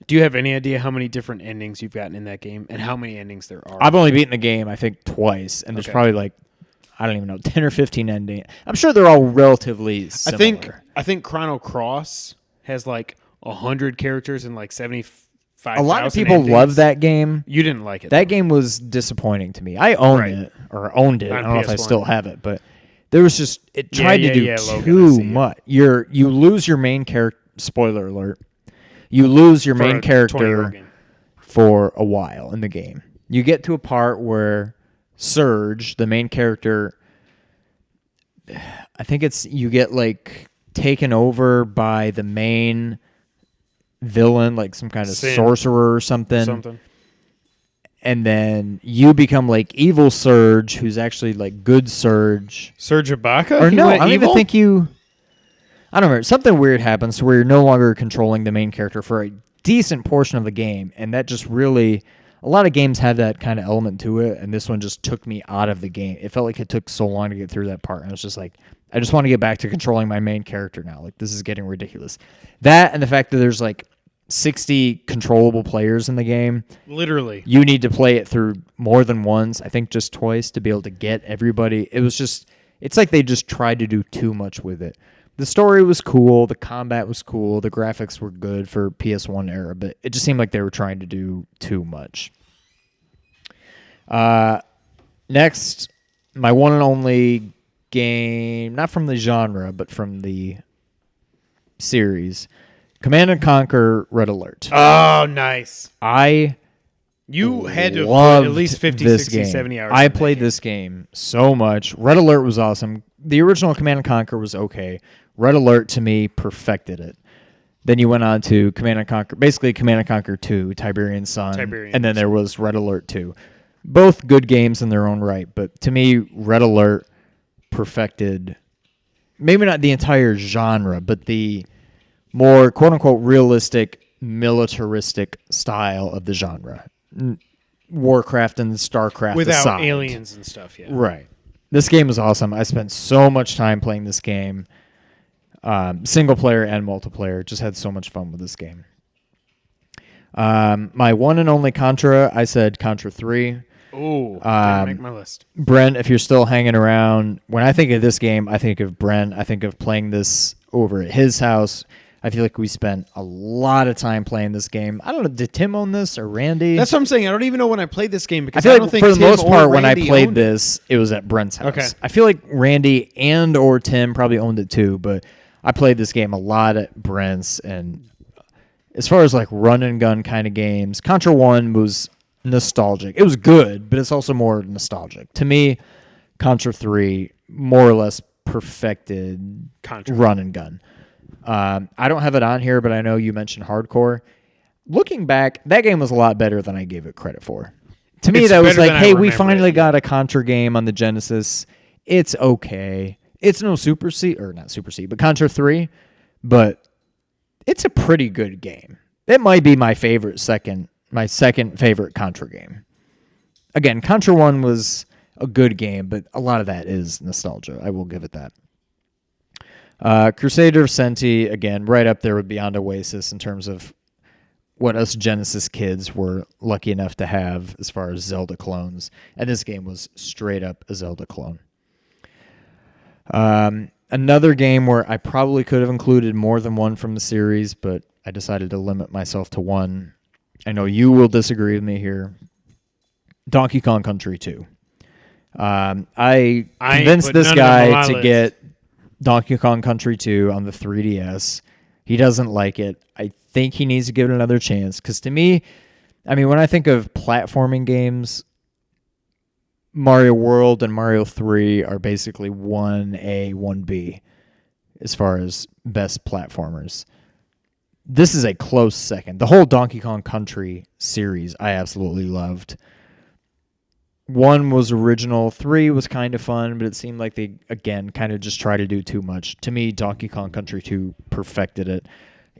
Do you have any idea how many different endings you've gotten in that game and how many endings there are? I've only beaten the game, I think, twice, and there's Okay. probably like, I don't even know, 10 or 15 endings. I'm sure they're all relatively similar. I think Chrono Cross has like 100 characters and like 75. A lot of people love that game. You didn't like it. That though. game was disappointing to me. I owned Right. it, or owned it. I On don't know if I PS1. still have it, but there was just, it tried to do Logan, I too see it. much. You lose your main character, spoiler alert, you lose your For main a 20-year-old character game. for a while in the game. You get to a part where Surge, the main character, I think it's, you get like taken over by the main villain, like some kind of Sin. sorcerer or something. Something. And then you become like evil Surge, who's actually like good Surge. Serge Ibaka? Or He no, I went don't even evil? think you. I don't remember. Something weird happens to where you're no longer controlling the main character for a decent portion of the game, and that just really. A lot of games have that kind of element to it, and this one just took me out of the game. It felt like it took so long to get through that part, and I was just like, I just want to get back to controlling my main character now. Like, this is getting ridiculous. That and the fact that there's like 60 controllable players in the game. Literally. You need to play it through more than once, I think just twice, to be able to get everybody. It was just, it's like they just tried to do too much with it. The story was cool, the combat was cool, the graphics were good for PS1 era, but it just seemed like they were trying to do too much. Next, my one and only game, not from the genre, but from the series, Command & Conquer Red Alert. Oh, nice. I You had to have put loved at least 50, this 60, game. 70 hours. I in that played game. this game so much. Red Alert was awesome. The original Command & Conquer was okay. Red Alert, to me, perfected it. Then you went on to Command & Conquer, basically Command & Conquer 2, Tiberian Sun, Tiberian and then there was Red Alert 2. Both good games in their own right, but to me, Red Alert perfected, maybe not the entire genre, but the more quote-unquote realistic militaristic style of the genre. Warcraft and StarCraft Without aside. aliens and stuff, yeah. Right. This game is awesome. I spent so much time playing this game. Single player and multiplayer. Just had so much fun with this game. My one and only Contra, I said Contra 3. Ooh, didn't make my list. Brent, if you're still hanging around, when I think of this game, I think of Brent. I think of playing this over at his house. I feel like we spent a lot of time playing this game. I don't know, did Tim own this or Randy? That's what I'm saying. I don't even know when I played this game I because feel don't like think for the Tim most or part when I Randy played owned it. this, it was at Brent's house. Okay. I feel like Randy and or Tim probably owned it too, but I played this game a lot at Brent's. And as far as like run and gun kind of games, Contra 1 was nostalgic. It was good, but it's also more nostalgic. To me, Contra 3 more or less perfected Contra. run and gun. I don't have it on here, but I know you mentioned hardcore. Looking back, that game was a lot better than I gave it credit for. To me, It's that was better like, than I hey, we remember finally it. got a Contra game on the Genesis. It's okay. It's no Super C, or not Super C, but Contra 3, but it's a pretty good game. It might be my second favorite Contra game. Again, Contra 1 was a good game, but a lot of that is nostalgia. I will give it that. Crusader of Senti, again, right up there with Beyond Oasis in terms of what us Genesis kids were lucky enough to have as far as Zelda clones. And this game was straight up a Zelda clone. Another game where I probably could have included more than one from the series, but I decided to limit myself to one. I know you will disagree with me here. Donkey Kong Country 2. I convinced put this none of them on guy my to list. get Donkey Kong Country 2 on the 3DS. He doesn't like it. I think he needs to give it another chance. Because to me, I mean, when I think of platforming games, Mario World and Mario 3 are basically 1A, 1B as far as best platformers. This is a close second. The whole Donkey Kong Country series I absolutely loved. 1 was original, 3 was kind of fun, but it seemed like they, again, kind of just try to do too much. To me, Donkey Kong Country 2 perfected it.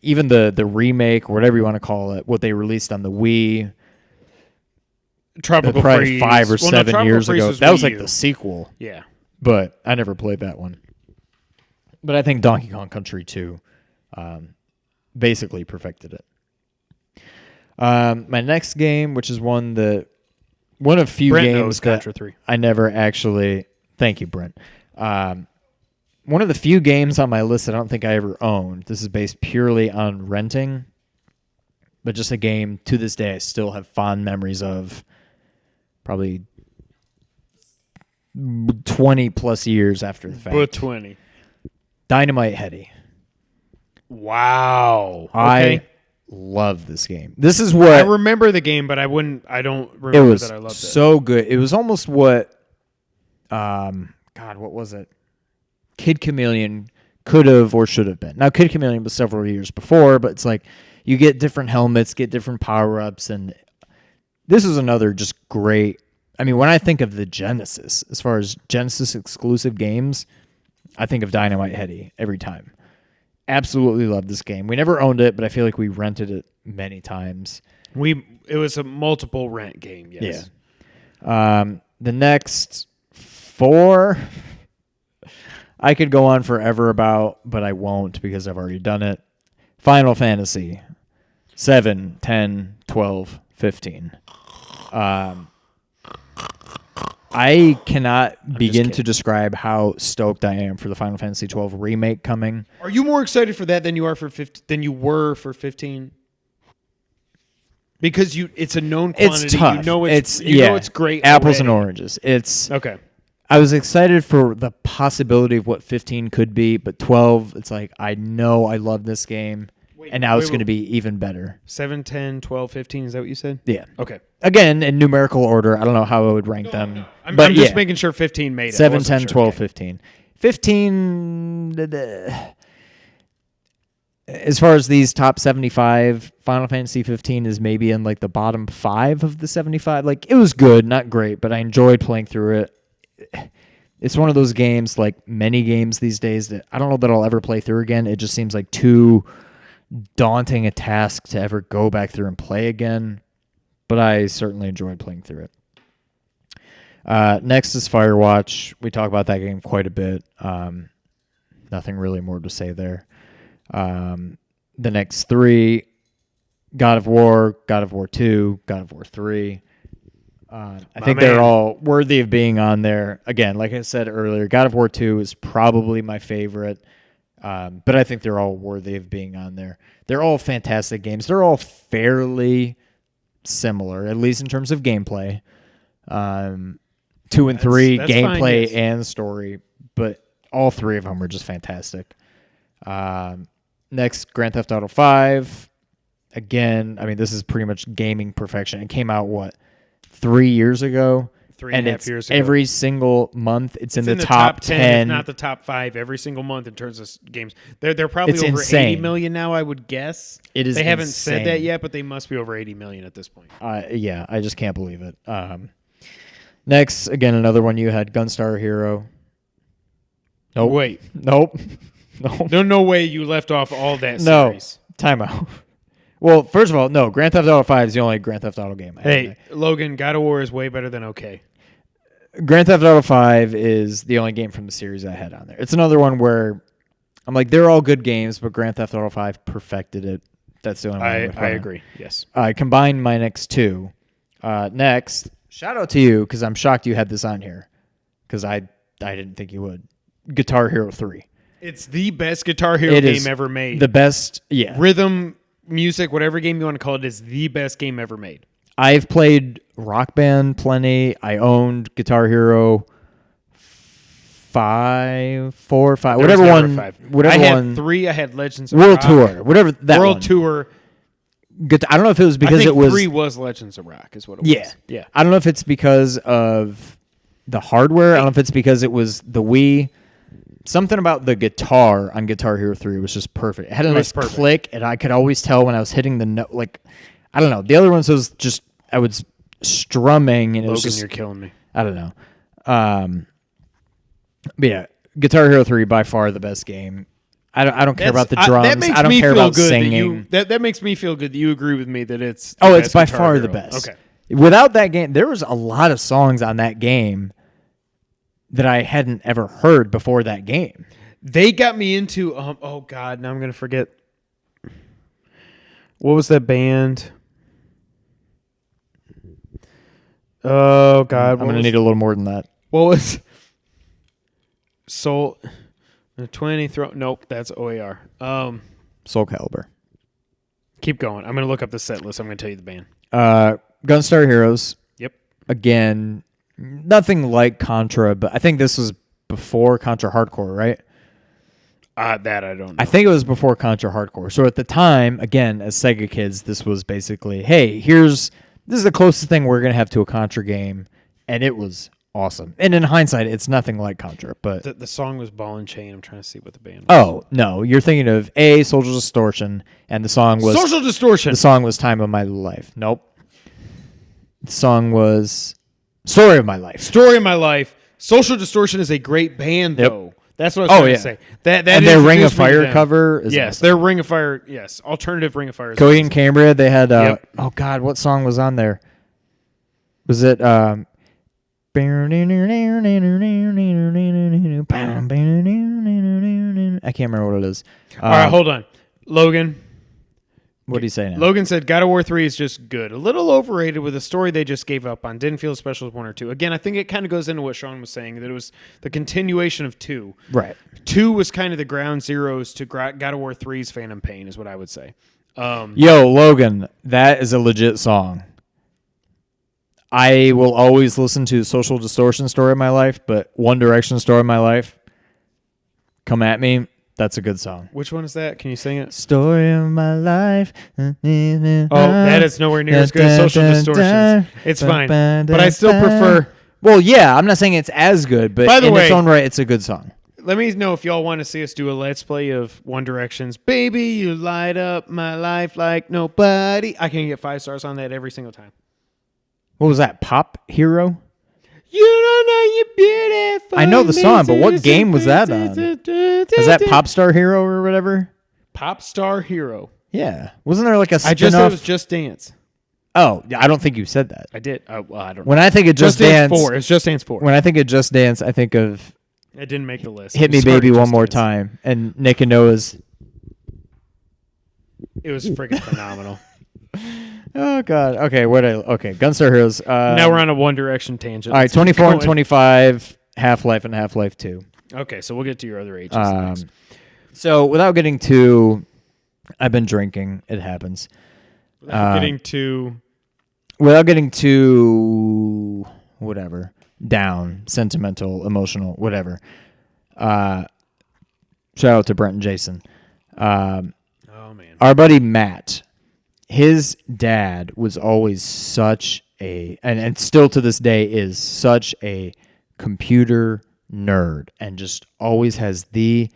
Even the remake, or whatever you want to call it, what they released on the Wii, Tropical probably Freeze. 5 or Well, no, 7 Tropical years Freeze ago. That was Wii like U. the sequel, Yeah. but I never played that one. But I think Donkey Kong Country 2 basically perfected it. My next game, which is one of few Brent games knows that Contra 3. I never actually. Thank you, Brent. One of the few games on my list that I don't think I ever owned. This is based purely on renting, but just a game to this day I still have fond memories of. Probably 20 plus years after the fact. But 20. Dynamite Heady. Wow. I Okay. love this game. This is I what remember the game, but I don't it remember was that I loved it. so good. It was almost what God, what was it? Kid Chameleon could have or should have been. Now Kid Chameleon was several years before, but it's like you get different helmets, get different power-ups, and this is another just great. I mean, when I think of the Genesis, as far as Genesis exclusive games, I think of Dynamite Heady every time. Absolutely love this game. We never owned it, but I feel like we rented it many times. It was a multiple rent game, yes. Yeah. The next 4, I could go on forever about, but I won't because I've already done it. Final Fantasy 7, 10, 12, 15. I cannot begin to kidding. describe how stoked I am for the Final Fantasy 12 remake coming. Are you more excited for that than you are for 15, than you were for 15? Because it's a known quantity. It's tough. You know it's great. Apples and already. oranges. It's Okay. I was excited for the possibility of what 15 could be, but 12, it's like I know I love this game, and now it's going to be even better. 7, 10, 12, 15, is that what you said? Yeah. Okay. Again, in numerical order, I don't know how I would rank them. I'm but just yeah, making sure 15 made it. I 7, wasn't 10, sure. 12, Okay. 15. 15, as far as these top 75, Final Fantasy 15 is maybe in like the bottom 5 of the 75. Like, it was good, not great, but I enjoyed playing through it. It's one of those games, like many games these days, that I don't know that I'll ever play through again. It just seems like too daunting a task to ever go back through and play again, but I certainly enjoyed playing through it. Next is Firewatch. We talk about that game quite a bit. Nothing really more to say there. The next three, God of War 2, God of War 3. I think they're all worthy of being on there. Again, like I said earlier, God of War 2 is probably my favorite, but I think they're all worthy of being on there. They're all fantastic games. They're all fairly similar, at least in terms of gameplay. 2 and 3, that's gameplay fine, yes. and story, but all three of them are just fantastic. Next, Grand Theft Auto 5. Again, I mean, this is pretty much gaming perfection. It came out, 3 years ago? 3.5 years ago. Every single month, it's in the top 10. if not the top 5, every single month in terms of games. They're probably It's over insane. 80 million now, I would guess. It is They haven't insane. said that yet, but they must be over 80 million at this point. Yeah, I just can't believe it. Next, again, another one you had, Gunstar Hero. Nope. Wait, Nope. Nope. no way you left off all that No. series. Timeout. Well, first of all, no. Grand Theft Auto 5 is the only Grand Theft Auto game I have. Hey, Logan, God of War is way better than okay. Grand Theft Auto 5 is the only game from the series I had on there. It's another one where I'm like, they're all good games, but Grand Theft Auto 5 perfected it. That's the only one. I agree. Yes. I combined my next two. Next, shout out to you because I'm shocked you had this on here because I didn't think you would. Guitar Hero 3. It's the best Guitar Hero It game is ever made. The best, yeah. Rhythm, music, whatever game you want to call it, is the best game ever made. I've played Rock Band plenty. I owned Guitar Hero 5, 4, 5, There was whatever never one. five. Whatever I had one. 3. I had Legends of World Rock. Tour, whatever that World one. Tour. I don't know if it was I because think it was 3 was Legends of Rock, is what it Yeah. was. Yeah. I don't know if it's because of the hardware. I don't know if it's because it was the Wii. Something about the guitar on Guitar Hero 3 was just perfect. It had a It was nice perfect. click, and I could always tell when I was hitting the note. Like, I don't know. The other ones was just I was strumming, and it was Logan, just you're killing me. I don't know. But yeah, Guitar Hero 3 by far the best game. I don't care about the drums. That makes I don't me care feel about good singing. that makes me feel good that you agree with me that it's Oh, the it's best by Guitar far Hero. the best. Okay. Without that game, there was a lot of songs on that game that I hadn't ever heard before that game. They got me into oh god, now I'm going to forget. What was that band? Oh god, I'm going to need a little more than that. what was Soul 20 throw nope, that's OAR. Soul Calibur. Keep going. I'm going to look up the set list. I'm going to tell you the band. Gunstar Heroes. Yep. Again, nothing like Contra, but I think this was before Contra Hardcore, right? That I don't know. I think it was before Contra Hardcore. So at the time, again, as Sega kids, this was basically, hey, this is the closest thing we're going to have to a Contra game, and it was awesome. And in hindsight, it's nothing like Contra, but the song was Ball and Chain. I'm trying to see what the band was. oh, no, you're thinking of Social Distortion, and the song was Social Distortion. The song was Time of My Life. Nope. The song was Story of My Life. Story of My Life. Social Distortion is a great band, Yep. though. That's what I was trying yeah. to say. That And their Ring of introduced me to Fire them. cover is Yes, awesome. their Ring of Fire. Yes, alternative Ring of Fire. is Coheed awesome. and Cambria, they had Yep. oh god, what song was on there? Was it I can't remember what it is. All right, hold on. Logan. What do you say now? Logan said God of War 3 is just good. A little overrated with a story they just gave up on. Didn't feel as special as 1 or 2. Again, I think it kind of goes into what Sean was saying, that it was the continuation of 2. Right. 2 was kind of the ground zeros to God of War 3's Phantom Pain, is what I would say. Yo, Logan, that is a legit song. I will always listen to Social Distortion Story of My Life, but One Direction Story of My Life, come at me. That's a good song. Which one is that? Can you sing it? Story of my life. Oh, that is nowhere near as good as Social Distortions. It's fine. But I still prefer... Well, yeah, I'm not saying it's as good, but By the in its way- own right, it's a good song. Let me know if y'all want to see us do a Let's Play of One Direction's Baby, You Light Up My Life Like Nobody. I can get 5 stars on that every single time. What was that? Pop Hero? You don't know you're beautiful. I know the song, but what game was that on? Is that Pop Star Hero or whatever? Pop Star Hero. Yeah. Wasn't there like a I just said it spin-off? was Just Dance. Oh, yeah, I don't think you said that. I did. Well, I don't know. When I think of Just Dance Dance, 4. It's Just Dance 4. when I think of Just Dance, I think of It didn't make the list. Hit Me Sorry, Baby One Just More Dance. Time and Nick and Noah's. It was freaking phenomenal. Oh God. Okay, Gunstar Heroes. Now we're on a One Direction tangent. All right, Let's keep 24 and going. 25, Half-Life and Half-Life 2. Okay, so we'll get to your other ages next. So without getting too, I've been drinking. It happens. Without getting to Without getting too whatever down, sentimental, emotional, whatever. Shout out to Brent and Jason. oh man, Our buddy Matt, his dad was always such a, and still to this day is such a computer nerd, and just always has the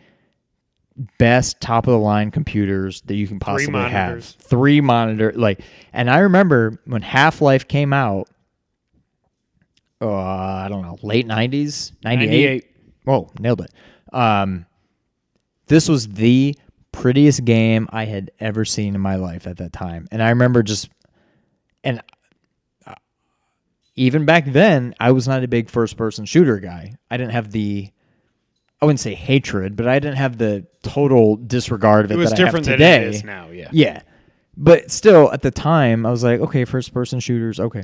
best top of the line computers that you can possibly have. monitors. 3 monitor, like, and I remember when Half-Life came out, I don't know, late 90s, 98. Whoa, nailed it. This was the prettiest game I had ever seen in my life at that time. And I remember even back then, I was not a big first-person shooter guy. I didn't have I wouldn't say hatred, but I didn't have the total disregard of it, It was that I have different than today. it is now. Yeah. Yeah. But still, at the time, I was like, okay, first-person shooters, okay.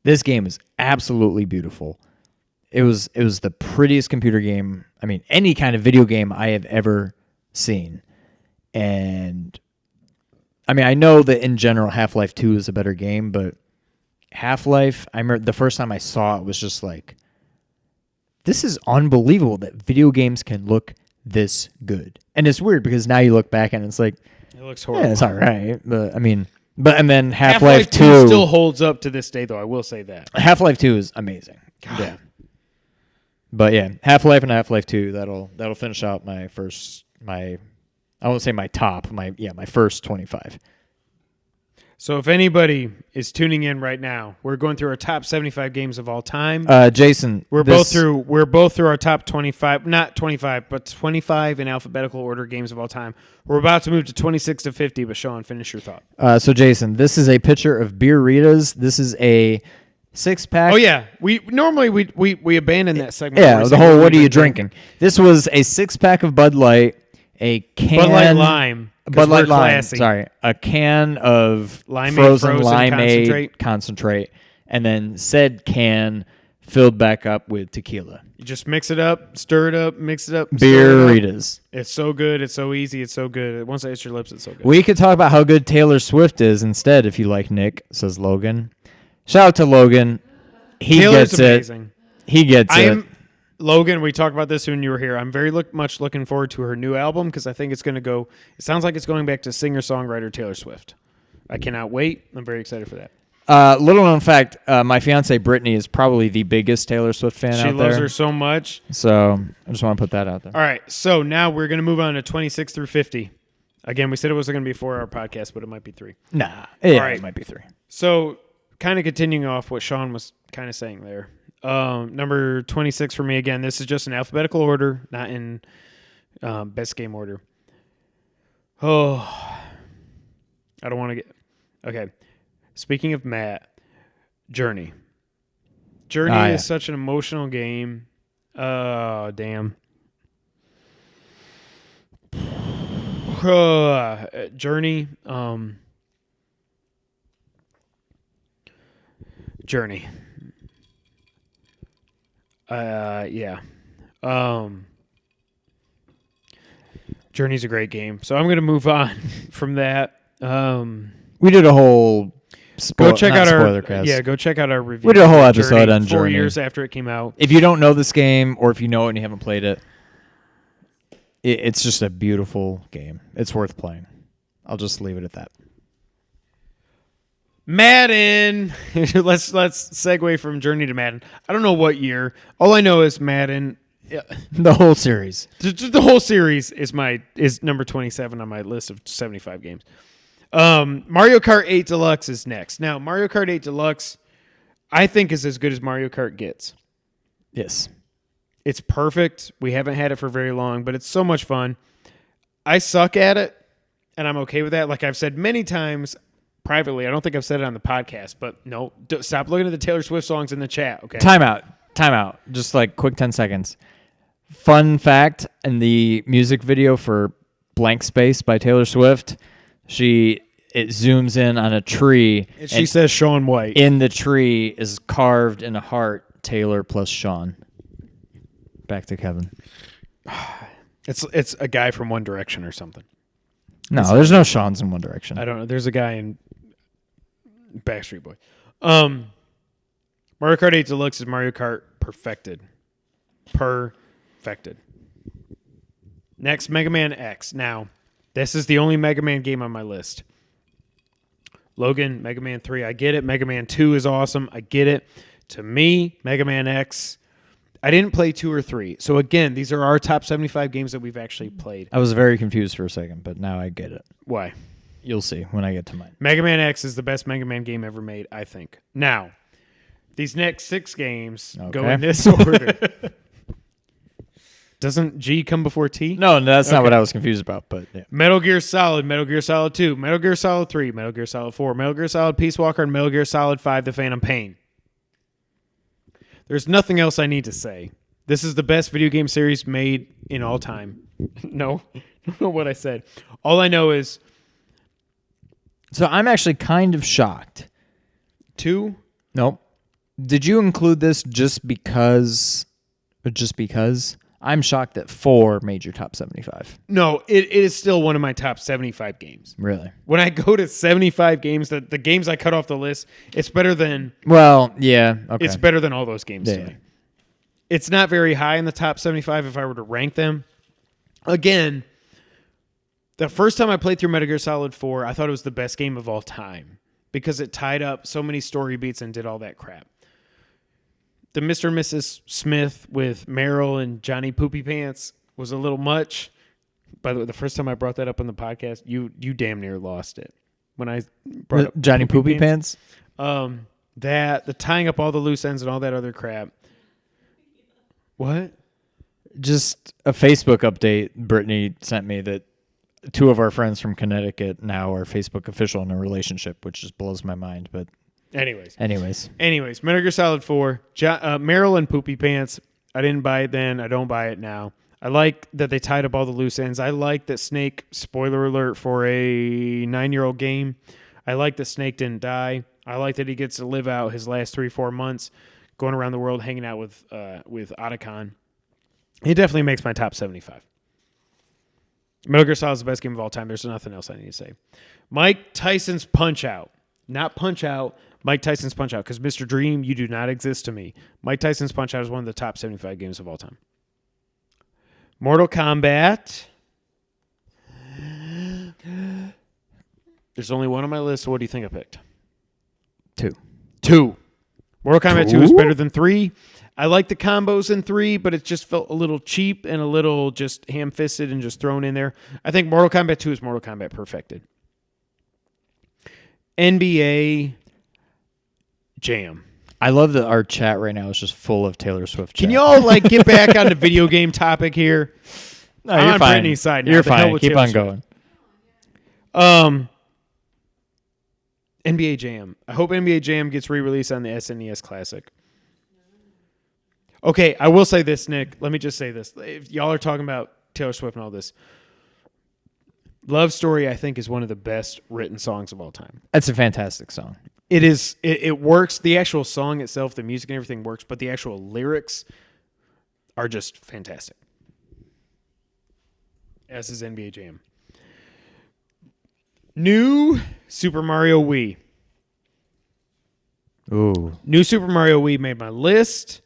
This game is absolutely beautiful. It was the prettiest computer game, I mean, any kind of video game I have ever seen. And, I mean, I know that in general, Half-Life 2 is a better game, but Half-Life, I remember the first time I saw it was just like, this is unbelievable that video games can look this good. And it's weird because now you look back and it's like, It looks horrible. yeah, it's all right. But I mean, and then Half-Life 2 still holds up to this day, though. I will say that. Half-Life 2 is amazing. Yeah. But yeah, Half-Life and Half-Life 2, that'll finish out my I won't say my top, my first 25. So if anybody is tuning in right now, we're going through our top 75 games of all time. Jason, We're both through our top 25, not 25, but 25 in alphabetical order games of all time. We're about to move to 26 to 50, but Sean, finish your thought. So Jason, this is a picture of Beer Ritas. This is a 6-pack. Oh yeah, we normally we abandon that segment. Yeah, where we the say whole we've what are been you drinking? This was a 6-pack of Bud Light, a can Bud Light Lime. 'cause Bud Light we're Lime. classy. Sorry, a can of Limeade frozen frozen limeade concentrate, and then said can filled back up with tequila. You just mix it up, stir it up, mix it up. Beer stir it up. Ritas. It's so good. It's so easy. It's so good. Once it hits your lips, it's so good. We could talk about how good Taylor Swift is instead, if you like, Nick, says Logan. Shout out to Logan. He Taylor's gets it. amazing. He gets it. Logan, we talked about this when you were here. I'm very much looking forward to her new album because I think it's going to go. It sounds like it's going back to singer-songwriter Taylor Swift. I cannot wait. I'm very excited for that. Little known fact, my fiance Brittany is probably the biggest Taylor Swift fan She out loves there. her so much. So I just want to put that out there. All right, so now we're going to move on to 26 through 50. Again, we said it wasn't going to be 4-hour podcast, but it might be 3. Nah, yeah, right. it might be 3. So kind of continuing off what Sean was kind of saying there. Number 26 for me, again, this is just in alphabetical order, not in best game order. Oh, I don't want to get... Okay. Speaking of Matt, Journey. Journey yeah. is such an emotional game. Oh, damn. Journey. Journey. Yeah. Journey's a great game. So I'm going to move on from that. We did a whole Go check out spoiler cast. go check out our review. We did a whole of episode on 4 Journey. years after it came out. If you don't know this game, or if you know it and you haven't played it, it's just a beautiful game. It's worth playing. I'll just leave it at that. Madden. let's segue from Journey to Madden. I don't know what year. All I know is Madden. The whole series. The whole series is number 27 on my list of 75 games. Mario Kart 8 Deluxe is next. Now, Mario Kart 8 Deluxe, I think, is as good as Mario Kart gets. Yes. It's perfect. We haven't had it for very long, but it's so much fun. I suck at it. and I'm okay with that. Like I've said many times privately, I don't think I've said it on the podcast, but no, stop looking at the Taylor Swift songs in the chat, okay? Time out. Just like quick 10 seconds. Fun fact, in the music video for Blank Space by Taylor Swift, it zooms in on a tree. And she says Shaun White. In the tree is carved in a heart, Taylor plus Sean. Back to Kevin. It's a guy from One Direction or something. No, there's no Sean's in One Direction. I don't know. There's a guy in Backstreet Boy. Mario Kart 8 Deluxe is Mario Kart perfected. Perfected. Next, Mega Man X. Now, this is the only Mega Man game on my list. Logan, Mega Man 3, I get it. Mega Man 2 is awesome. I get it. To me, Mega Man X, I didn't play 2 or 3. So again, these are our top 75 games that we've actually played. I was very confused for a second, but now I get it. Why? You'll see when I get to mine. Mega Man X is the best Mega Man game ever made, I think. Now, these next 6 games go in this order. Doesn't G come before T? No, that's not what I was confused about, but yeah. Metal Gear Solid, Metal Gear Solid 2, Metal Gear Solid 3, Metal Gear Solid 4, Metal Gear Solid Peace Walker, and Metal Gear Solid 5, The Phantom Pain. There's nothing else I need to say. This is the best video game series made in all time. No, I don't know what I said. All I know is... So I'm actually kind of shocked. 2? Nope. Did you include this just because? I'm shocked that 4 made your top 75. No, it is still one of my top 75 games. Really? When I go to 75 games, the games I cut off the list, it's better than... Well, yeah. Okay. It's better than all those games to Yeah. me. It's not very high in the top 75 if I were to rank them. Again, the first time I played through Metal Gear Solid 4, I thought it was the best game of all time because it tied up so many story beats and did all that crap. The Mr. and Mrs. Smith with Meryl and Johnny Poopy Pants was a little much. By the way, the first time I brought that up on the podcast, you damn near lost it. When I brought up Johnny Poopy Pants? The tying up all the loose ends and all that other crap. What? Just a Facebook update Brittany sent me that 2 of our friends from Connecticut now are Facebook official in a relationship, which just blows my mind. But Anyways, Metal Gear Solid 4, Meryl and Poopy Pants. I didn't buy it then. I don't buy it now. I like that they tied up all the loose ends. I like that Snake, spoiler alert for a 9-year-old game, I like that Snake didn't die. I like that he gets to live out his last 3-4 months going around the world hanging out with Otacon. It definitely makes my top 75. Metal Gear Solid is the best game of all time. There's nothing else I need to say. Mike Tyson's Punch-Out. Not Punch-Out. Mike Tyson's Punch-Out, because Mr. Dream, you do not exist to me. Mike Tyson's Punch-Out is one of the top 75 games of all time. Mortal Kombat. There's only one on my list, so what do you think I picked? 2. Mortal Kombat 2 is better than 3. I like the combos in 3, but it just felt a little cheap and a little just ham-fisted and just thrown in there. I think Mortal Kombat 2 is Mortal Kombat perfected. NBA Jam. I love that our chat right now is just full of Taylor Swift. Can chat. y'all get back on the video game topic here? No, I'm you're on fine. Brittany's side now. You're The hell fine. with Keep Taylor on Swift. going. NBA Jam. I hope NBA Jam gets re-released on the SNES Classic. Okay, I will say this, Nick. Let me just say this. If y'all are talking about Taylor Swift and all this, Love Story, I think, is one of the best written songs of all time. That's a fantastic song. It is. It works. The actual song itself, the music and everything works, but the actual lyrics are just fantastic. As is NBA Jam. New Super Mario Wii. Ooh. New Super Mario Wii made my list.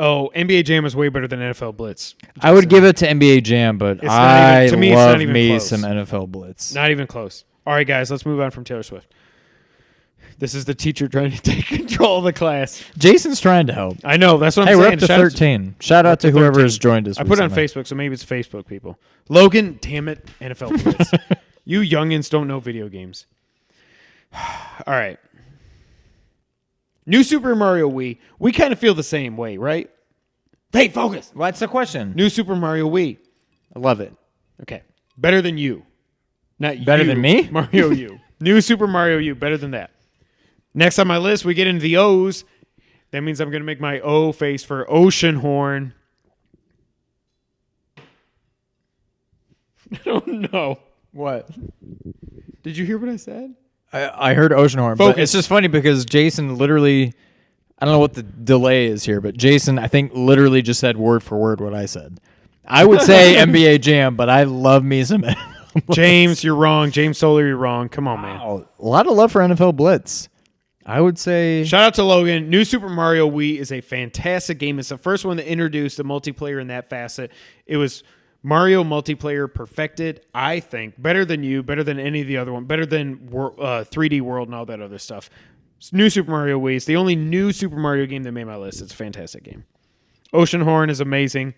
Oh, NBA Jam is way better than NFL Blitz. I would give it to NBA Jam, but It's not even- to me, it's love not even me close. some NFL Blitz. Not even close. All right, guys, let's move on from Taylor Swift. This is the teacher trying to take control of the class. Jason's trying to help. I know. That's what Hey, I'm we're saying. up to Shout out 13. Shout out to to whoever 13. has joined us. I put it on recently. Facebook, so maybe it's Facebook people. Logan, damn it, NFL Blitz. You youngins don't know video games. All right. New Super Mario Wii. We kind of feel the same way, right? Hey, focus. What's the question? New Super Mario Wii. I love it. Okay. Better than you. Not Better U, than me? Mario U. New Super Mario U. Better than that. Next on my list, we get into the O's. That means I'm going to make my O face for Oceanhorn. I don't know. What? Did you hear what I said? I heard Oceanhorn, but Focus. it's just funny because Jason literally, I don't know what the delay is here, but Jason, I think, literally just said word for word what I said. I would say NBA Jam, but I love me some James, you're wrong. James Solar, you're wrong. Come on, man. Wow, a lot of love for NFL Blitz. I would say Shout out to Logan. New Super Mario Wii is a fantastic game. It's the first one that introduced the multiplayer in that facet. It was Mario multiplayer perfected, I think. Better than you, better than any of the other one, better than 3D World and all that other stuff. New Super Mario Wii is the only new Super Mario game that made my list. It's a fantastic game. Oceanhorn is amazing.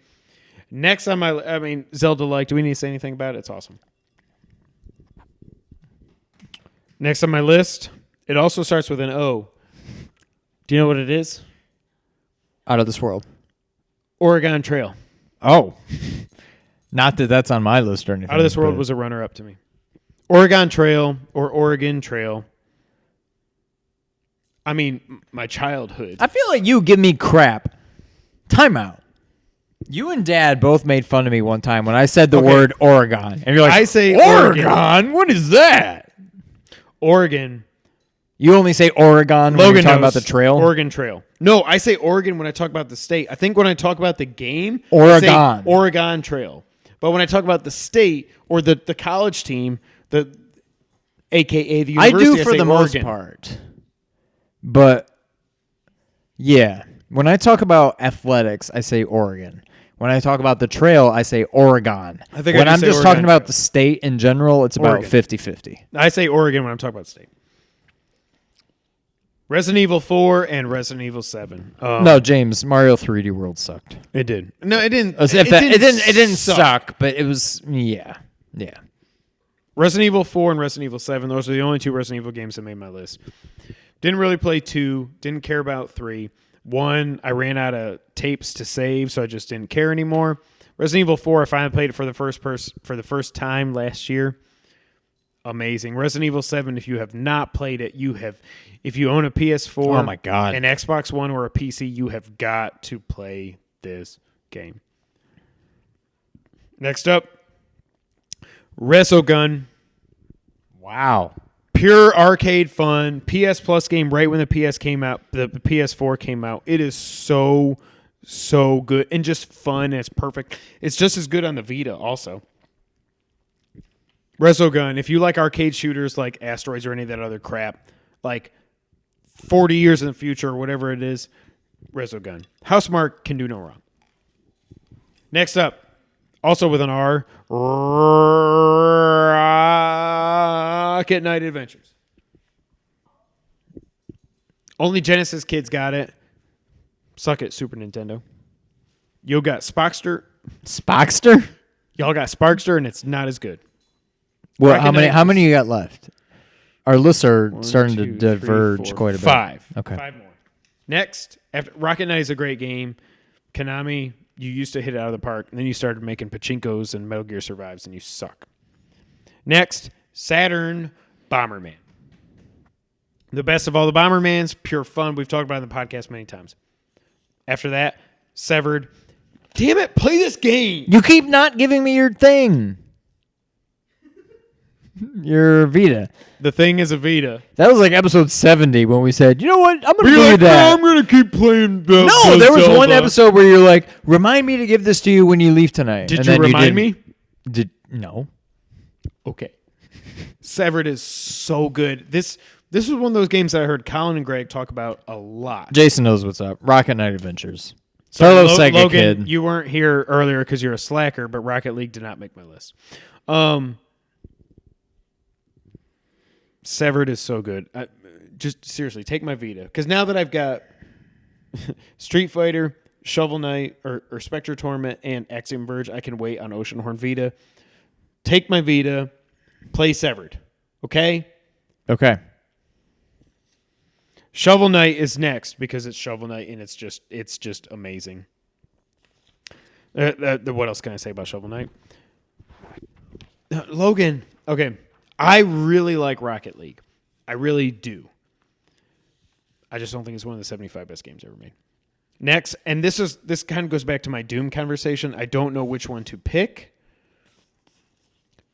Next on my, Zelda-like. Do we need to say anything about it? It's awesome. Next on my list, it also starts with an O. Do you know what it is? Out of this world. Oregon Trail. Oh. Not that that's on my list or anything. Out of this world but- was a runner-up to me. Oregon Trail or Oregon Trail. I mean, my childhood. I feel like you give me crap. Time out. You and Dad both made fun of me one time when I said the Okay. word Oregon. And you're like, I say Oregon? What is that? Oregon. You only say Oregon when Logan you're talking knows. about the trail? Oregon Trail. No, I say Oregon when I talk about the state. I think when I talk about the game, Oregon. I say Oregon Trail. But when I talk about the state or the college team, the AKA the I university, do for say the most Oregon. part. But, yeah. When I talk about athletics, I say Oregon. When I talk about the trail, I say Oregon. I think I when just I'm say just Oregon talking about Trail. the state in general, it's about Oregon. 50-50. I say Oregon when I'm talking about the state. Resident Evil 4 and Resident Evil 7. No, James, Mario 3D World sucked. It did. No, it didn't. It didn't suck, but it was, yeah. Resident Evil 4 and Resident Evil 7, those are the only two Resident Evil games that made my list. Didn't really play 2, didn't care about 3. 1, I ran out of tapes to save, so I just didn't care anymore. Resident Evil 4, I finally played it for the first time last year. Amazing. Resident Evil 7, if you have not played it, if you own a PS4, Oh my God. an Xbox One or a PC, you have got to play this game. Next up, Resogun. Wow. Pure arcade fun. PS Plus game right when the PS came out. The PS4 came out. It is so good and just fun. It's perfect. It's just as good on the Vita also. Resogun, if you like arcade shooters like Asteroids or any of that other crap, like 40 years in the future or whatever it is, Resogun. Housemarque can do no wrong. Next up, also with an R, Rocket Knight Adventures. Only Genesis kids got it. Suck it, Super Nintendo. You got Spockster. Spockster? Y'all got Sparkster, and it's not as good. Well, Rocket Knight how many you got left? Our lists are 1, starting 2, to 3, diverge 4, quite a bit. 5. Okay. 5 more. Next, after Rocket Knight is a great game. Konami, you used to hit it out of the park, and then you started making Pachinkos and Metal Gear Survives, and you suck. Next, Saturn Bomberman. The best of all the Bombermans, pure fun. We've talked about it in the podcast many times. After that, Severed. Damn it, play this game. You keep not giving me your thing. Your Vita. The thing is a Vita. That was like episode 70 when we said, you know what? I'm going to You're do like, that. "No, I'm going to keep playing the No, there was one Zelda." episode where you're like, remind me to give this to you when you leave tonight. Did And you then remind didn't. me? No. Okay. Severed is so good. This was one of those games that I heard Colin and Greg talk about a lot. Jason knows what's up. Rocket Knight Adventures. So, Fellow Sega Logan, kid. you weren't here earlier because you're a slacker, but Rocket League did not make my list. Severed is so good. Just seriously, take my Vita. Because now that I've got Street Fighter, Shovel Knight, or Spectre Torment, and Axiom Verge, I can wait on Oceanhorn Vita. Take my Vita, play Severed. Okay? Okay. Shovel Knight is next because it's Shovel Knight and it's just amazing. What else can I say about Shovel Knight? Logan. Okay. I really like Rocket League. I really do. I just don't think it's one of the 75 best games ever made. Next, and this kind of goes back to my Doom conversation. I don't know which one to pick.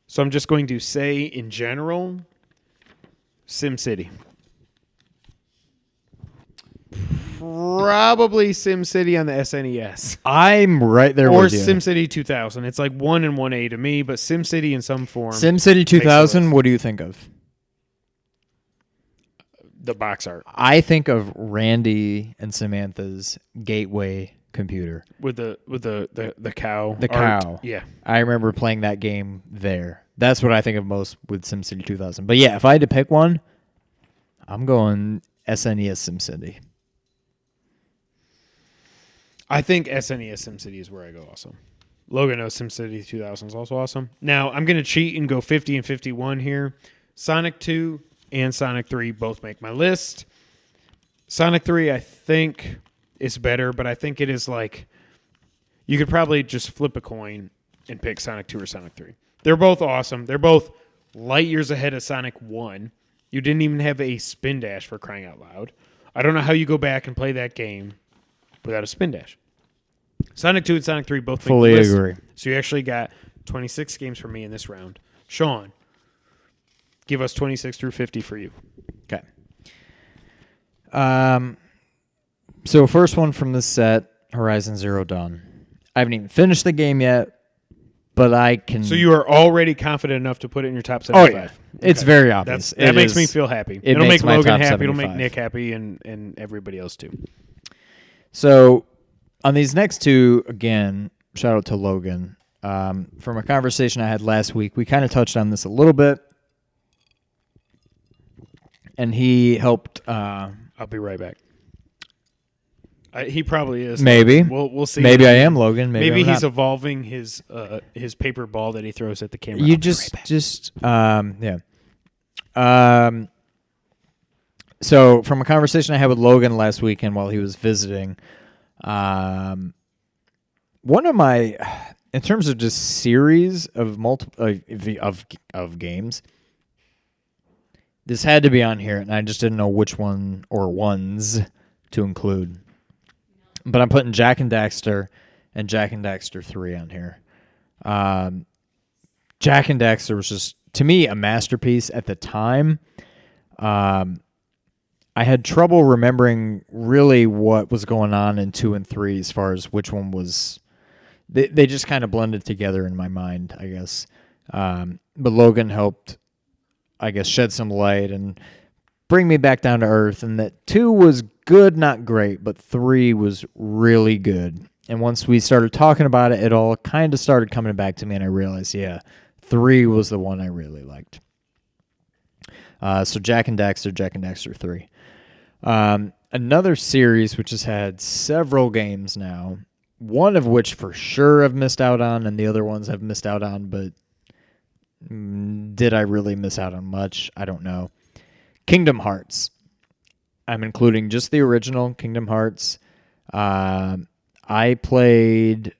So I'm just going to say in general, SimCity. Probably SimCity on the SNES. I'm right there Or with you. SimCity 2000. It's like 1 and 1A to me, but SimCity in some form. SimCity 2000, what do you think of? The box art I think of Randy and Samantha's gateway computer. with the cow. The art. cow. Yeah. I remember playing that game there. That's what I think of most with SimCity 2000. But yeah, if I had to pick one, I'm going SNES SimCity. I think SNES SimCity is where I go also. Logan knows SimCity 2000 is also awesome. Now, I'm going to cheat and go 50 and 51 here. Sonic 2 and Sonic 3 both make my list. Sonic 3, I think, is better, but I think it is like you could probably just flip a coin and pick Sonic 2 or Sonic 3. They're both awesome. They're both light years ahead of Sonic 1. You didn't even have a spin dash for crying out loud. I don't know how you go back and play that game without a spin dash. Sonic 2 and Sonic 3 both make Fully the list. agree. So you actually got 26 games for me in this round. Sean, give us 26 through 50 for you. Okay. So first one from this set, Horizon Zero Dawn. I haven't even finished the game yet, but I can. So you are already confident enough to put it in your top Oh 75. yeah, it's very obvious. That It makes is- me feel happy. it It'll makes make my Logan top happy. It'll make 75. Nick happy and everybody else too. So on these next two, again, shout out to Logan. From a conversation I had last week, we kind of touched on this a little bit, and he helped. I'll be right back. He probably is. Maybe. We'll see. Maybe I am Logan. Maybe I'm he's not. evolving his paper ball that he throws at the camera. You I'll be right back. yeah. So from a conversation I had with Logan last weekend while he was visiting, one of my, in terms of just series of of games, this had to be on here, and I just didn't know which one or ones to include. But I'm putting Jak and Daxter and Jak and Daxter 3 on here. Jak and Daxter was just, to me, a masterpiece at the time. I had trouble remembering really what was going on in 2 and 3 as far as which one was. They just kind of blended together in my mind, I guess. But Logan helped, I guess, shed some light and bring me back down to earth. And that 2 was good, not great, but 3 was really good. And once we started talking about it, it all kind of started coming back to me, and I realized, yeah, 3 was the one I really liked. So Jak and Daxter 3. Another series which has had several games now, one of which for sure I've missed out on, and the other ones I've missed out on, but did I really miss out on much? I don't know. Kingdom Hearts. I'm including just the original Kingdom Hearts. I played...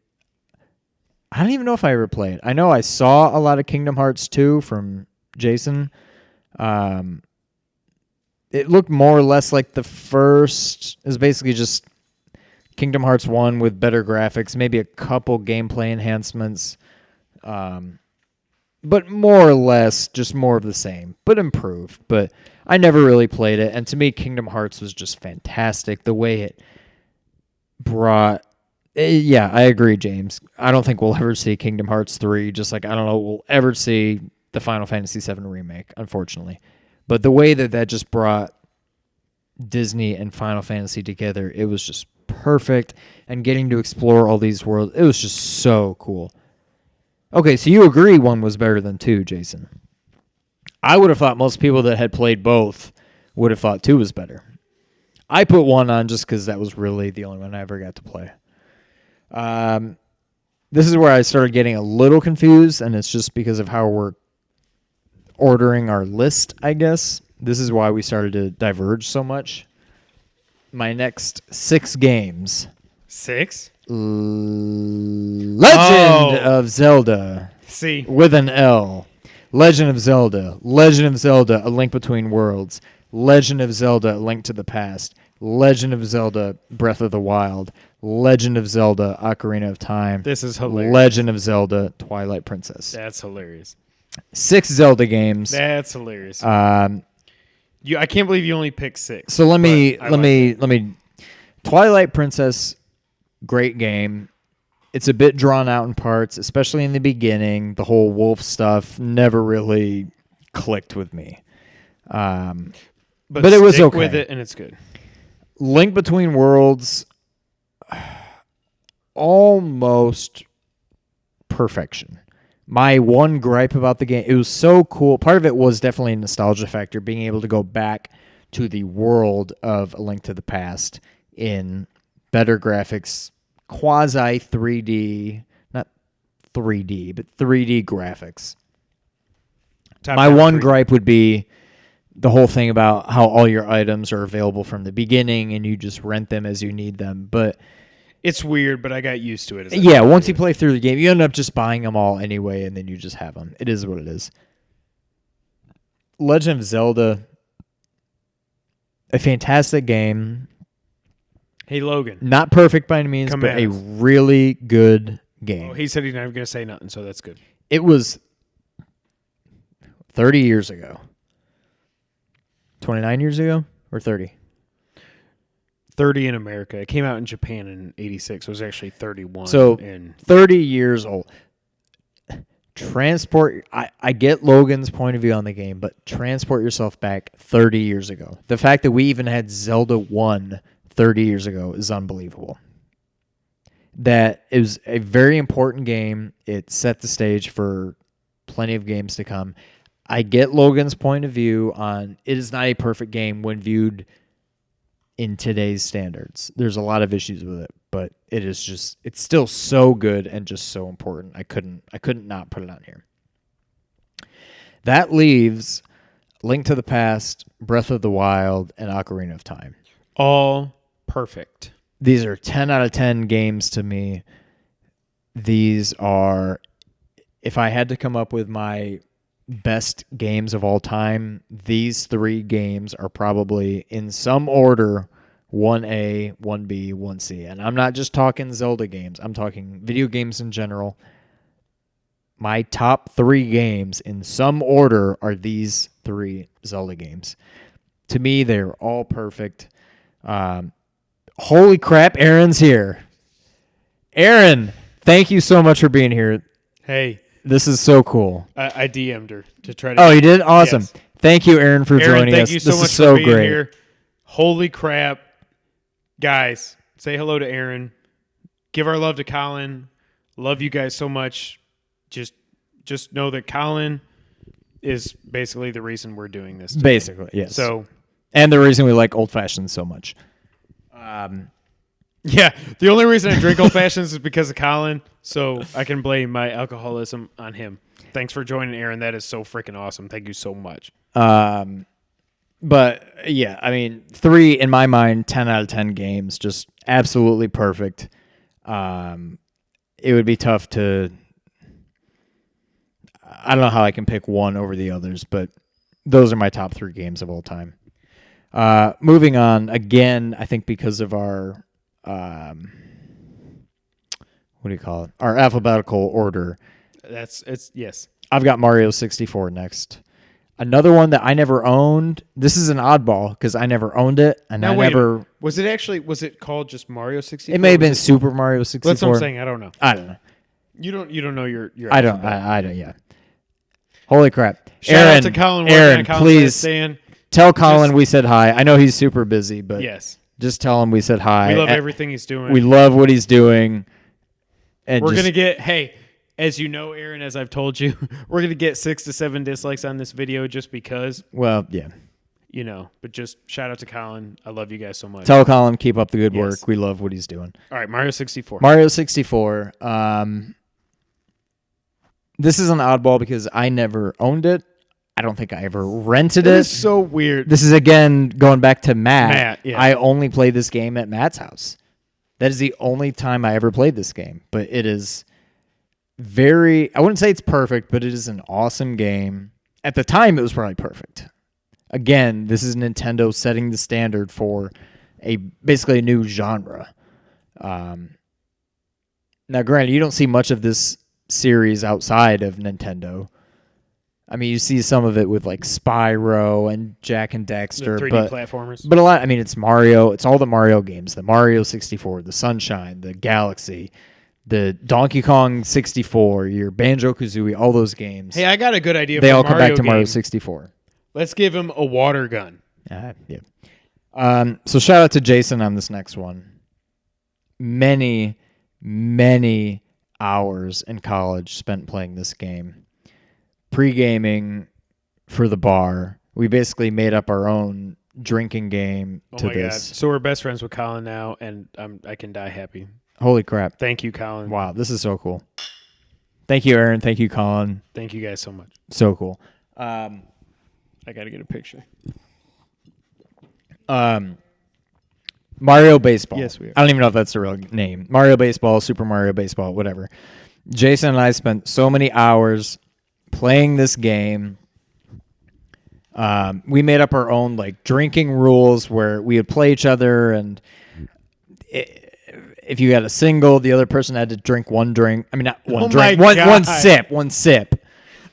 I don't even know if I ever played. I know I saw a lot of Kingdom Hearts 2 from Jason. It looked more or less like the first. It was basically just Kingdom Hearts 1 with better graphics, maybe a couple gameplay enhancements. But more or less just more of the same, but improved. But I never really played it. And to me, Kingdom Hearts was just fantastic. The way it brought... Yeah, I agree, James. I don't think we'll ever see Kingdom Hearts 3, just like I don't know we'll ever see the Final Fantasy VII Remake, unfortunately. But the way that just brought Disney and Final Fantasy together, it was just perfect. And getting to explore all these worlds, it was just so cool. Okay, so you agree 1 was better than 2, Jason. I would have thought most people that had played both would have thought 2 was better. I put 1 on just because that was really the only one I ever got to play. This is where I started getting a little confused, and it's just because of how we're ordering our list, I guess. This is why we started to diverge so much. My next 6 games. 6? Legend of Zelda See. with an L. Legend of Zelda, Legend of Zelda: A Link Between Worlds, Legend of Zelda: A Link to the Past, Legend of Zelda: Breath of the Wild, Legend of Zelda: Ocarina of Time, This is hilarious. Legend of Zelda: Twilight Princess. That's hilarious. 6 Zelda games. That's hilarious. Um, I can't believe you only picked 6. so let me but I let like me Twilight Princess, great game. It's a bit drawn out in parts, especially in the beginning. The whole wolf stuff never really clicked with me. But it was stick okay. with it, and it's good. Link Between Worlds, almost perfection. My one gripe about the game, it was so cool. Part of it was definitely a nostalgia factor, being able to go back to the world of A Link to the Past in better graphics, quasi 3D, not 3D, but 3D graphics. My Top-down one 3D. gripe would be the whole thing about how all your items are available from the beginning and you just rent them as you need them. But It's weird, but I got used to it. as I yeah, got once through you play through the game, you end up just buying them all anyway, and then you just have them. It is what it is. Legend of Zelda, a fantastic game. Hey, Logan. Not perfect by any means, Come but at a us. really good game. Oh, he said he's not even going to say nothing, so that's good. It was 30 years ago. 29 years ago or 30? 30 in America. It came out in Japan in 86. It was actually 31. So, in 30 years old. Transport, I get Logan's point of view on the game, but transport yourself back 30 years ago. The fact that we even had Zelda 1 30 years ago is unbelievable. That it was a very important game. It set the stage for plenty of games to come. I get Logan's point of view on it is not a perfect game when viewed in today's standards. There's a lot of issues with it, but it is just it's still so good and just so important. I couldn't not put it on here. That leaves Link to the Past, Breath of the Wild, and Ocarina of Time. all perfect. These are 10 out of 10 games to me. These are, if I had to come up with my best games of all time, these 3 games are probably in some order 1A, 1B, 1C. And I'm not just talking Zelda games. I'm talking video games in general. My top 3 games in some order are these 3 Zelda games. To me, they're all perfect. Holy crap, Aaron's here. Aaron, thank you so much for being here. Hey, This is so cool. I DM'd her to try to. Oh, you did? Awesome. Yes. Thank you, Aaron, for Aaron, joining thank us. you so This much is so for being great. here. Holy crap. Guys, say hello to Aaron. Give our love to Colin. Love you guys so much. Just know that Colin is basically the reason we're doing this today. Basically, yes. So, and the reason we like old fashions so much. yeah, the only reason I drink old fashions is because of Colin, so I can blame my alcoholism on him. Thanks for joining, Aaron. That is so freaking awesome. Thank you so much. But yeah, I mean, 3 in my mind, 10 out of 10 games, just absolutely perfect. It would be tough to. I don't know how I can pick one over the others, but those are my top 3 games of all time. Moving on, again, I think because of our what do you call it? Our alphabetical order. Yes. I've got Mario 64 next. Another one that I never owned. This is an oddball because I never owned it, and Now I wait, never. was it called just Mario 64? It may have been Was Super Mario 64. That's what I'm saying. I don't know. I don't know. You don't know your I don't. alphabet. I don't. Yeah. Holy crap, Shout Aaron! out to Colin. working Aaron, on Colin's please last stand. tell Colin Just- we said hi. I know he's super busy, but Yes. just tell him we said hi. We love And everything he's doing. We love what he's doing. And We're just, gonna get as you know, Aaron, as I've told you, we're gonna get 6 to 7 dislikes on this video just because, well, yeah. But just shout out to Colin. I love you guys so much. Tell Colin keep up the good Yes. work. We love what he's doing. All right, Mario 64. Mario 64. This is an oddball because I never owned it. I don't think I ever rented It it. is so weird. This is again going back to Matt. Matt, yeah. I only played this game at Matt's house. That is the only time I ever played this game. But it is I wouldn't say it's perfect, but it is an awesome game. At the time, it was probably perfect. Again, this is Nintendo setting the standard for basically a new genre. Now, granted, you don't see much of this series outside of Nintendo. I mean, you see some of it with like Spyro and Jack and The Dexter, 3D platformers. but a lot. I mean, it's Mario. It's all the Mario games: the Mario 64, the Sunshine, the Galaxy, the Donkey Kong 64, your Banjo Kazooie, all those games. Hey, I got a good idea. They for all come back to Mario game. 64. Let's give him a water gun. Yeah. So shout out to Jason on this next one. Many hours in college spent playing this game. Pre-gaming for the bar. We basically made up our own drinking game Oh to my god! this. So we're best friends with Colin now, and I can die happy. Holy crap. Thank you, Colin. Wow, this is so cool. Thank you, Aaron. Thank you, Colin. Thank you guys so much. So cool. I got to get a picture. Mario Baseball. Yes, we are. I don't even know if that's the real name. Mario Baseball, Super Mario Baseball, whatever. Jason and I spent so many hours playing this game. We made up our own like drinking rules where we would play each other, and if you had a single, the other person had to drink one drink. I mean, not one Oh drink, my one God. one sip. was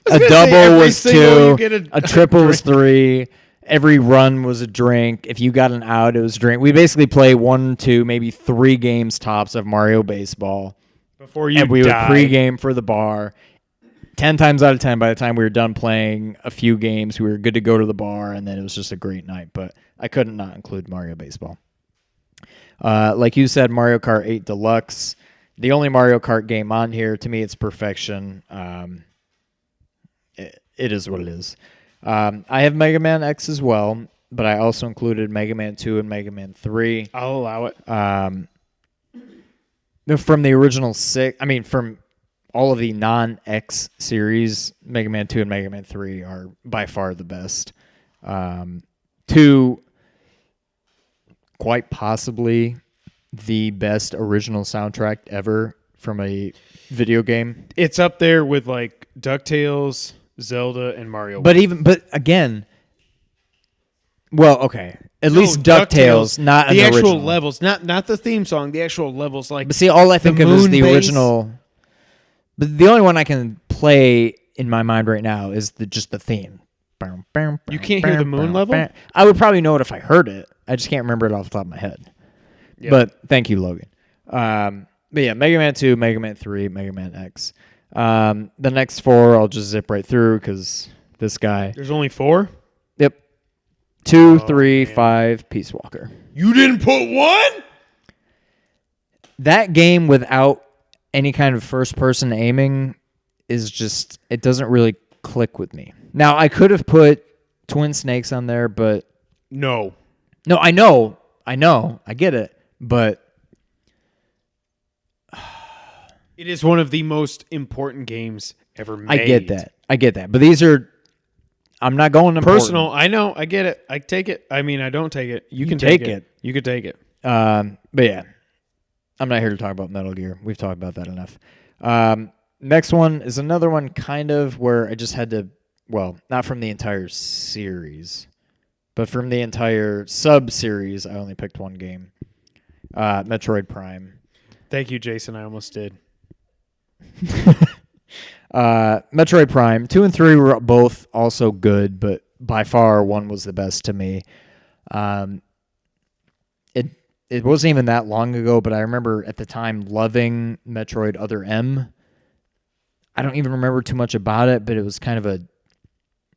A gonna say, double every was single you two. get A triple was three. Every run was a drink. If you got an out, it was a drink. We basically play 1, 2, maybe 3 games tops of Mario Baseball. Before you And we die. would pregame for the bar. 10 times out of 10, by the time we were done playing a few games, we were good to go to the bar, and then it was just a great night. But I couldn't not include Mario Baseball. Like you said, Mario Kart 8 Deluxe. The only Mario Kart game on here, to me, it's perfection. It is what it is. I have Mega Man X as well, but I also included Mega Man 2 and Mega Man 3. I'll allow it. From the original 6, I mean, from all of the non-X series, Mega Man 2 and Mega Man 3 are by far the best. 2, quite possibly the best original soundtrack ever from a video game. It's up there with like DuckTales, Zelda, and Mario. But again, well, okay, at least DuckTales, not the an actual original. levels, not the theme song. The actual levels, like But see, all I think of is moon the base. original. But the only one I can play in my mind right now is just the theme. You can't hear the moon level? I would probably know it if I heard it. I just can't remember it off the top of my head. Yeah. But thank you, Logan. But yeah, Mega Man 2, Mega Man 3, Mega Man X. The next 4 I'll just zip right through because this guy. There's only 4. Yep. 2, Oh, 3, man. 5, Peace Walker. You didn't put 1? That game without any kind of first-person aiming is just, it doesn't really click with me. Now, I could have put Twin Snakes on there, but No. no, I know, I get it, but It is one of the most important games ever made. I get that, but these are, I'm not going to Personal. I know. I get it. I take it. I mean, I don't take it. You can take take it. You can take it. But yeah, I'm not here to talk about Metal Gear. We've talked about that enough. Next one is another one kind of where I just had to, well, not from the entire series, but from the entire sub-series, I only picked one game. Metroid Prime. Thank you, Jason. I almost did. Metroid Prime 2 and 3 were both also good, but by far one was the best to me. It wasn't even that long ago, but I remember at the time loving Metroid Other M. I don't even remember too much about it, but it was kind of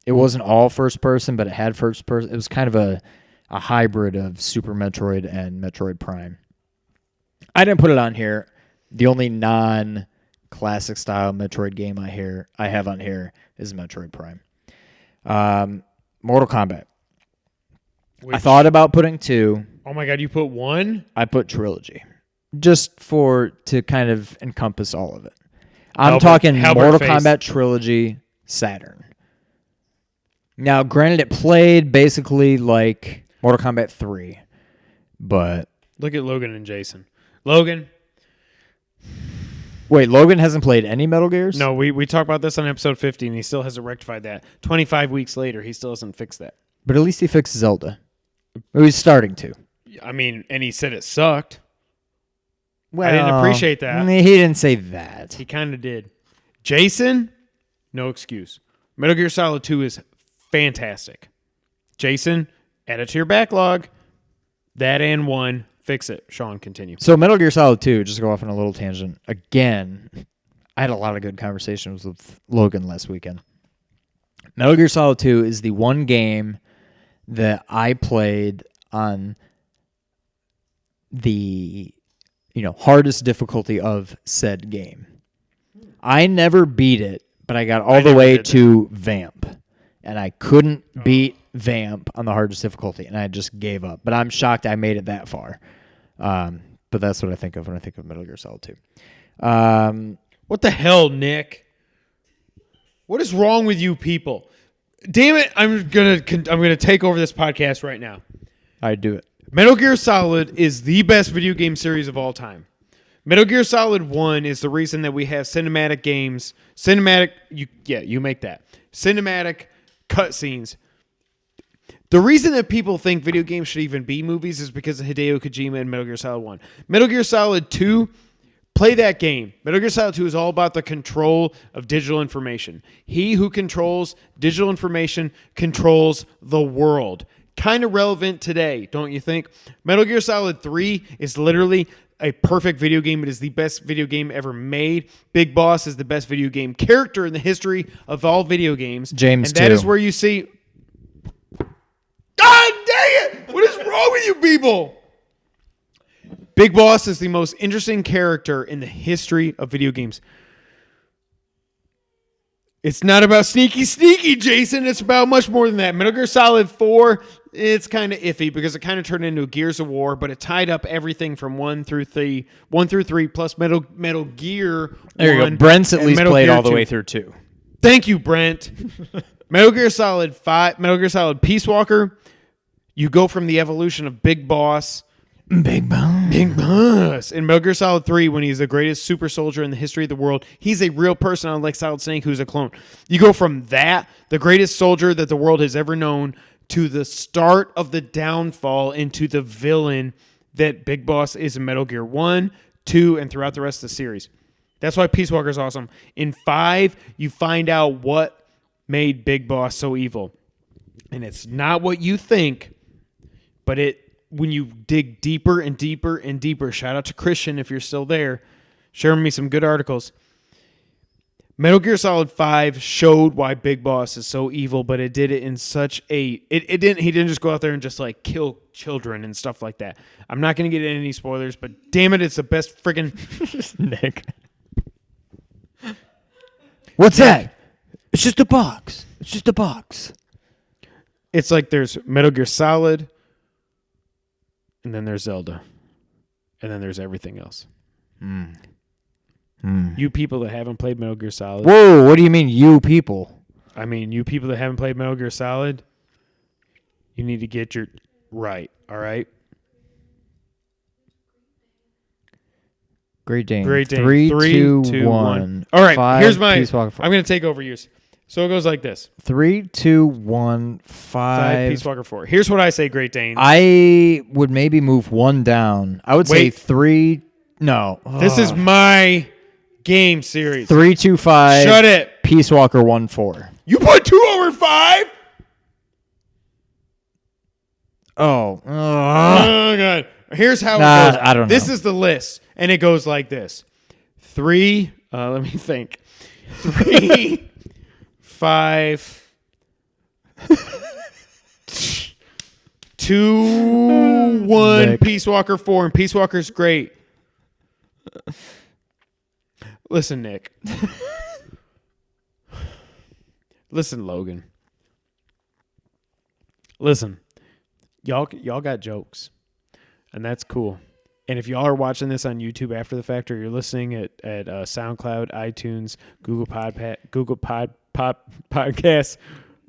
it wasn't all first person, but it had first person. It was kind of a hybrid of Super Metroid and Metroid Prime. I didn't put it on here. The only non-classic style Metroid game I have on here is Metroid Prime. Mortal Kombat. I thought about putting 2. Oh my God, you put 1? I put Trilogy. Just to kind of encompass all of it. I'm Albert- talking Albert Mortal face. Kombat Trilogy, Saturn. Now, granted, it played basically like Mortal Kombat 3, but Look at Logan and Jason. Logan, Wait, Logan hasn't played any Metal Gears? No, we talked about this on episode 50, and he still hasn't rectified that. 25 weeks later, he still hasn't fixed that. But at least he fixed Zelda. Or he's starting to. I mean, and he said it sucked. Well, I didn't appreciate that. He didn't say that. He kind of did. Jason, no excuse. Metal Gear Solid 2 is fantastic. Jason, add it to your backlog. That and 1. Fix it. Sean, continue. So Metal Gear Solid 2, just to go off on a little tangent. Again, I had a lot of good conversations with Logan last weekend. Metal Gear Solid 2 is the one game that I played on the hardest difficulty of said game. I never beat it, but I got all the way to Vamp. And I couldn't beat Vamp on the hardest difficulty, and I just gave up. But I'm shocked I made it that far. But that's what I think of when I think of Metal Gear Solid 2. What the hell, Nick? What is wrong with you people? Damn it! I'm gonna take over this podcast right now. I do it. Metal Gear Solid is the best video game series of all time. Metal Gear Solid 1 is the reason that we have cinematic games. You make that. Cinematic cutscenes. The reason that people think video games should even be movies is because of Hideo Kojima and Metal Gear Solid 1. Metal Gear Solid 2, play that game. Metal Gear Solid 2 is all about the control of digital information. He who controls digital information controls the world. Kind of relevant today, don't you think? Metal Gear Solid 3 is literally a perfect video game. It is the best video game ever made. Big Boss is the best video game character in the history of all video games. James, and that too. is where you see... God dang it! What is wrong with you people? Big Boss is the most interesting character in the history of video games. It's not about sneaky, Jason. It's about much more than that. Metal Gear Solid 4, it's kind of iffy because it kind of turned into Gears of War, but it tied up everything from 1 through 3 plus Metal Gear. There you 1 go. Brent's at and least Metal played Gear all the 2. way through 2. Thank you, Brent. Metal Gear Solid 5, Metal Gear Solid Peace Walker. You go from the evolution of Big Boss. Big Boss. In Metal Gear Solid 3, when he's the greatest super soldier in the history of the world, he's a real person, unlike Solid Snake, who's a clone. You go from that, the greatest soldier that the world has ever known, to the start of the downfall into the villain that Big Boss is in Metal Gear 1, 2, and throughout the rest of the series. That's why Peace Walker is awesome. In 5, you find out what made Big Boss so evil. And it's not what you think, but when you dig deeper and deeper and deeper, shout out to Christian if you're still there, sharing me some good articles. Metal Gear Solid 5 showed why Big Boss is so evil, but it did it in such a... he didn't just go out there and just like kill children and stuff like that. I'm not going to get into any spoilers, but damn it, it's the best friggin... Nick. What's that? It's just a box. It's just a box. It's like there's Metal Gear Solid, and then there's Zelda, and then there's everything else. You people that haven't played Metal Gear Solid. Whoa, what do you mean, you people? I mean, you people that haven't played Metal Gear Solid, you need to get your right, all right? Great Dane. Great Dane. 3, 2, 2, 1. All right, 5, here's my... Peace Walker 4. I'm going to take over yours. So it goes like this. 3, 2, 1, 5. 5, Peace Walker 4. Here's what I say, Great Dane. I would maybe move 1 down. I would say 3. No. This is my game series. 3, 2, 5. Shut it. Peace Walker 1, 4. You put 2 over 5? Oh. Oh, God. Here's how it goes. I don't know. This is the list, and it goes like this. 3, let me think. 3, 5, 2, 1, Nick. Peace Walker 4, and Peace Walker's great. Listen, Nick. Listen, Logan. Listen. Y'all got jokes. And that's cool. And if y'all are watching this on YouTube after the fact, or you're listening at SoundCloud, iTunes, Google Podcasts,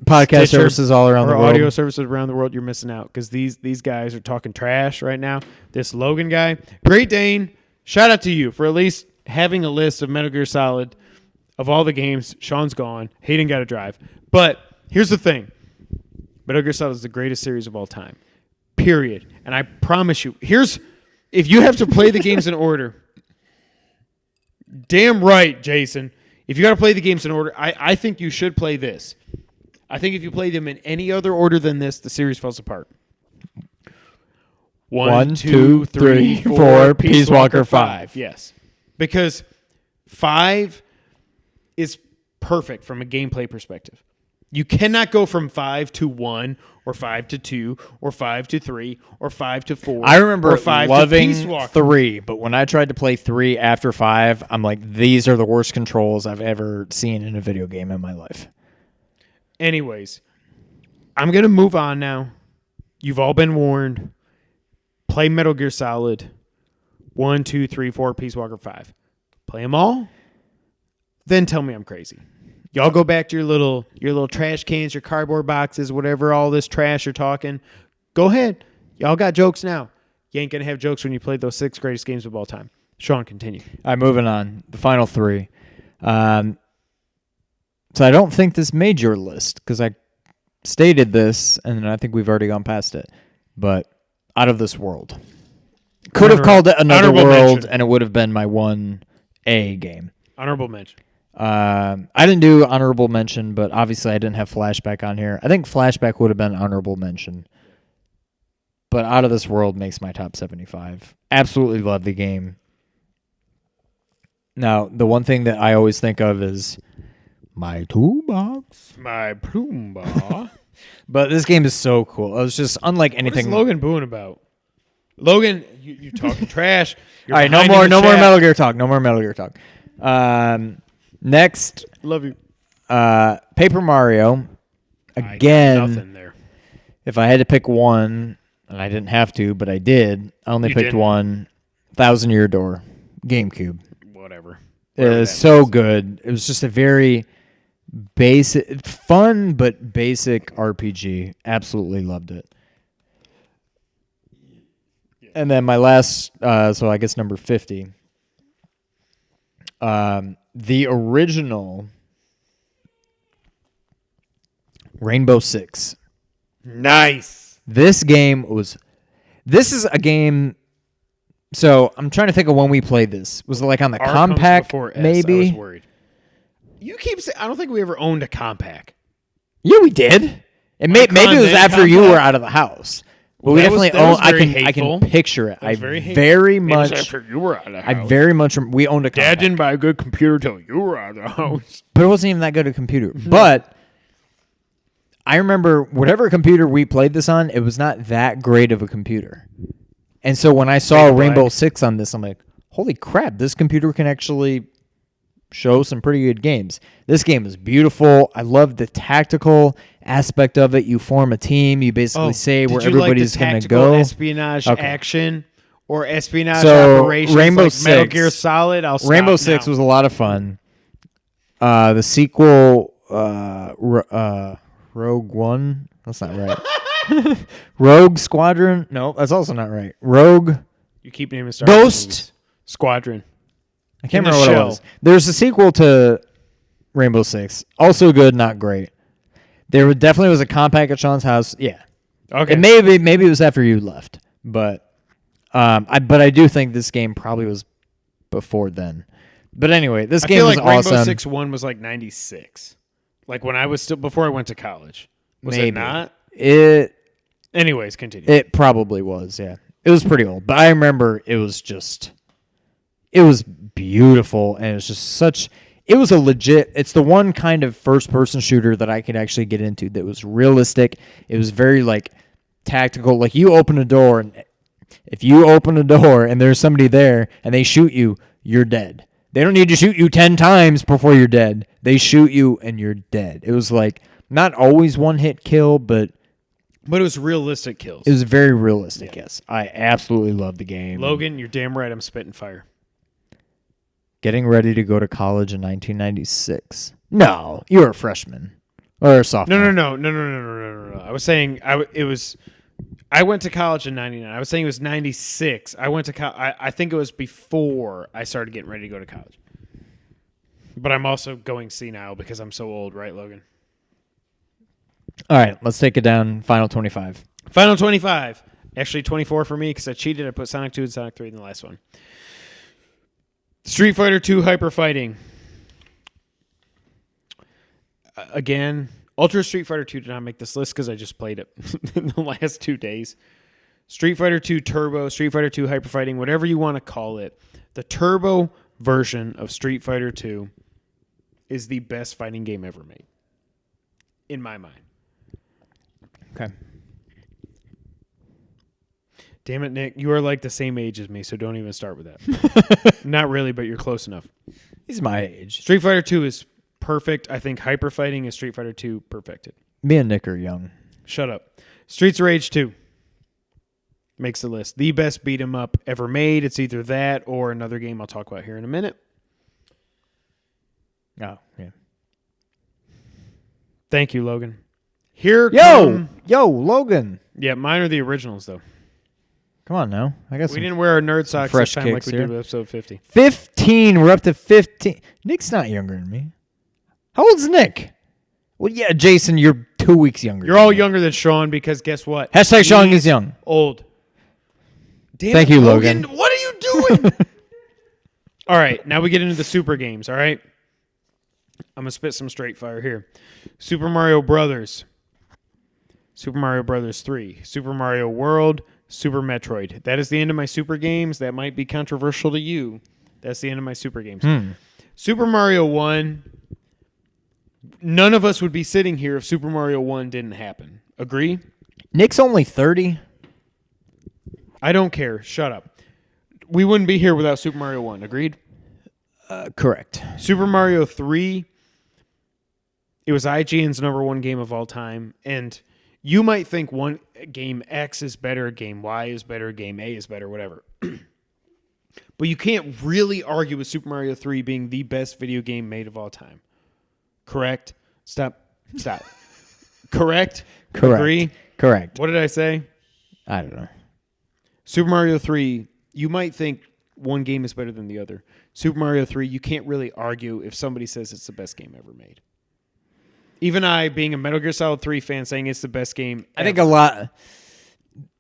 Podcast Stitcher, services all around the or world. audio services around the world, you're missing out because these guys are talking trash right now. This Logan guy, Great Dane, shout out to you for at least having a list of Metal Gear Solid of all the games. Sean's gone. Hayden got to drive. But here's the thing. Metal Gear Solid is the greatest series of all time. Period. And I promise you, if you have to play the games in order, damn right, Jason. If you got to play the games in order, I think you should play this. I think if you play them in any other order than this, the series falls apart. 1, 2, 3, 4, Peace Walker 5. Yes. Because 5 is perfect from a gameplay perspective. You cannot go from 5 to 1 or 5 to 2 or 5 to 3 or 5 to 4. I remember or 5 loving to Peace Walker. 3, but when I tried to play 3 after 5, I'm like, these are the worst controls I've ever seen in a video game in my life. Anyways, I'm going to move on now. You've all been warned. Play Metal Gear Solid 1, 2, 3, 4, Peace Walker 5. Play them all. Then tell me I'm crazy. Y'all go back to your little trash cans, your cardboard boxes, whatever, all this trash you're talking. Go ahead. Y'all got jokes now. You ain't going to have jokes when you play those 6 greatest games of all time. Sean, continue. All right, moving on. The final 3. So I don't think this made your list because I stated this, and I think we've already gone past it. But Out of This World. Could have called it Another honorable World, mention. and it would have been my 1A game. Honorable mention. I didn't do honorable mention, but obviously I didn't have Flashback on here. I think Flashback would have been honorable mention. But Out of This World makes my top 75. Absolutely love the game. Now, the one thing that I always think of is my toolbox. My Pumbaa. But this game is so cool. It was just unlike What anything. is Logan booing about? Logan, you talking trash. You're All right, no behind in more the no more chat. Metal Gear talk. No more Metal Gear talk. Next, Love you. Paper Mario. I got Again, nothing there. if I had to pick one, and I didn't have to, but I did, I only You picked didn't. one. Thousand Year Door, GameCube. Whatever. It was so good. It was just a very basic, fun but basic RPG. Absolutely loved it. And then my last, so I guess number 50. The original Rainbow Six. Nice. This game was. This is a game. So I'm trying to think of when we played this. Was it like on the R comes compact? before S. I Maybe. was worried. You keep saying I don't think we ever owned a compact. Yeah, we did. And maybe it was then after you compact? were out of the house. But Well, we that was- definitely that was own. I very can hateful. picture it. That was I very hateful. very It was much. after you were out of the I house. very much. We owned a Dad compact, didn't buy a good computer till you were out of the house. but it wasn't even that good a computer. Mm-hmm. But I remember whatever computer we played this on, it was not that great of a computer. And so when I saw Fade to Rainbow black. Six on this, I'm like, holy crap! This computer can actually show some pretty good games. This game is beautiful. I love the tactical aspect of it. You form a team. You basically say where everybody's going to go. Espionage Okay. action or espionage So, operations Rainbow like Metal Six. Gear Solid. I'll stop Rainbow now. Six was a lot of fun. The sequel, Rogue One. That's not right. Rogue Squadron. No, that's also not right. Rogue. You keep naming Star Wars Ghost. movies. Squadron. I can't In the remember what it Shell. was. There's a sequel to Rainbow Six. Also good, not great. There definitely was a compact at Sean's house. Yeah. Okay. And maybe it was after you left, but I do think this game probably was before then. But anyway, this I game feel was like Rainbow awesome. Six 1 was like 96. Like when I was still before I went to college. Was Maybe. it not? It Anyways, continue. it probably was. Yeah, it was pretty old, but I remember it was beautiful, and it was just such. It was a legit. It's the one kind of first-person shooter that I could actually get into that was realistic. It was very like tactical. Like you open a door, and if you open a door and there's somebody there and they shoot you, you're dead. They don't need to shoot you 10 times before you're dead. They shoot you and you're dead. It was like not always one-hit kill, but But it was realistic kills. it was very realistic. Yes, I absolutely love the game. Logan, you're damn right. I'm spitting fire. Getting ready to go to college in 1996. No, you were a freshman or a sophomore. No. I was saying I went to college in 99. I was saying it was 96. I went to I think it was before I started getting ready to go to college. But I'm also going senile because I'm so old, right, Logan? All right, let's take it down. Final 25. Final 25. Actually, 24 for me because I cheated. I put Sonic 2 and Sonic 3 in the last one. Street Fighter 2 Hyper Fighting. Again, Ultra Street Fighter 2 did not make this list because I just played it in the last 2 days. Street Fighter 2 Turbo, Street Fighter 2 Hyper Fighting, whatever you want to call it. The Turbo version of Street Fighter 2 is the best fighting game ever made, in my mind. Okay. Damn it, Nick. You are like the same age as me, so don't even start with that. Not really, but you're close enough. He's my age. Street Fighter 2 is perfect. I think Hyper Fighting is Street Fighter 2 perfected. Me and Nick are young. Shut up. Streets of Rage 2 makes the list. The best beat 'em up ever made. It's either that or another game I'll talk about here in a minute. Oh, yeah. Thank you, Logan. Here Yo, Logan. Yeah, mine are the originals, though. Come on now. I got We some didn't wear our nerd socks fresh this time like kicks we here. did with episode 50. 15. We're up to 15. Nick's not younger than me. How old's Nick? Well, yeah, Jason, you're 2 weeks younger. You're than all me. younger than Sean because guess what? Hashtag Sean He's is young. Old. Damn Thank it, you, Logan. What are you doing? All right, now we get into the super games, all right? I'm going to spit some straight fire here. Super Mario Brothers. Super Mario Brothers 3. Super Mario World. Super Metroid. That is the end of my super games. That might be controversial to you. That's the end of my super games. Super Mario 1. None of us would be sitting here if Super Mario 1 didn't happen. Agree? Nick's only 30. I don't care. Shut up. We wouldn't be here without Super Mario 1. Agreed? Correct. Super Mario 3. It was IGN's number one game of all time. And you might think one game X is better, game Y is better, game A is better, whatever. But you can't really argue with Super Mario 3 being the best video game made of all time. Correct? Stop. Correct? Correct. Agree? Correct. What did I say? I don't know. Super Mario 3, you might think one game is better than the other. Super Mario 3, you can't really argue if somebody says it's the best game ever made. Even I, being a Metal Gear Solid 3 fan, saying it's the best game I think a lot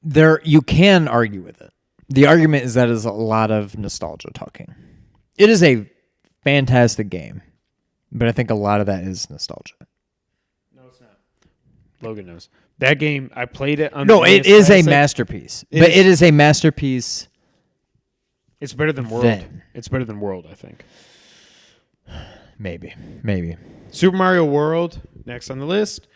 there you can argue with it. The argument is that is a lot of nostalgia talking. It is a fantastic game, but I think a lot of that is nostalgia. No, it's not. Logan knows. That game, I played it on No, the it NES is a Classic. masterpiece. But it is a masterpiece. It's better than World. Then. It's better than World, I think. Maybe. Super Mario World, next on the list.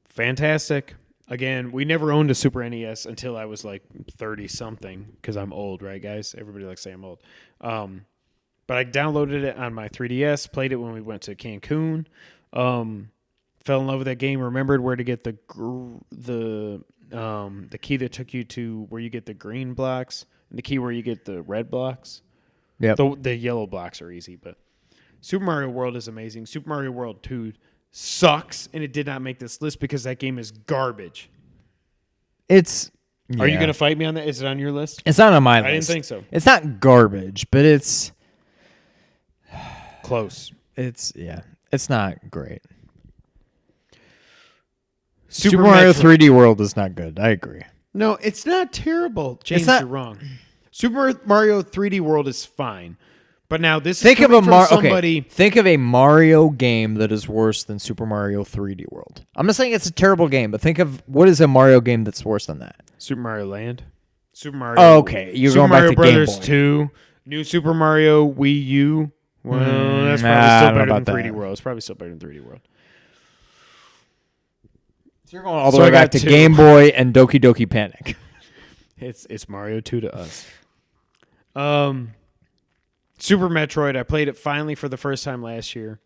Fantastic. Again, we never owned a Super NES until I was like 30-something, because I'm old, right, guys? Everybody likes to say I'm old. But I downloaded it on my 3DS, played it when we went to Cancun, fell in love with that game, remembered where to get the key that took you to where you get the green blocks, and the key where you get the red blocks. Yep. The yellow blocks are easy, but Super Mario World is amazing. Super Mario World 2 sucks, and it did not make this list because that game is garbage. It's Are you going to fight me on that? Is it on your list? It's not on my list. I didn't think so. It's not garbage, but it's Close. it's not great. Super Mario Metroid. 3D World is not good. I agree. No, it's not terrible. James, not- you're wrong. Super Mario 3D World is fine. But now this Think is of a coming from somebody. somebody. Think of a Mario game that is worse than Super Mario 3D World. I'm not saying it's a terrible game, but think of what is a Mario game that's worse than that. Super Mario Land. Super Mario. Oh, okay. You're Super going back Mario to Game Brothers Boy. 2. New Super Mario Wii U. Well, that's nah, probably I still don't know better than about 3D that. World. It's probably still better than 3D World. So you're going all the So way I back got to two. Game Boy and Doki Doki Panic. It's Mario 2 to us. Super Metroid, I played it finally for the first time last year.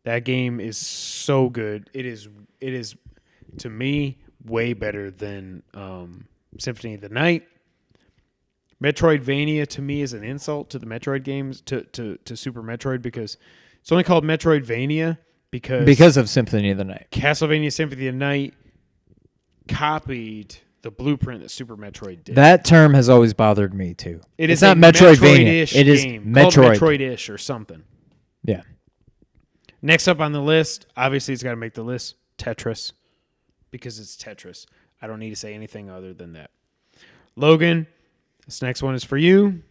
That game is so good. It is to me way better than Symphony of the Night. Metroidvania to me is an insult to the Metroid games to Super Metroid because it's only called Metroidvania because Because of Symphony of the Night. Castlevania Symphony of the Night copied the blueprint that Super Metroid did. That term has always bothered me too. It It's is not a Metroidvania. Metroid-ish It is game called Metroid. Metroid-ish or something. Yeah. Next up on the list, obviously it's got to make the list, Tetris, because it's Tetris. I don't need to say anything other than that. Logan, this next one is for you.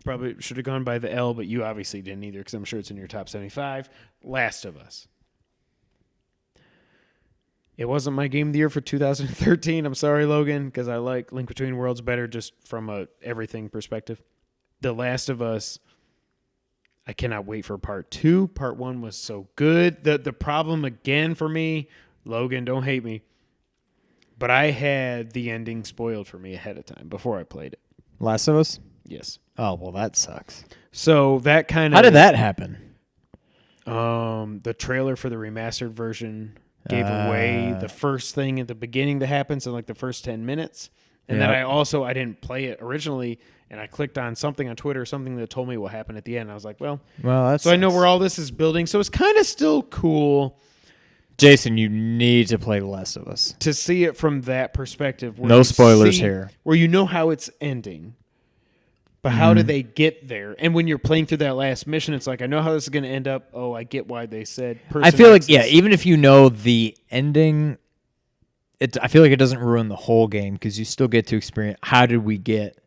Probably should have gone by the L, but you obviously didn't either because I'm sure it's in your top 75. Last of Us. It wasn't my game of the year for 2013. I'm sorry, Logan, because I like Link Between Worlds better just from a everything perspective. The Last of Us, I cannot wait for part 2. Part 1 was so good. The problem again for me, Logan, don't hate me, but I had the ending spoiled for me ahead of time before I played it. Last of Us? Yes. Oh, well, that sucks. So that kind of... How did that happen? The trailer for the remastered version gave away the first thing at the beginning that happens in like the first 10 minutes. And then Yep. I didn't play it originally, and I clicked on something on Twitter, something that told me what happened at the end. I was like, well, Well, so I know where all this is building. So it's kind of still cool Jason, you need to play The Last of Us. to see it from that perspective. Where No you spoilers see- here. Where you know how it's ending. But how did they get there? And when you're playing through that last mission, it's like, I know how this is going to end up. Oh, I get why they said person I feel like, X yeah, is- even if you know the ending, I feel like it doesn't ruin the whole game because you still get to experience how did we get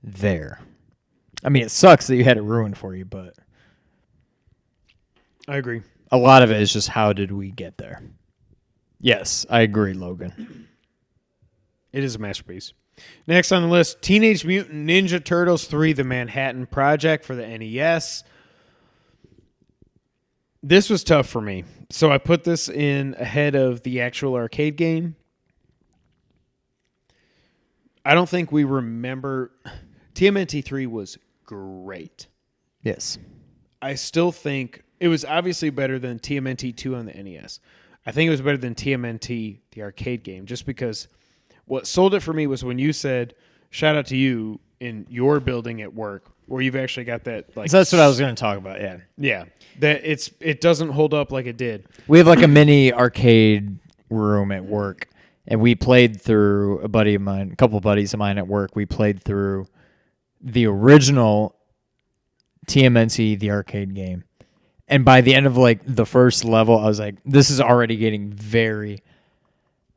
there. I mean, it sucks that you had it ruined for you, but I agree. a lot of it is just how did we get there. Yes, I agree, Logan. It is a masterpiece. Next on the list, Teenage Mutant Ninja Turtles 3, The Manhattan Project for the NES. This was tough for me. So I put this in ahead of the actual arcade game. I don't think we remember. TMNT 3 was great. Yes. I still think it was obviously better than TMNT 2 on the NES. I think it was better than TMNT, the arcade game, just because what sold it for me was when you said, shout out to you in your building at work, where you've actually got that. Like, So that's what I was going to talk about, yeah. Yeah, that it doesn't hold up like it did. We have like a mini arcade room at work, and we played through a couple buddies of mine at work. We played through the original TMNT, the arcade game. And by the end of like the first level, I was like, this is already getting very,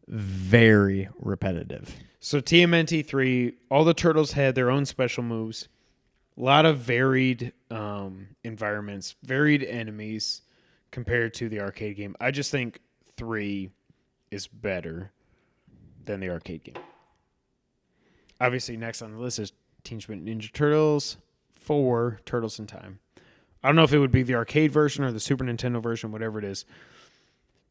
very repetitive. So TMNT 3, all the turtles had their own special moves. A lot of varied environments, varied enemies compared to the arcade game. I just think 3 is better than the arcade game. Obviously, next on the list is Teenage Mutant Ninja Turtles 4, Turtles in Time. I don't know if it would be the arcade version or the Super Nintendo version, whatever it is.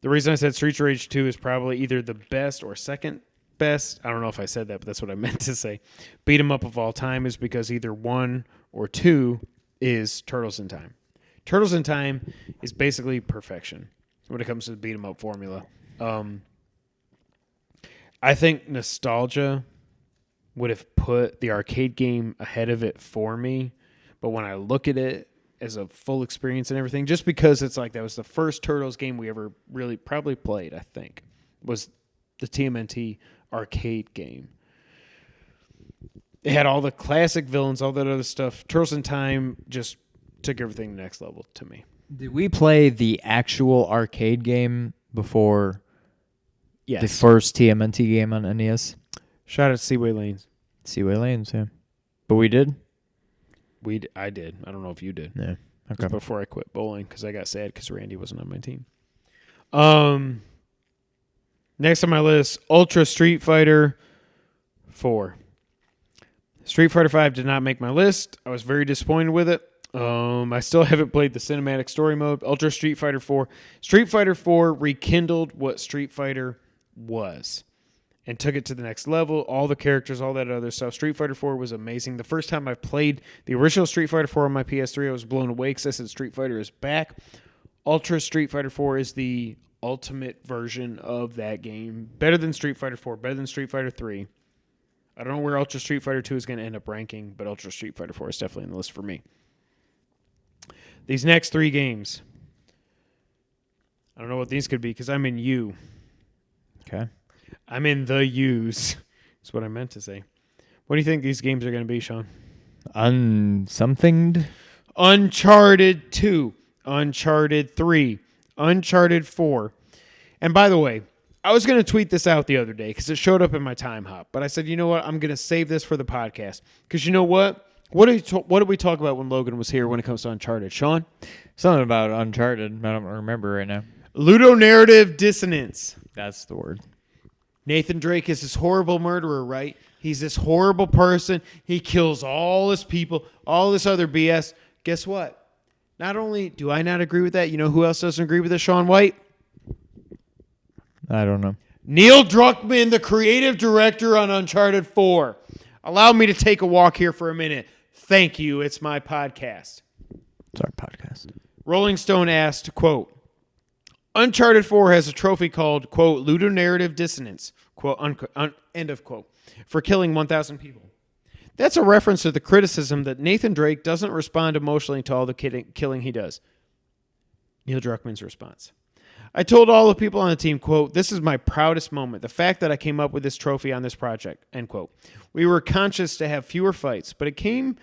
The reason I said Streets of Rage 2 is probably either the best or second best. I don't know if I said that, but that's what I meant to say. Beat 'em up of all time is because either 1 or 2 is Turtles in Time. Turtles in Time is basically perfection when it comes to the beat 'em up formula. I think nostalgia would have put the arcade game ahead of it for me, but when I look at it as a full experience and everything, just because it's like that was the first Turtles game we ever really probably played, I think, was the TMNT arcade game. It had all the classic villains, all that other stuff. Turtles in Time just took everything to the next level to me. Did we play the actual arcade game before Yes. the first TMNT game on NES? Shout out to Seaway Lanes. Seaway Lanes, yeah. But we did? I did. I don't know if you did. Yeah. It was Okay. before I quit bowling because I got sad because Randy wasn't on my team. Next on my list, Ultra Street Fighter 4. Street Fighter 5 did not make my list. I was very disappointed with it. I still haven't played the cinematic story mode. Ultra Street Fighter 4. Street Fighter 4 rekindled what Street Fighter was and took it to the next level. All the characters, all that other stuff. Street Fighter 4 was amazing. The first time I played the original Street Fighter 4 on my PS3, I was blown away because I said Street Fighter is back. Ultra Street Fighter 4 is the ultimate version of that game. Better than Street Fighter 4, better than Street Fighter 3. I don't know where Ultra Street Fighter 2 is going to end up ranking, but Ultra Street Fighter 4 is definitely on the list for me. These next 3 games, I don't know what these could be because I'm in U. Okay. I'm in the U's. That's what I meant to say. What do you think these games are going to be, Sean? Something. Uncharted 2, Uncharted 3, Uncharted 4. And by the way, I was going to tweet this out the other day because it showed up in my time hop. But I said, you know what? I'm going to save this for the podcast. Because you know what? What did we talk about when Logan was here when it comes to Uncharted? Sean? Something about Uncharted. I don't remember right now. Ludonarrative dissonance. That's the word. Nathan Drake is this horrible murderer, right? He's this horrible person. He kills all his people, all this other BS. Guess what? Not only do I not agree with that, you know who else doesn't agree with this, Sean White? I don't know. Neil Druckmann, the creative director on Uncharted 4. Allow me to take a walk here for a minute. Thank you. It's my podcast. It's our podcast. Rolling Stone asked, quote, Uncharted 4 has a trophy called, quote, ludonarrative dissonance, quote, end of quote, for killing 1,000 people. That's a reference to the criticism that Nathan Drake doesn't respond emotionally to all the killing he does. Neil Druckmann's response. I told all the people on the team, quote, this is my proudest moment, the fact that I came up with this trophy on this project, end quote. We were conscious to have fewer fights, but it came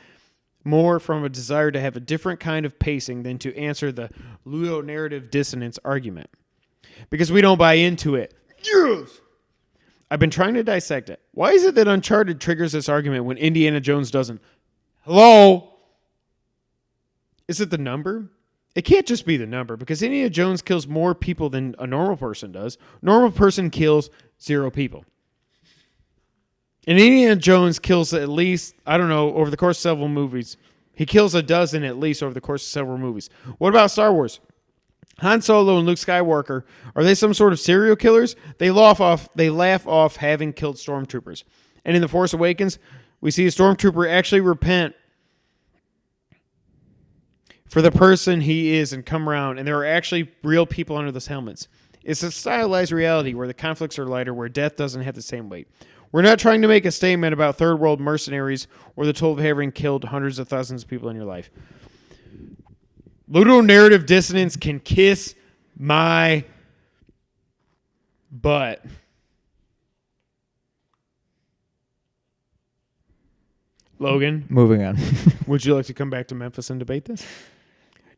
more from a desire to have a different kind of pacing than to answer the ludonarrative dissonance argument. Because we don't buy into it. Yes! I've been trying to dissect it. Why is it that Uncharted triggers this argument when Indiana Jones doesn't? Hello? Is it the number? It can't just be the number because Indiana Jones kills more people than a normal person does. Normal person kills 0 people. And Indiana Jones kills at least, I don't know, over the course of several movies. He kills a dozen at least over the course of several movies. What about Star Wars? Han Solo and Luke Skywalker, are they some sort of serial killers? They laugh off having killed stormtroopers. And in The Force Awakens, we see a stormtrooper actually repent for the person he is and come around, and there are actually real people under those helmets. It's a stylized reality where the conflicts are lighter, where death doesn't have the same weight. We're not trying to make a statement about third world mercenaries or the toll of having killed hundreds of thousands of people in your life. Ludonarrative dissonance can kiss my butt. Logan, Moving on. would you like to come back to Memphis and debate this?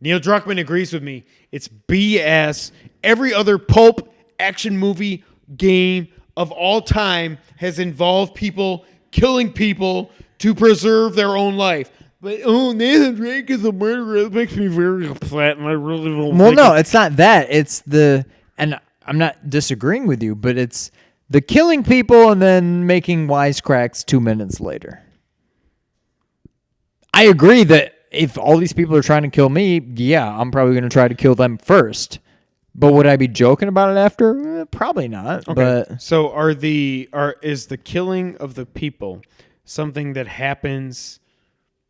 Neil Druckmann agrees with me. It's BS. Every other pulp action movie game of all time has involved people killing people to preserve their own life. But, Nathan Drake is a murderer. It makes me very upset, and I really don't Well, no, it's not that. It's and I'm not disagreeing with you, but it's the killing people and then making wisecracks 2 minutes later. I agree that if all these people are trying to kill me, yeah, I'm probably going to try to kill them first. But would I be joking about it after? Probably not. Okay. But So is the killing of the people something that happens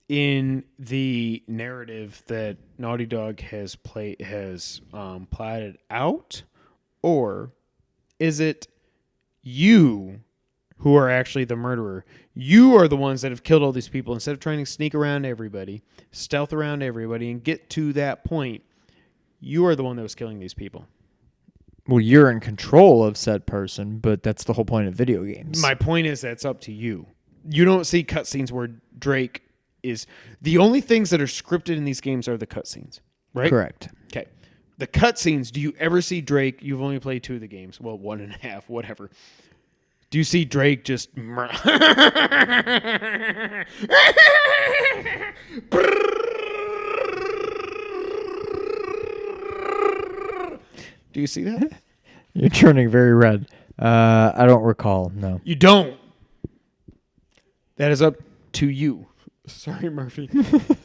in the narrative that Naughty Dog has plotted out, or is it you who are actually the murderer? You are the ones that have killed all these people. Instead of trying to sneak around everybody, stealth around everybody, and get to that point, you are the one that was killing these people. well, you're in control of said person, but that's the whole point of video games. My point is that's up to you. You don't see cutscenes where Drake is... The only things that are scripted in these games are the cutscenes, right? Correct. Okay. The cutscenes, do you ever see Drake... You've only played 2 of the games. Well, 1.5, whatever. Do you see Drake just... Do you see that? You're turning very red. I don't recall. No. You don't. That is up to you. Sorry, Murphy.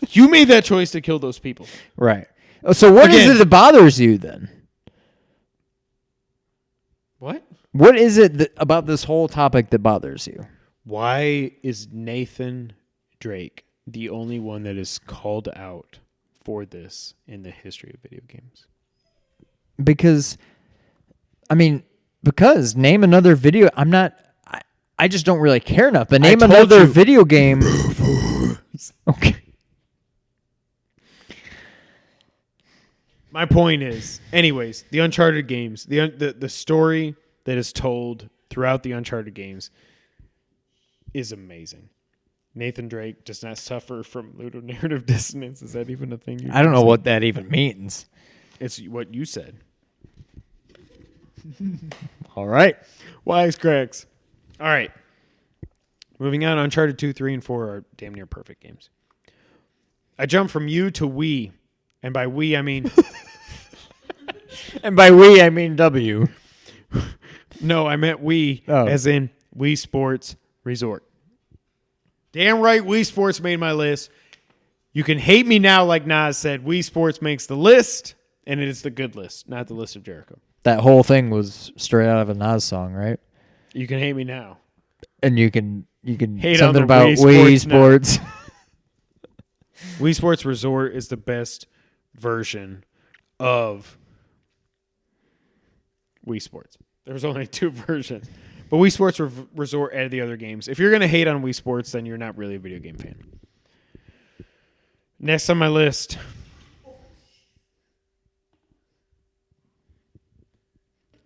You made that choice to kill those people. Right. So what is Again. it that bothers you then? What? What is it about this whole topic that bothers you? Why is Nathan Drake the only one that is called out for this in the history of video games? Because name another video. I just don't really care enough. But name told another you. video game. Okay. My point is, anyways, the Uncharted games, the story that is told throughout the Uncharted games is amazing. Nathan Drake does not suffer from ludonarrative dissonance. Is that even a thing? I don't know what that even means. It's what you said. All right. Wisecracks. All right. Moving on, Uncharted 2, 3, and 4 are damn near perfect games. I jumped from U to we, and by we I mean And by we, I mean W. no, I meant we Oh. as in Wii Sports Resort. Damn right, Wii Sports made my list. You can hate me now, like Nas said. Wii Sports makes the list, and it is the good list, not the list of Jericho. That whole thing was straight out of a Nas song, right? You can hate me now. And you can Hate something on the about Wii Wii Sports Sports. Wii Sports Resort is the best version of Wii Sports. There's only 2 versions. But Wii Sports Resort added the other games. If you're going to hate on Wii Sports, then you're not really a video game fan. Next on my list.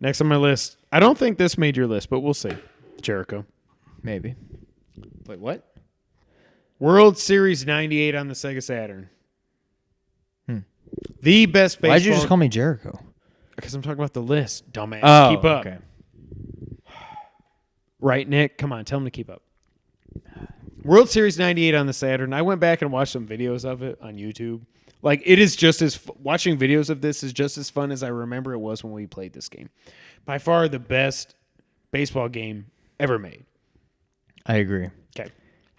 I don't think this made your list, but we'll see. Jericho. Maybe. Wait, what? World Series 98 on the Sega Saturn. The best baseball. Why'd you just call me Jericho? Because I'm talking about the list, dumbass. Oh, Keep up. okay. Right, Nick? Come on, tell him to keep up. World Series 98 on the Saturn. I went back and watched some videos of it on YouTube. Like, it is just as... watching videos of this is just as fun as I remember it was when we played this game. By far the best baseball game ever made. I agree. Okay.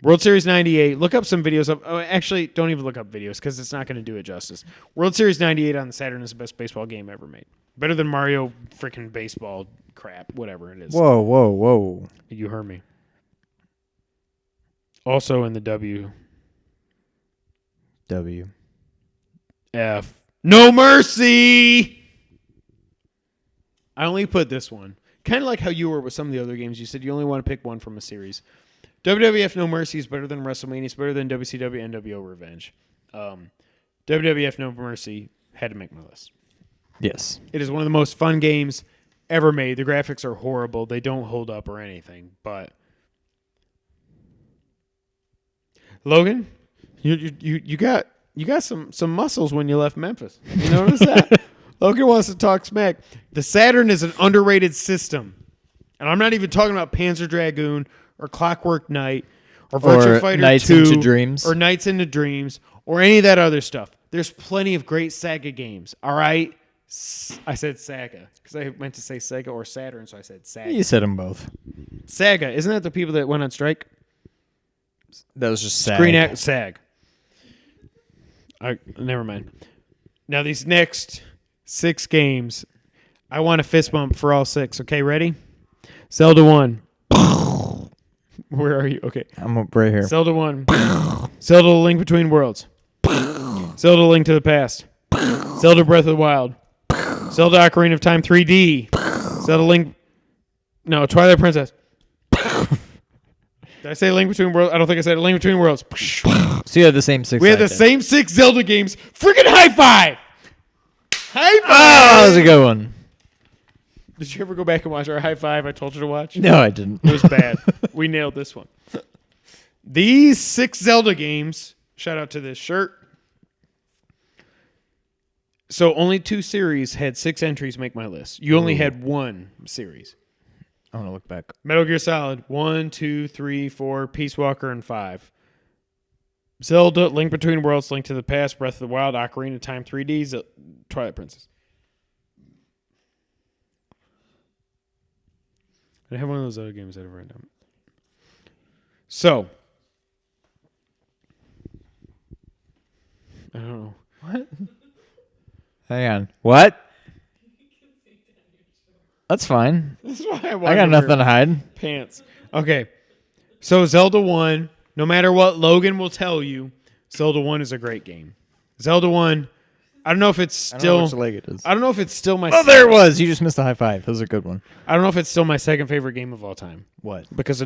World Series 98. Look up some videos of... oh, actually, don't even look up videos because it's not going to do it justice. World Series 98 on the Saturn is the best baseball game ever made. Better than Mario freaking baseball crap, whatever it is. Whoa, whoa, whoa. You heard me. Also in the W. F. No Mercy! I only put this one. Kind of like how you were with some of the other games. You said you only want to pick one from a series. WWF No Mercy is better than WrestleMania. It's better than WCW NWO Revenge. WWF No Mercy had to make my list. Yes. It is one of the most fun games ever made. The graphics are horrible. They don't hold up or anything. But Logan, you got some muscles when you left Memphis. You notice that? Logan wants to talk smack. The Saturn is an underrated system. And I'm not even talking about Panzer Dragoon or Clockwork Knight or Virtua Fighter Nights 2 into Dreams. or Nights into Dreams or any of that other stuff. There's plenty of great Sega games. All right? I said Sega because I meant to say Sega or Saturn, so I said Sega. You said them both. Sega. Isn't that the people that went on strike? That was just sad. Screen Act SAG. Never mind. Now these next 6 games, I want a fist bump for all 6. Okay, ready? Zelda 1. Where are you? Okay. I'm up right here. Zelda 1. Zelda Link Between Worlds. Zelda Link to the Past. Zelda Breath of the Wild. Zelda Ocarina of Time 3D. Zelda Link... No, Twilight Princess. Did I say Link Between Worlds? I don't think I said Link Between Worlds. So you had the same 6. We had the same 6 Zelda games. Freaking high five! High five! Oh, that was a good one. Did you ever go back and watch our high five I told you to watch? No, I didn't. It was bad. We nailed this one. These 6 Zelda games, shout out to this shirt. So only 2 series had 6 entries make my list. You only had 1 series. I want to look back. Metal Gear Solid, 1, 2, 3, 4, Peace Walker, and 5. Zelda, Link Between Worlds, Link to the Past, Breath of the Wild, Ocarina of Time 3D, Twilight Princess. I have one of those other games that I've written down. So, I don't know. What? Hang on. What? That's fine. That's why I I got nothing to hide. Pants. Okay. So Zelda 1, no matter what Logan will tell you, Zelda 1 is a great game. Zelda 1, I don't know if it's still... leg it is. I don't know if it's still my... Oh, there it was. You just missed a high five. That was a good one. I don't know if it's still my second favorite game of all time. What? Because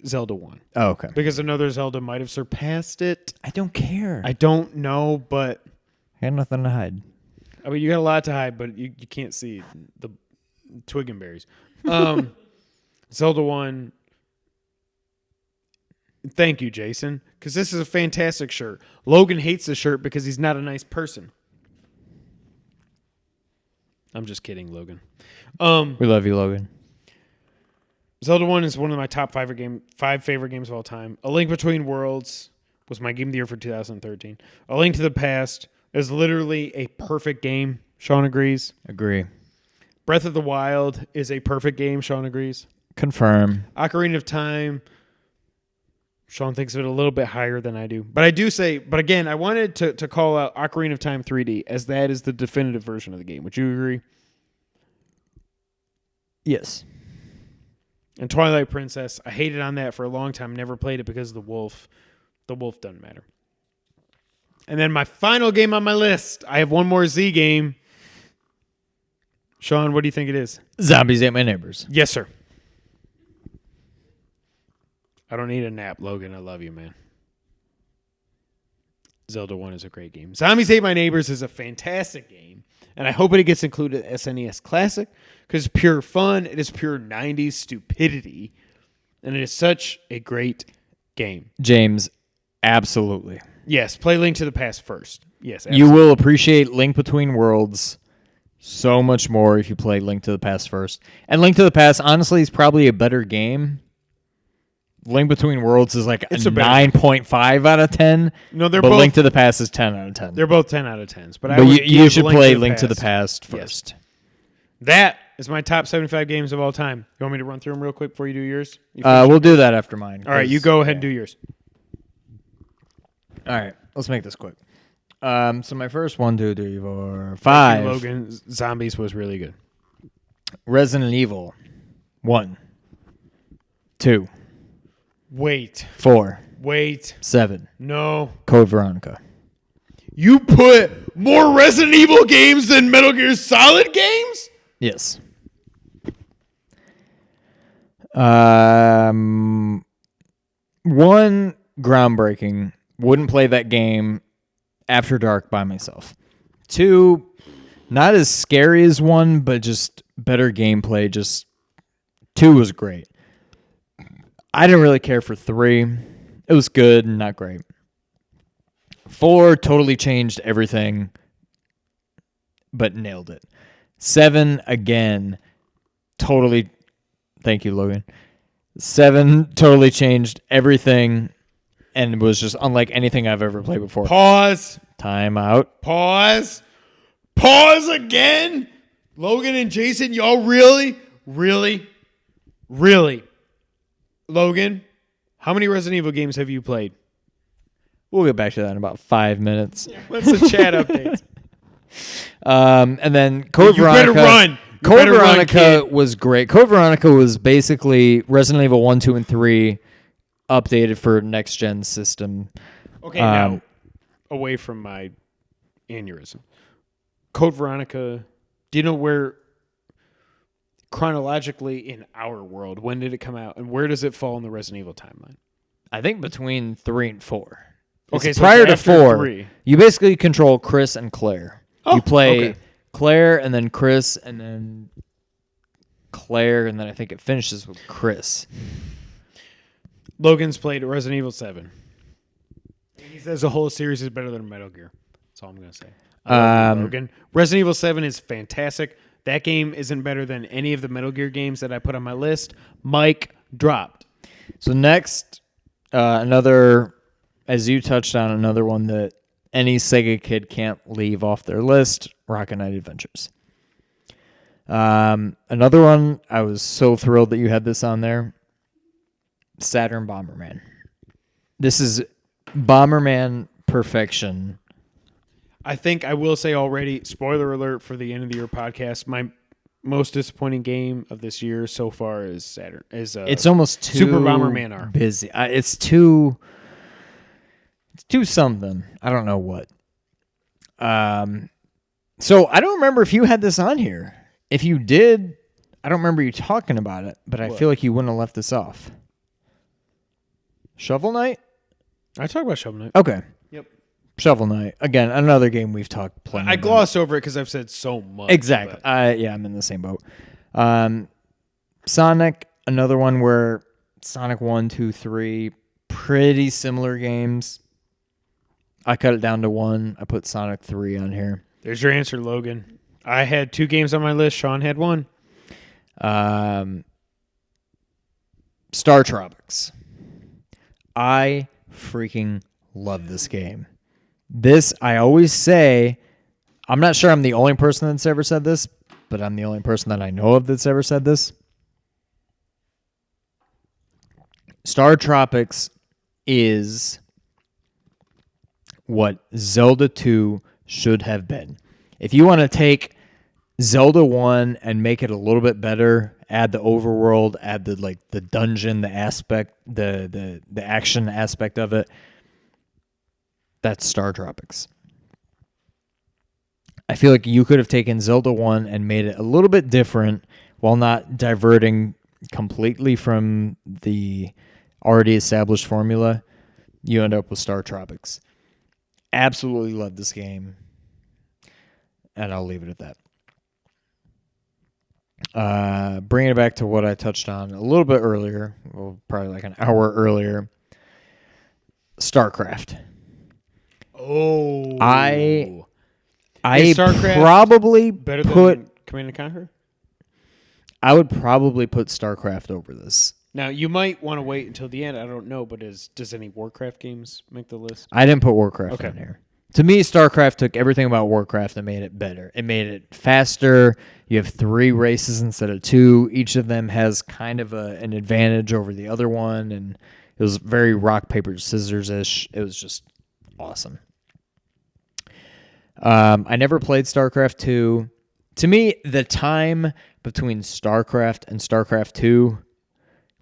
Zelda 1. Oh, okay. Because another Zelda might have surpassed it. I don't care. I don't know, but... I got nothing to hide. I mean, you got a lot to hide, but you can't see the twig and berries. Zelda 1. Thank you, Jason, because this is a fantastic shirt. Logan hates the shirt because he's not a nice person. I'm just kidding, Logan. We love you, Logan. Zelda 1 is one of my top five favorite games of all time. A Link Between Worlds was my game of the year for 2013. A Link to the Past is literally a perfect game. Sean agrees. Agree. Breath of the Wild is a perfect game. Sean agrees. Confirm. Ocarina of Time, Sean thinks of it a little bit higher than I do. But I do say, but again, I wanted to call out Ocarina of Time 3D as that is the definitive version of the game. Would you agree? Yes. And Twilight Princess, I hated on that for a long time. Never played it because of the wolf. The wolf doesn't matter. And then my final game on my list, I have one more Z game. Sean, what do you think it is? Zombies Ate My Neighbors. Yes, sir. I don't need a nap, Logan. I love you, man. Zelda 1 is a great game. Zombies Ate My Neighbors is a fantastic game, and I hope it gets included in SNES Classic because it's pure fun. It is pure 90s stupidity, and it is such a great game. James, absolutely. Yes, play Link to the Past first. Yes, You will appreciate Link Between Worlds so much more if you play Link to the Past first. And Link to the Past, honestly, is probably a better game. Link Between Worlds is like a It's a better 9.5 out of 10. No, they're but both Link to the Past is 10 out of 10. they're both 10 out of 10s. But I But would you give should play Link to the Past Yes. first. That is my top 75 games of all time. You want me to run through them real quick before you do yours? We'll do that after mine. All right, you go ahead and do yours. All right, let's make this quick. So my first 1, 2, 3, 4, Thank 5. you, Logan, Zombies was really good. Resident Evil 1, 2, Wait, 4, 7. no. Code Veronica. You put more Resident Evil games than Metal Gear Solid games? Yes. One, groundbreaking. Wouldn't play that game after dark by myself. 2, not as scary as 1, but just better gameplay. Just 2 was great. I didn't really care for 3. It was good, not great. 4 totally changed everything, but nailed it. 7, again, totally. Thank you, Logan. 7 totally changed everything and was just unlike anything I've ever played before. Pause. Time out. Pause. Pause again. Logan and Jason, y'all really? Logan, how many Resident Evil games have you played? We'll get back to that in about 5 minutes. What's the chat update? And then Code You Veronica. better run. You Code better run, Veronica kid. was great. Code Veronica was basically Resident Evil 1, 2, and 3 updated for next gen system. Okay, now away from my aneurysm. Code Veronica, do you know where chronologically in our world, when did it come out and where does it fall in the Resident Evil timeline? I think between 3 and 4. Okay, It's so prior it's to after 4, 3. you basically control Chris and Claire. Oh, You play okay. Claire and then Chris and then Claire and then I think it finishes with Chris. Logan's played Resident Evil 7. He says the whole series is better than Metal Gear. That's all I'm going to say. I love you, Logan. Resident Evil 7 is fantastic. That game isn't better than any of the Metal Gear games that I put on my list. Mic dropped. So next, another, as you touched on, another one that any Sega kid can't leave off their list, Rocket Knight Adventures. Another one, I was so thrilled that you had this on there, Saturn Bomberman. This is Bomberman perfection. I think I will say already, spoiler alert for the end of the year podcast, my most disappointing game of this year so far is Saturn. It's almost too Super Bomberman R. busy. It's too something. I don't know what. So I don't remember if you had this on here. If you did, I don't remember you talking about it, but I feel like you wouldn't have left this off. Shovel Knight? I talk about Shovel Knight. Okay. Yep. Shovel Knight. Again, another game we've talked plenty I about. glossed over it because I've said so much. Exactly. but- Yeah, I'm in the same boat. Sonic, another one where Sonic 1, 2, 3, pretty similar games. I cut it down to 1. I put Sonic 3 on here. There's your answer, Logan. I had 2 games on my list. Sean had 1. Star Tropics. I freaking love this game. This, I always say, I'm not sure I'm the only person that's ever said this, but I'm the only person that I know of that's ever said this. Star Tropics is what Zelda 2 should have been. If you want to take Zelda 1 and make it a little bit better, add the overworld, add the dungeon, the aspect, the action aspect of it, that's Star Tropics. I feel like you could have taken Zelda 1 and made it a little bit different while not diverting completely from the already established formula. You end up with Star Tropics. Absolutely love this game. And I'll leave it at that. Bringing it back to what I touched on a little bit earlier, well, probably like an hour earlier, StarCraft. Oh. I Is StarCraft probably better put than Command and Conquer? I would probably put StarCraft over this. Now, you might want to wait until the end. I don't know, but does any Warcraft games make the list? I didn't put Warcraft Okay. in here. To me, StarCraft took everything about Warcraft and made it better. It made it faster. You have 3 races instead of 2. Each of them has kind of an advantage over the other one, and it was very rock, paper, scissors-ish. It was just awesome. I never played StarCraft 2. To me, the time between StarCraft and StarCraft 2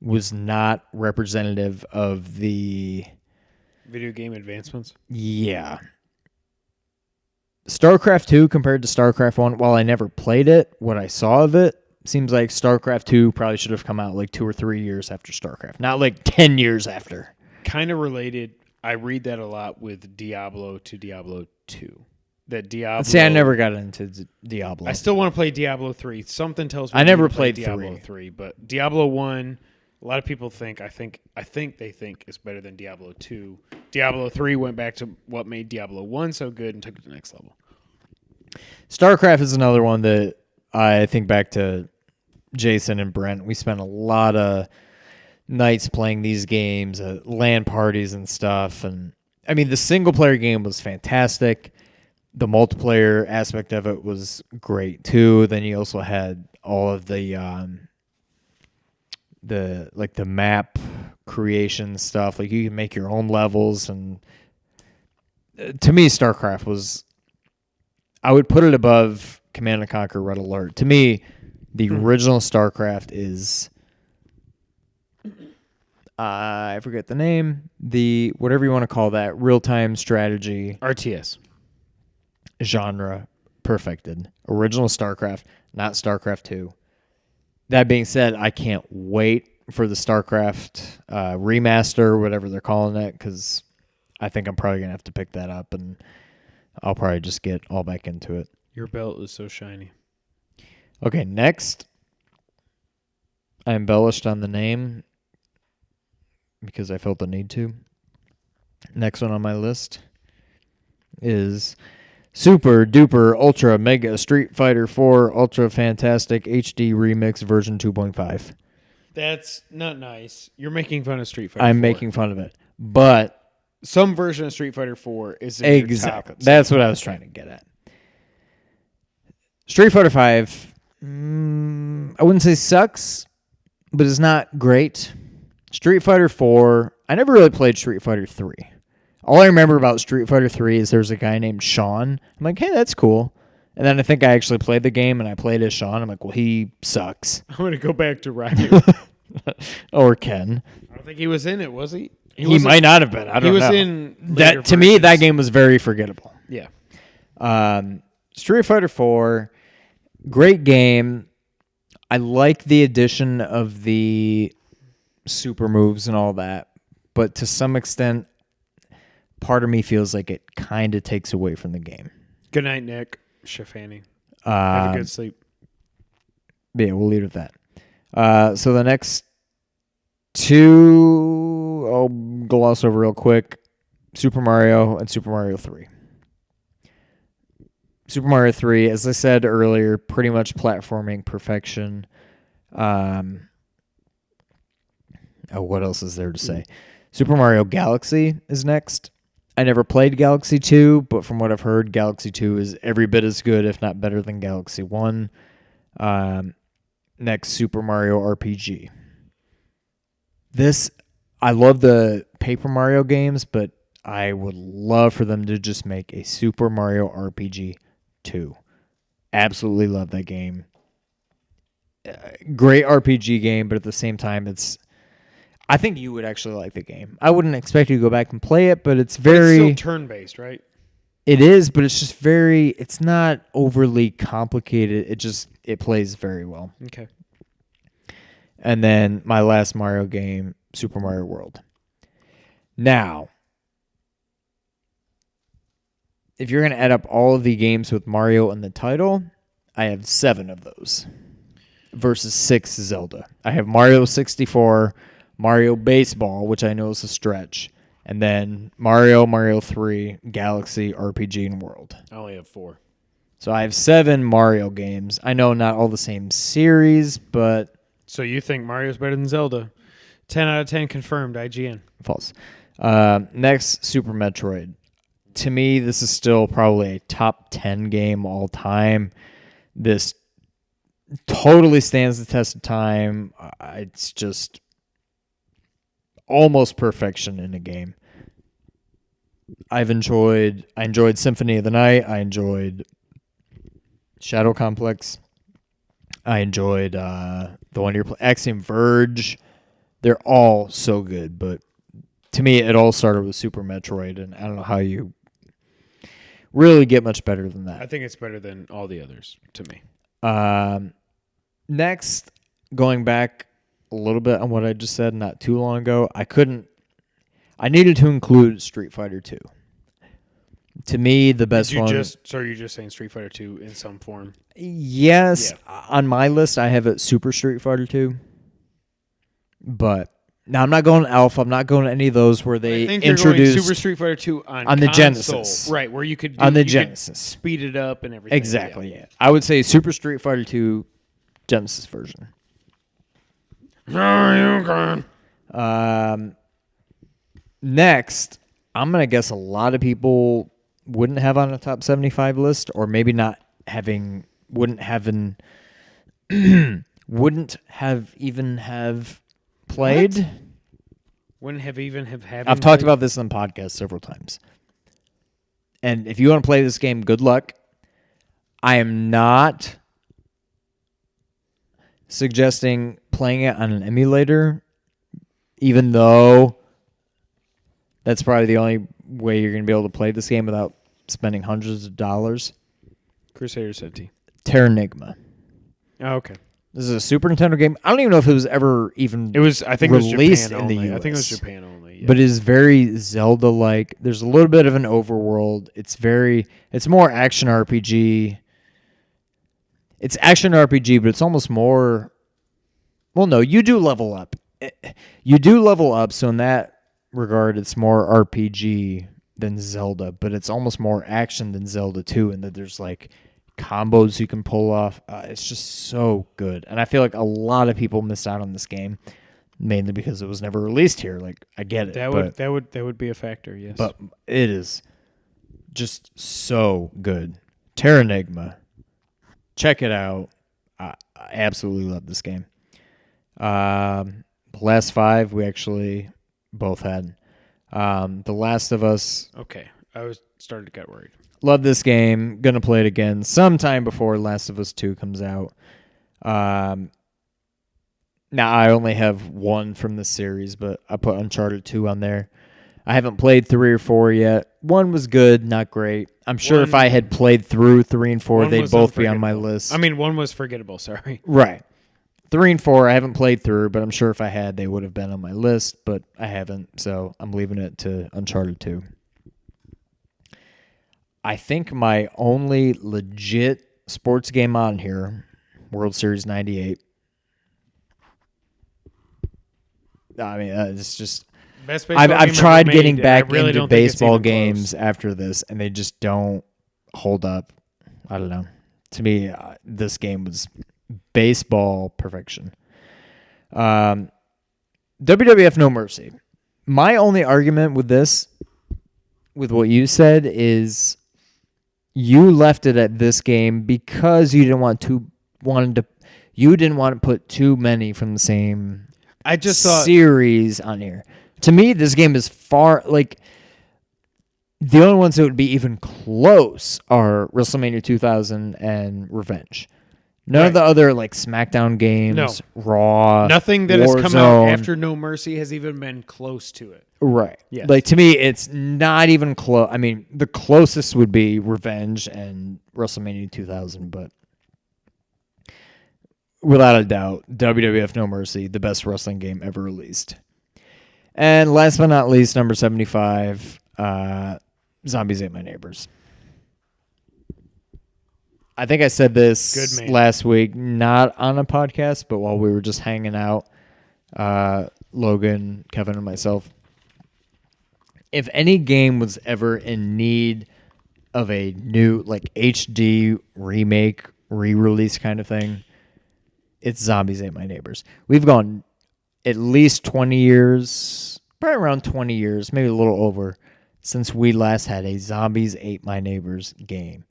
was not representative of the... Video game advancements? Yeah. StarCraft 2 compared to StarCraft 1, while I never played it, what I saw of it, seems like StarCraft 2 probably should have come out like 2 or 3 years after StarCraft. Not like 10 years after. Kind of related. I read that a lot with Diablo to Diablo 2. That Diablo... See, I never got into Diablo. I still want to play Diablo 3. Something tells me I never need to play played Diablo 3, but Diablo 1, a lot of people think they think is better than Diablo 2. Diablo 3 went back to what made Diablo 1 so good and took it to the next level. StarCraft is another one that I think back to Jason and Brent. We spent a lot of nights playing these games at LAN parties and stuff. And I mean, the single player game was fantastic. The multiplayer aspect of it was great too. Then you also had all of the map creation stuff. Like you can make your own levels, and to me, StarCraft was. I would put it above Command and Conquer: Red Alert. To me, the original StarCraft is. I forget the name. The whatever you want to call that real-time strategy RTS. genre perfected. Original StarCraft, not StarCraft 2. That being said, I can't wait for the StarCraft remaster, whatever they're calling it, because I think I'm probably going to have to pick that up, and I'll probably just get all back into it. Your belt is so shiny. Okay, next. I embellished on the name because I felt the need to. Next one on my list is Super Duper Ultra Mega Street Fighter 4 Ultra Fantastic HD Remix version 2.5. That's not nice. You're making fun of Street Fighter I'm 4. making fun of it. But Some version of Street Fighter 4 is in your exactly. top. That's what I was trying to get at. Street Fighter 5, I wouldn't say sucks, but it's not great. Street Fighter 4, I never really played Street Fighter 3. All I remember about Street Fighter 3 is there's a guy named Sean. I'm like, hey, that's cool. And then I think I actually played the game, and I played as Sean. I'm like, well, he sucks. I'm going to go back to Ryu. Or Ken. I don't think he was in it, was he? He wasn't- might not have been. I don't know. He was in later that. To me, that versions. game was very forgettable. Yeah. Street Fighter 4, great game. I like the addition of the super moves and all that, but to some extent, part of me feels like it kind of takes away from the game. Good night, Nick. Shafani. Have a good sleep. Yeah, we'll leave it at that. So the next Two, I'll gloss over real quick. Super Mario and Super Mario 3. Super Mario 3, as I said earlier, pretty much platforming perfection. What else is there to say? Super Mario Galaxy is next. I never played Galaxy 2, but from what I've heard, Galaxy 2 is every bit as good, if not better than Galaxy 1. Next, Super Mario RPG. I love the Paper Mario games, but I would love for them to just make a Super Mario RPG 2. Absolutely love that game. Great RPG game, but at the same time, I think you would actually like the game. I wouldn't expect you to go back and play it, but it's very... It's still turn-based, right? It is, but it's just very... It's not overly complicated. It plays very well. Okay. And then my last Mario game, Super Mario World. Now, if you're going to add up all of the games with Mario in the title, I have 7 of those versus 6 Zelda. I have Mario 64, Mario Baseball, which I know is a stretch, and then Mario 3, Galaxy, RPG, and World. I only have 4. So I have 7 Mario games. I know not all the same series, but... So you think Mario's better than Zelda? 10 out of 10 confirmed, IGN. False. Next, Super Metroid. To me, this is still probably a top 10 game all time. This totally stands the test of time. It's just almost perfection in a game. I enjoyed Symphony of the Night. I enjoyed Shadow Complex. I enjoyed the one you're playing, Axiom Verge. They're all so good, but to me, it all started with Super Metroid, and I don't know how you really get much better than that. I think it's better than all the others to me. Next, going back a little bit on what I just said not too long ago, I needed to include Street Fighter 2. To me, the best one. So you're just saying Street Fighter 2 in some form? Yes. Yeah. On my list, I have it Super Street Fighter 2. But now I'm not going Alpha. I'm not going to any of those where they introduced Super Street Fighter 2 on the console, Genesis, right? Where you could Genesis speed it up and everything. Exactly. Yeah. I would say Super Street Fighter 2 Genesis version. No, you can. Next, I'm gonna guess a lot of people wouldn't have on a top 75 list, or maybe not having, wouldn't have even have played. What? Wouldn't have even have had. I've talked about this on the podcast several times. And if you want to play this game, good luck. I am not suggesting playing it on an emulator, even though that's probably the only way you're going to be able to play this game without spending hundreds of dollars. Crusader City. Terranigma. Oh, okay. This is a Super Nintendo game. I don't even know if it was ever even I think released it was Japan in the only. US. I think it was Japan only. Yeah. But it is very Zelda-like. There's a little bit of an overworld. It's more action RPG. It's action RPG, but it's almost more... Well, no, you do level up. You do level up, so in that regard, it's more RPG than Zelda, but it's almost more action than Zelda too, in that there's like combos you can pull off. It's just so good, and I feel like a lot of people missed out on this game, mainly because it was never released here. Like, I get it, that would be a factor, yes. But it is just so good. Terranigma, check it out. I absolutely love this game. The last 5 we actually both had. The Last of Us. Okay, I was starting to get worried. Love this game. Gonna play it again sometime before Last of Us 2 comes out. Now I only have 1 from the series, but I put Uncharted 2 on there. I haven't played 3 or 4 yet. 1 was good, not great. I'm sure if I had played through 3 and 4, they'd both be on my list. I mean, 1 was forgettable, sorry. Right. 3 and 4 I haven't played through, but I'm sure if I had, they would have been on my list, but I haven't, so I'm leaving it to Uncharted 2. I think my only legit sports game on here, World Series 98. I mean, it's just. Best baseball game I've ever tried made, getting and I back really into don't think it's baseball even games close. after this, and they just don't hold up. I don't know. To me, this game was baseball perfection. WWF No Mercy. My only argument with this, with what you said, is you left it at this game because you didn't want to put too many from the same I just thought series on here. To me, this game is far like the only ones that would be even close are WrestleMania 2000 and Revenge. None of Right. the other like SmackDown games, No. Raw, nothing that has come out Warzone. after No Mercy has even been close to it. Right. Yes. Like to me, it's not even close. I mean, the closest would be Revenge and WrestleMania 2000, but without a doubt, WWF No Mercy, the best wrestling game ever released. And last but not least, number 75, Zombies Ate My Neighbors. I think I said this Good man. last week, not on a podcast, but while we were just hanging out, Logan, Kevin, and myself. If any game was ever in need of a new like HD remake, re-release kind of thing, it's Zombies Ate My Neighbors. We've gone at least 20 years, probably around 20 years, maybe a little over, since we last had a Zombies Ate My Neighbors game.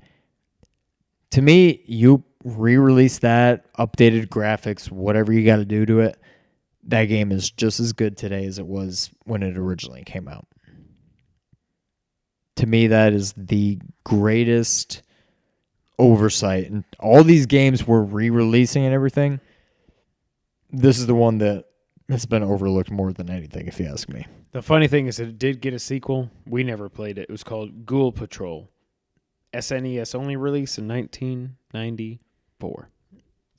To me, you re-release that, updated graphics, whatever you got to do to it, that game is just as good today as it was when it originally came out. To me, that is the greatest oversight. And all these games we're re-releasing and everything, this is the one that has been overlooked more than anything, if you ask me. The funny thing is, it did get a sequel. We never played it. It was called Ghoul Patrol. SNES only release in 1994.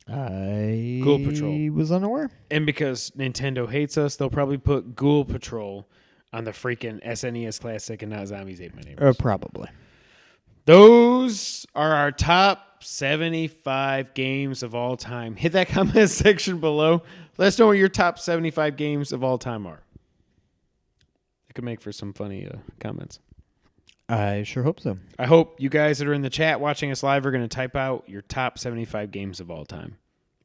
I Ghoul Patrol. was unaware. And because Nintendo hates us, they'll probably put Ghoul Patrol on the freaking SNES Classic and not Zombies Ate My Neighbors. Probably. Those are our top 75 games of all time. Hit that comment section below. Let us know what your top 75 games of all time are. It could make for some funny comments. I sure hope so. I hope you guys that are in the chat watching us live are going to type out your top 75 games of all time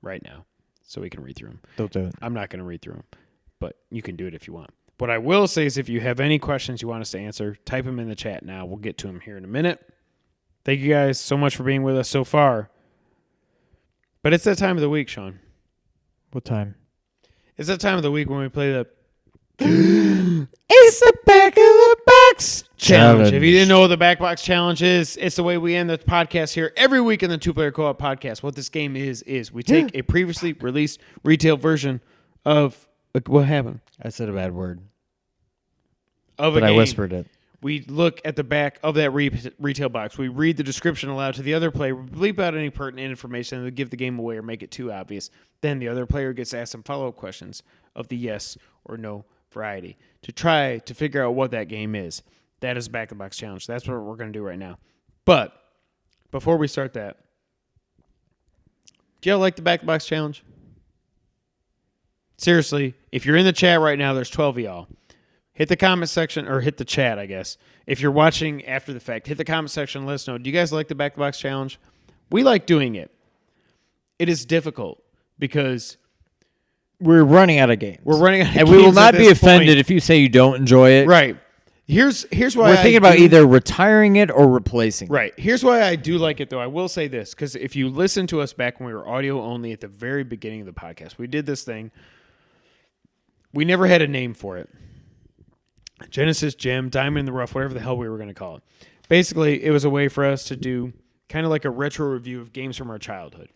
right now so we can read through them. Don't do it. I'm not going to read through them, but you can do it if you want. What I will say is if you have any questions you want us to answer, type them in the chat now. We'll get to them here in a minute. Thank you guys so much for being with us so far. But it's that time of the week, Sean. What time? It's that time of the week when we play the It's the back of the box challenge. If you didn't know what the back box challenge is, it's the way we end the podcast here every week in the Two Player Co-op podcast. What this game is we take a previously released retail version of what happened? I said a bad word, Of a but I game. whispered it. We look at the back of that retail box. We read the description aloud to the other player. We bleep out any pertinent information that give the game away or make it too obvious. Then the other player gets asked some follow-up questions of the yes or no variety to try to figure out what that game is. That is back of the box challenge. That's what we're going to do right now. But before we start that, do y'all like the back of the box challenge? Seriously, if you're in the chat right now, there's 12 of y'all. Hit the comment section, or hit the chat, I guess. If you're watching after the fact, hit the comment section and let us know. Do you guys like the back of the box challenge? We like doing it. It is difficult because We're running out of games. we're running out of and we will games at not be this offended point. if you say you don't enjoy it. Right. Here's why We're I thinking about do- either retiring it or replacing it. Right. Here's why I do like it, though. I will say this, because if you listen to us back when we were audio only at the very beginning of the podcast, we did this thing. We never had a name for it. Genesis Gem, Diamond in the Rough, whatever the hell we were going to call it. Basically, it was a way for us to do kind of like a retro review of games from our childhood.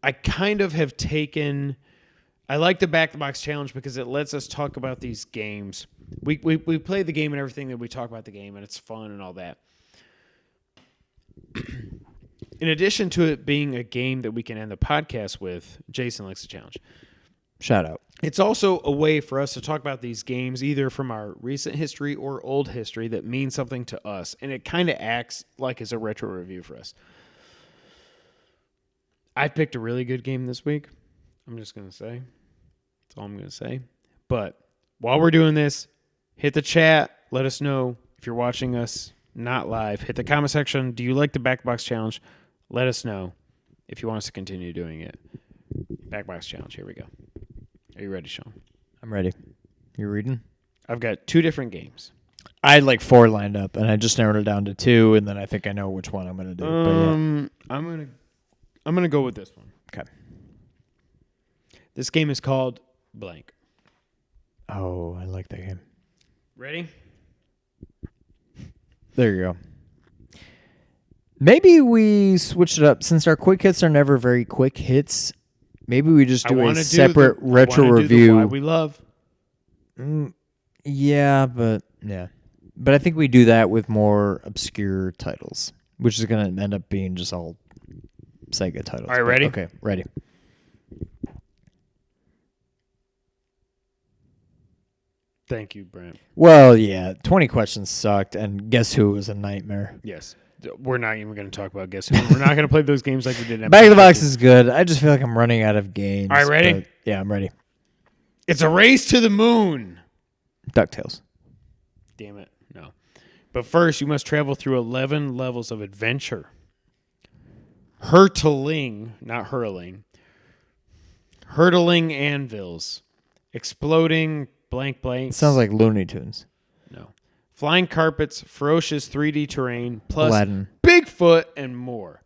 I kind of have taken... I like the Back the Box Challenge because it lets us talk about these games. We play the game and everything that we talk about the game, and it's fun and all that. In addition to it being a game that we can end the podcast with, Jason likes the challenge. Shout out. It's also a way for us to talk about these games either from our recent history or old history that means something to us, and it kind of acts like it's a retro review for us. I picked a really good game this week. I'm just going to say. That's all I'm going to say. But while we're doing this, hit the chat. Let us know if you're watching us not live. Hit the comment section. Do you like the Backbox Challenge? Let us know if you want us to continue doing it. Backbox Challenge. Here we go. Are you ready, Sean? I'm ready. You reading? I've got 2 different games. I had like 4 lined up, and I just narrowed it down to 2, and then I think I know which one I'm going to do. But yeah. I'm gonna go with this one. Okay. This game is called Blank. Oh, I like that game. Ready? There you go. Maybe we switch it up since our quick hits are never very quick hits. Maybe we just do a separate retro review. Why we love. Yeah, but I think we do that with more obscure titles, which is going to end up being just all Sega titles. All right, ready? Okay, ready. Thank you, Brent. Well, yeah, 20 questions sucked, and guess who was a nightmare. Yes. We're not even going to talk about Guess Who. We're not going to play those games like we did in Back of the Box is good. I just feel like I'm running out of games. All right, ready? but yeah, I'm ready. It's a race to the moon. DuckTales. Damn it. No. But first, you must travel through 11 levels of adventure. Hurtling, not hurling. Hurtling anvils. Exploding blank It blanks. sounds like Looney Tunes. No. Flying carpets, ferocious 3D terrain, plus Aladdin. Bigfoot, and more.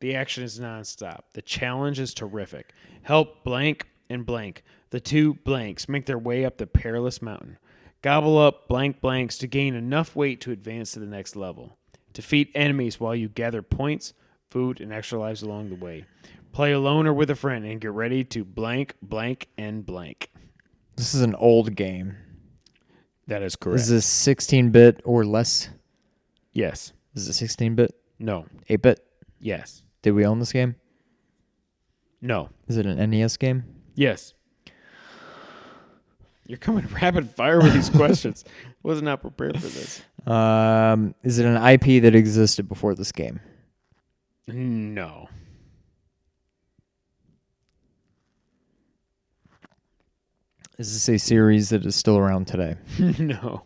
The action is nonstop. The challenge is terrific. Help blank and blank. The 2 blanks make their way up the perilous mountain. Gobble up blank blanks to gain enough weight to advance to the next level. Defeat enemies while you gather points, food, and extra lives along the way. Play alone or with a friend and get ready to blank, blank, and blank. This is an old game. That is correct. Is this 16-bit or less? Yes. Is it 16-bit? No. 8-bit? Yes. Did we own this game? No. Is it an NES game? Yes. You're coming rapid fire with these questions. Was not prepared for this. Is it an IP that existed before this game? No. Is this a series that is still around today? No.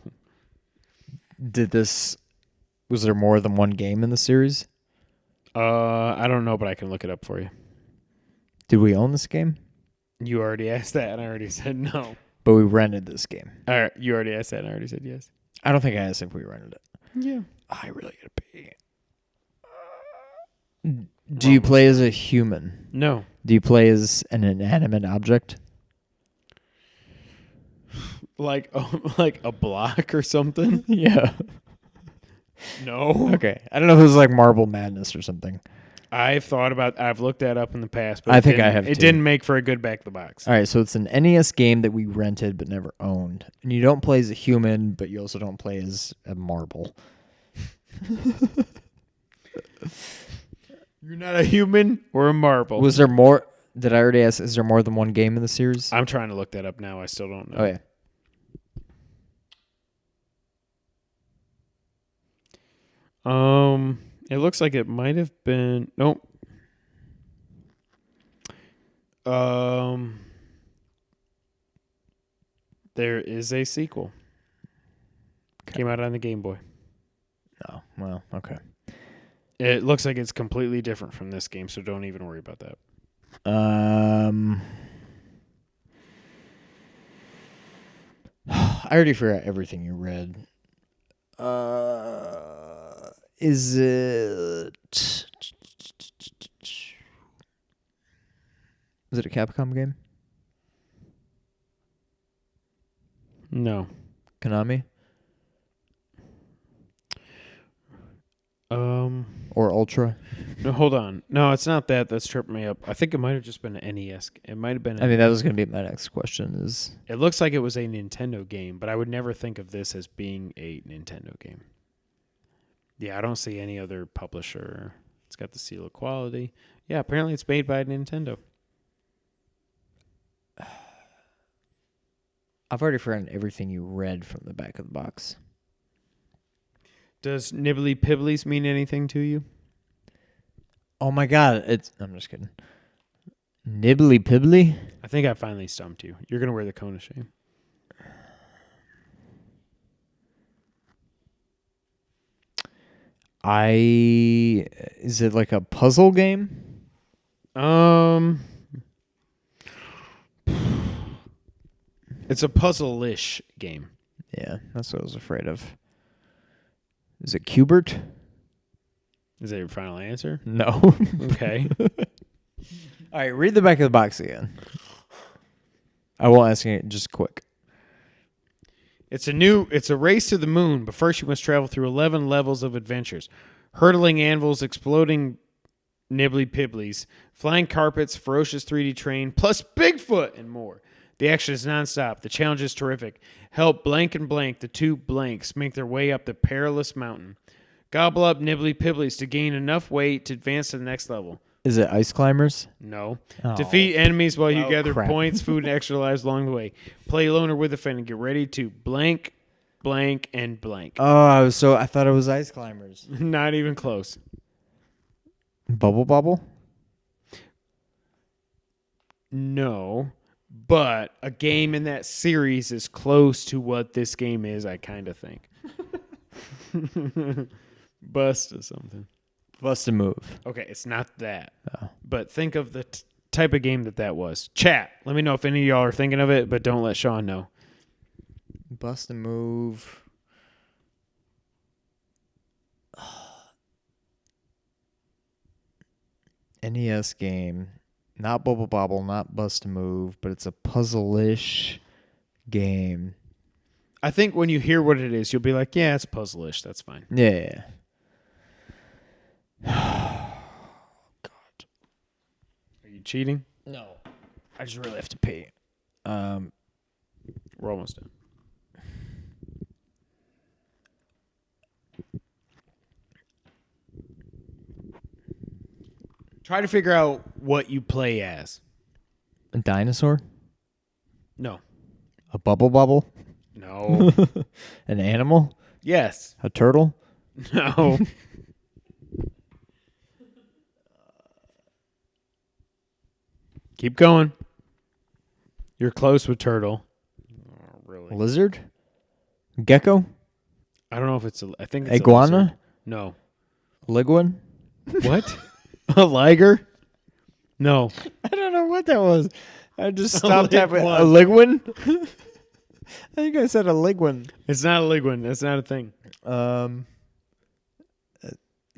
Was there more than one game in the series? I don't know, but I can look it up for you. Did we own this game? You already asked that, and I already said no. But we rented this game. All right, you already asked that, and I already said yes. I don't think I asked if we rented it. Yeah. I really gotta pee. Do you play as a human? No. Do you play as an inanimate object? Like a block or something? Yeah. No. Okay. I don't know if it was like Marble Madness or something. I've looked that up in the past, but I think I have It too. didn't make for a good back of the box. All right, so it's an NES game that we rented but never owned. And you don't play as a human, but you also don't play as a marble. You're not a human or a marble. Was there more? Did I already ask? Is there more than one game in the series? I'm trying to look that up now. I still don't know. Oh, yeah. It looks like it might have been. Nope. There is a sequel. Okay. Came out on the Game Boy. Oh, well, okay. It looks like it's completely different from this game, so don't even worry about that. I already forgot everything you read. Is it a Capcom game? No. Konami? Or Ultra? No, hold on. No, it's not that. That's tripping me up. I think it might have just been an NES. It might have been. I mean, that was going to be my next question is... It looks like it was a Nintendo game, but I would never think of this as being a Nintendo game. Yeah, I don't see any other publisher. It's got the seal of quality. Yeah, apparently it's made by Nintendo. I've already forgotten everything you read from the back of the box. Does Nibbly Pibblies mean anything to you? Oh my god, I'm just kidding. Nibbly Pibbly? I think I finally stumped you. You're going to wear the cone of shame. Is it like a puzzle game? It's a puzzle-ish game. Yeah, that's what I was afraid of. Is it Cubert? Is that your final answer? No. Okay. All right, read the back of the box again. I will ask you just quick. It's a race to the moon, but first you must travel through 11 levels of adventures. Hurtling anvils, exploding nibbly-pibblies, flying carpets, ferocious 3D train, plus Bigfoot and more. The action is nonstop. The challenge is terrific. Help blank and blank, the two blanks, make their way up the perilous mountain. Gobble up nibbly-pibblies to gain enough weight to advance to the next level. Is it Ice Climbers? No. Oh. Defeat enemies while you Oh, gather crap. points, food, and extra lives along the way. Play alone or with a friend and get ready to blank, blank, and blank. Oh, so I thought it was Ice Climbers. Not even close. Bubble Bobble? No, but a game in that series is close to what this game is, I kind of think. Bust or something. Bust a Move. Okay, it's not that. Oh. But think of the type of game that was. Chat. Let me know if any of y'all are thinking of it, but don't let Sean know. Bust a Move. NES game. Not Bubble Bobble, not Bust a Move, but it's a puzzle-ish game. I think when you hear what it is, you'll be like, yeah, it's puzzle-ish. That's fine. Yeah. Are you cheating? No. I just really have to pee. We're almost done. Try to figure out what you play as. A dinosaur? No. A Bubble Bobble? No. An animal? Yes. A turtle? No. Keep going. You're close with turtle. Oh, really? Lizard? Gecko? I don't know if it's a. I think it's a Iguana? lizard. No. Liguan? What? A liger? No. I don't know what that was. I just A stopped tapping. liguan. A liguan? I think I said a liguan. It's not a liguan. That's not a thing.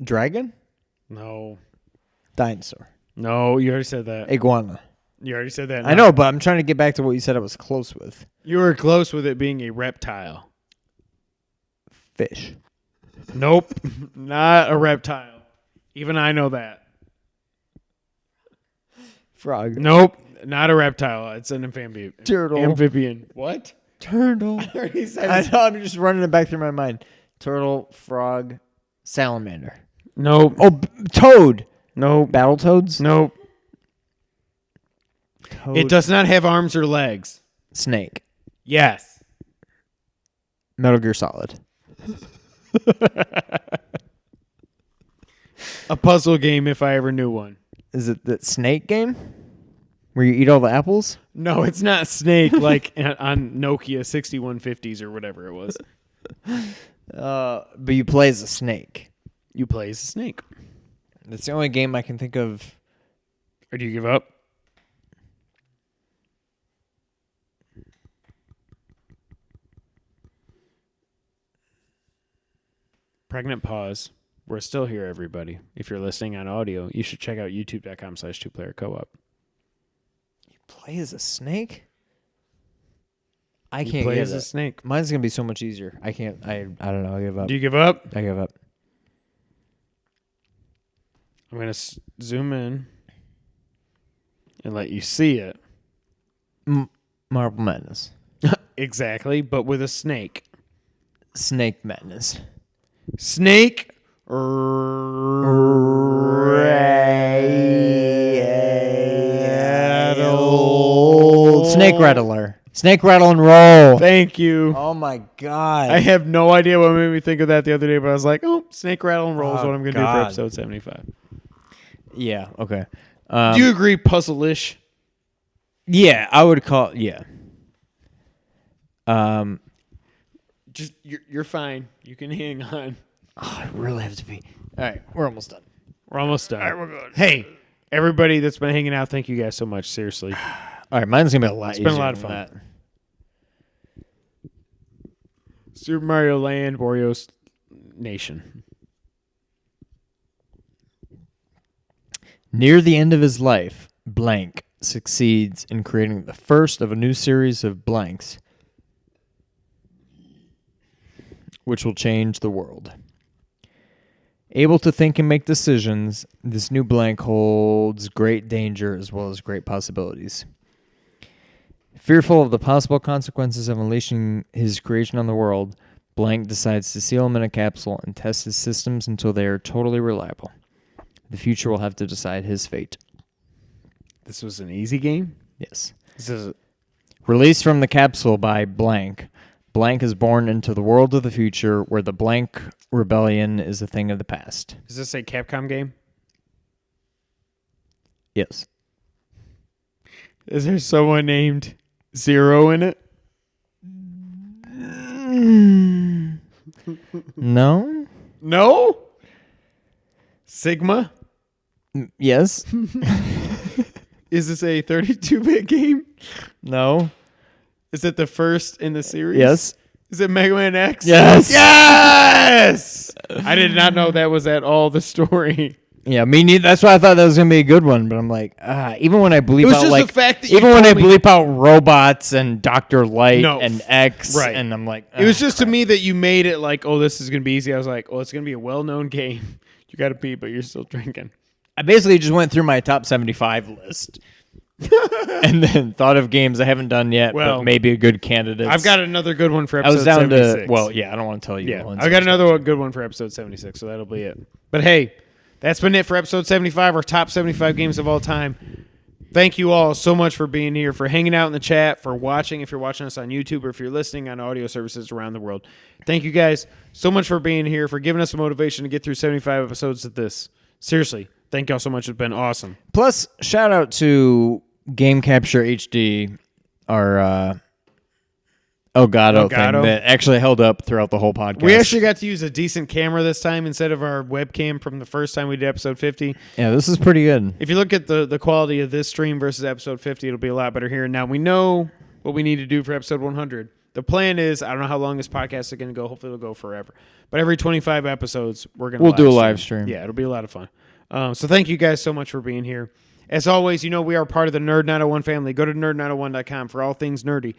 Dragon? No. Dinosaur. No, you already said that. Iguana. You already said that. I know, but I'm trying to get back to what you said I was close with. You were close with it being a reptile. Fish. Nope. Not a reptile. Even I know that. Frog. Nope. Not a reptile. It's an amphibian. Turtle. Amphibian. What? Turtle. I already said I know, I'm just running it back through my mind. Turtle, frog, salamander. Nope. Oh, toad. Nope. Battletoads? Nope. Toad. It does not have arms or legs. Snake. Yes. Metal Gear Solid. A puzzle game if I ever knew one. Is it the snake game? Where you eat all the apples? No, it's not Snake like on Nokia 6150s or whatever it was. But you play as a snake. You play as a snake. That's the only game I can think of. Or do you give up? Pregnant pause. We're still here, everybody. If you're listening on audio, you should check out youtube.com/2player-co-op. You play as a snake? I You can't play get as it. a snake. Mine's gonna be so much easier. I can't. I don't know. I give up. Do you give up? I give up. I'm going to zoom in and let you see it. Marble Madness. Exactly, but with a snake. Snake Madness. Snake Snake Rattler. Snake Rattle and Roll. Thank you. Oh my god. I have no idea what made me think of that the other day, but I was like, oh, Snake Rattle and Roll is Oh, what I'm going to do for God. episode 75. Yeah. Okay. Do you agree puzzle-ish? Yeah, I would call. Yeah. Just you're fine. You can hang on. Oh, I really have to pee. All right, we're almost done. We're almost done. All right, we're good. Hey, everybody that's been hanging out, thank you guys so much. Seriously. All right, mine's gonna be a lot. It's been a easier lot of than fun. that. Super Mario Land, Wario's Nation. Near the end of his life, blank succeeds in creating the first of a new series of blanks, which will change the world. Able to think and make decisions, this new blank holds great danger as well as great possibilities. Fearful of the possible consequences of unleashing his creation on the world, blank decides to seal him in a capsule and test his systems until they are totally reliable. The future will have to decide his fate. This was an easy game? Yes. This is Released from the capsule by blank, blank is born into the world of the future where the blank rebellion is a thing of the past. Is this a Capcom game? Yes. Is there someone named Zero in it? No? No? Sigma? Yes? Is this a 32-bit game? No? Is it the first in the series? Yes? Is it Mega Man X? Yes! Yes! I did not know that was at all the story. Yeah, me neither. That's why I thought that was gonna be a good one. But I'm like, even when I bleep It was out just like, the fact that you even when I told me- bleep out robots and Dr. Light No, and X, right. and I'm like, It was just to me that you made it like, oh, this is going to be easy. I was like, oh, it's going to be a well-known game. You got to pee, but you're still drinking. I basically just went through my top 75 list, and then thought of games I haven't done yet, Well, but maybe a good candidate. I've got another good one for I episode was down 76. to. Well, yeah, I don't want to tell you. Yeah, ones I I got was another down one, good one for episode 76, so that'll be it. But hey, that's been it for episode 75, our top 75 games of all time. Thank you all so much for being here, for hanging out in the chat, for watching, if you're watching us on YouTube or if you're listening on audio services around the world. Thank you guys so much for being here, for giving us the motivation to get through 75 episodes of this. Seriously, thank y'all so much. It's been awesome. Plus, shout out to Game Capture HD, our Elgato thing Elgato. that actually held up throughout the whole podcast. We actually got to use a decent camera this time instead of our webcam from the first time we did episode 50. Yeah, this is pretty good. If you look at the quality of this stream versus episode 50, it'll be a lot better here. Now, we know what we need to do for episode 100. The plan is, I don't know how long this podcast is going to go. Hopefully, it'll go forever. But every 25 episodes, we'll do a live stream. Yeah, it'll be a lot of fun. So thank you guys so much for being here. As always, you know we are part of the Nerd 901 family. Go to nerd901.com for all things nerdy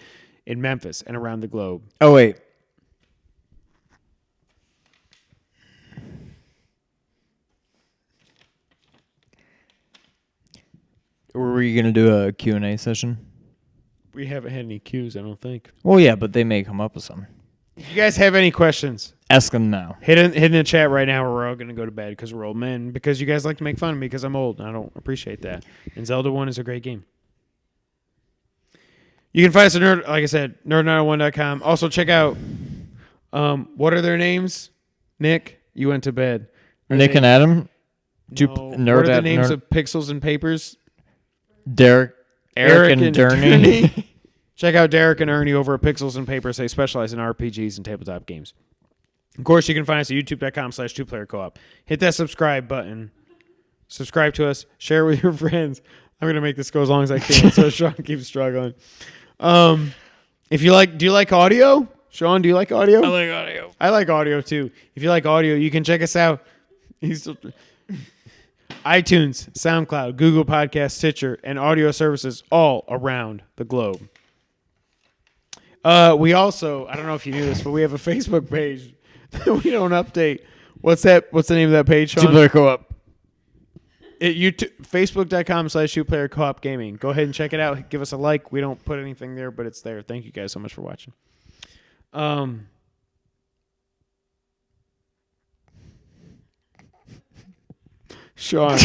in Memphis and around the globe. Oh, wait. Were you going to do a Q&A session? We haven't had any cues, I don't think. Well, yeah, but they may come up with some. If you guys have any questions, Ask them now. hit in the chat right now, or we're all going to go to bed because we're old men. Because you guys like to make fun of me because I'm old, and I don't appreciate that. And Zelda 1 is a great game. You can find us at Nerd, like I said, nerd901.com. Also, check out, what are their names? Nick, you went to bed. Are Nick they- and Adam? No. Nerd What are the at names Nerd- of Pixels and Papers? Derek, Eric and Durney. Check out Derek and Ernie over at Pixels and Papers. They specialize in RPGs and tabletop games. Of course, you can find us at youtube.com/2playercoop. Hit that subscribe button. Subscribe to us. Share with your friends. I'm going to make this go as long as I can so Sean keeps struggling. If you like, do you like audio? Sean, do you like audio? I like audio. I like audio too. If you like audio, you can check us out. He's still iTunes, SoundCloud, Google Podcast, Stitcher, and audio services all around the globe. We also, I don't know if you knew this, but we have a Facebook page that we don't update. What's that? What's the name of that page, Sean? Two-player co-op. Facebook.com/2playercoop gaming. Go ahead and check it out. Give us a like. We don't put anything there, but it's there. Thank you guys so much for watching. Sean.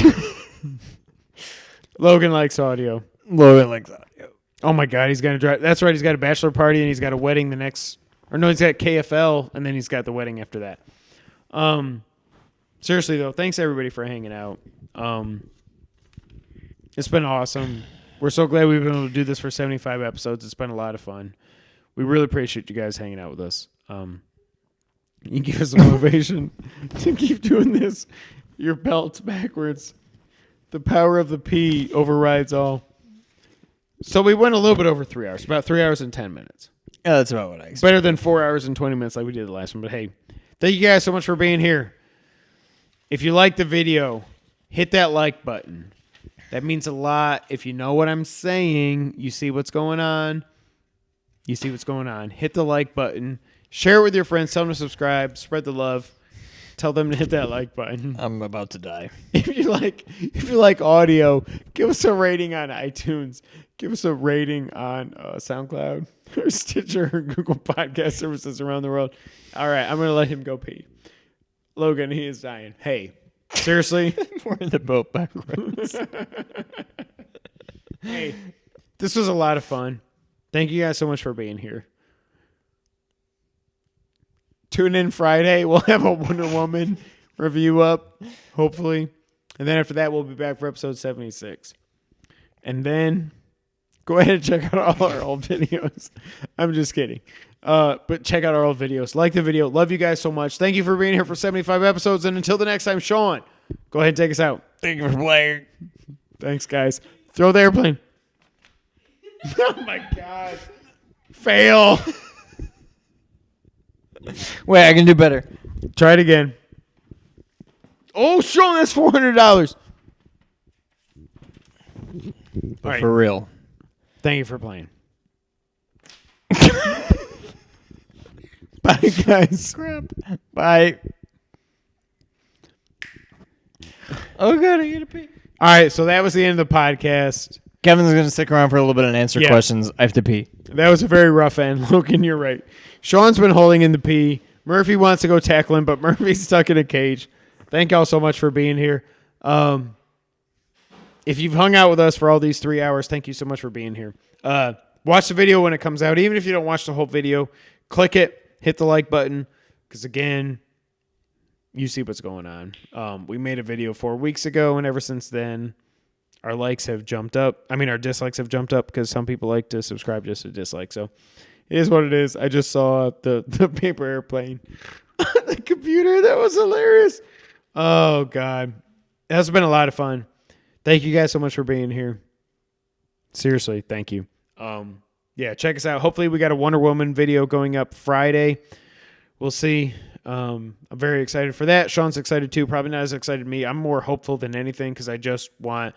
Logan likes audio. Logan likes audio. Oh my God, he's gonna drive. That's right. He's got a bachelor party and he's got a wedding the next. Or no, he's got KFL and then he's got the wedding after that. Seriously though, thanks everybody for hanging out. It's been awesome. We're so glad we've been able to do this for 75 episodes. It's been a lot of fun. We really appreciate you guys hanging out with us. You give us a motivation to keep doing this. Your belt's backwards. The power of the P overrides all. So we went a little bit over 3 hours, about 3 hours and 10 minutes. Yeah, that's about what I expect. Better than 4 hours and 20 minutes like we did the last one. But hey, thank you guys so much for being here. If you like the video, hit that like button. That means a lot. If you know what I'm saying, you see what's going on. You see what's going on. Hit the like button. Share it with your friends. Tell them to subscribe. Spread the love. Tell them to hit that like button. I'm about to die. If you like audio, give us a rating on iTunes. Give us a rating on SoundCloud or Stitcher or Google Podcast services around the world. All right, I'm going to let him go pee. Logan, he is dying. Hey, seriously? We're in the boat backwards. Hey, this was a lot of fun. Thank you guys so much for being here. Tune in Friday. We'll have a Wonder Woman review up, hopefully. And then after that, we'll be back for episode 76. And then go ahead and check out all our old videos. I'm just kidding. But check out our old videos. Like the video. Love you guys so much. Thank you for being here for 75 episodes. And until the next time, Sean, go ahead and take us out. Thank you for playing. Thanks, guys. Throw the airplane. Oh, my God. Fail. Wait, I can do better. Try it again. Oh, Sean, that's $400. But right. for real. Thank you for playing. Bye, guys. Crap. Bye. Oh, God, I gotta pee. All right, so that was the end of the podcast. Kevin's going to stick around for a little bit and answer Yeah. questions. I have to pee. That was a very rough end. Logan, you're right. Sean's been holding in the pee. Murphy wants to go tackle him, but Murphy's stuck in a cage. Thank y'all so much for being here. If you've hung out with us for all these 3 hours, thank you so much for being here. Watch the video when it comes out. Even if you don't watch the whole video, click it, hit the like button, because, again, you see what's going on. We made a video 4 weeks ago, and ever since then, our likes have jumped up. I mean, our dislikes have jumped up because some people like to subscribe just to dislike. So it is what it is. I just saw the paper airplane on the computer. That was hilarious. Oh, God. It has been a lot of fun. Thank you guys so much for being here. Seriously, thank you. Yeah, check us out. Hopefully we got a Wonder Woman video going up Friday. We'll see. I'm very excited for that. Sean's excited too. Probably not as excited as me. I'm more hopeful than anything because I just want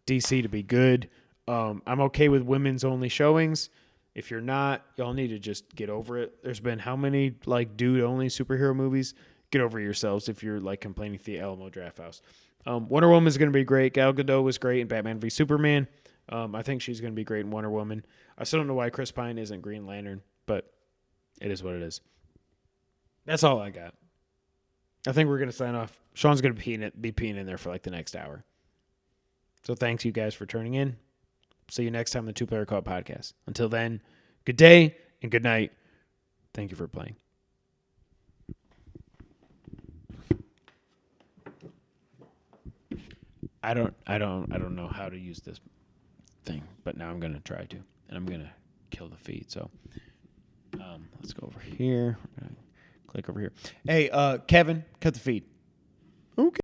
DC to be good. I'm okay with women's only showings. If you're not, y'all need to just get over it. There's been how many like dude only superhero movies? Get over yourselves if you're like complaining at the Alamo Drafthouse. Wonder Woman is going to be great. Gal Gadot was great in Batman v Superman. I think she's going to be great in Wonder Woman. I still don't know why Chris Pine isn't Green Lantern, but it is what it is. That's all I got. I think we're going to sign off. Sean's going to be peeing in there for like the next hour. So thanks you guys for tuning in. See you next time on the Two Player Co-op Podcast. Until then, good day and good night. Thank you for playing. I don't know how to use this thing, but now I'm gonna try to, and I'm gonna kill the feed. So, let's go over here. Click over here. Hey, Kevin, cut the feed. Okay.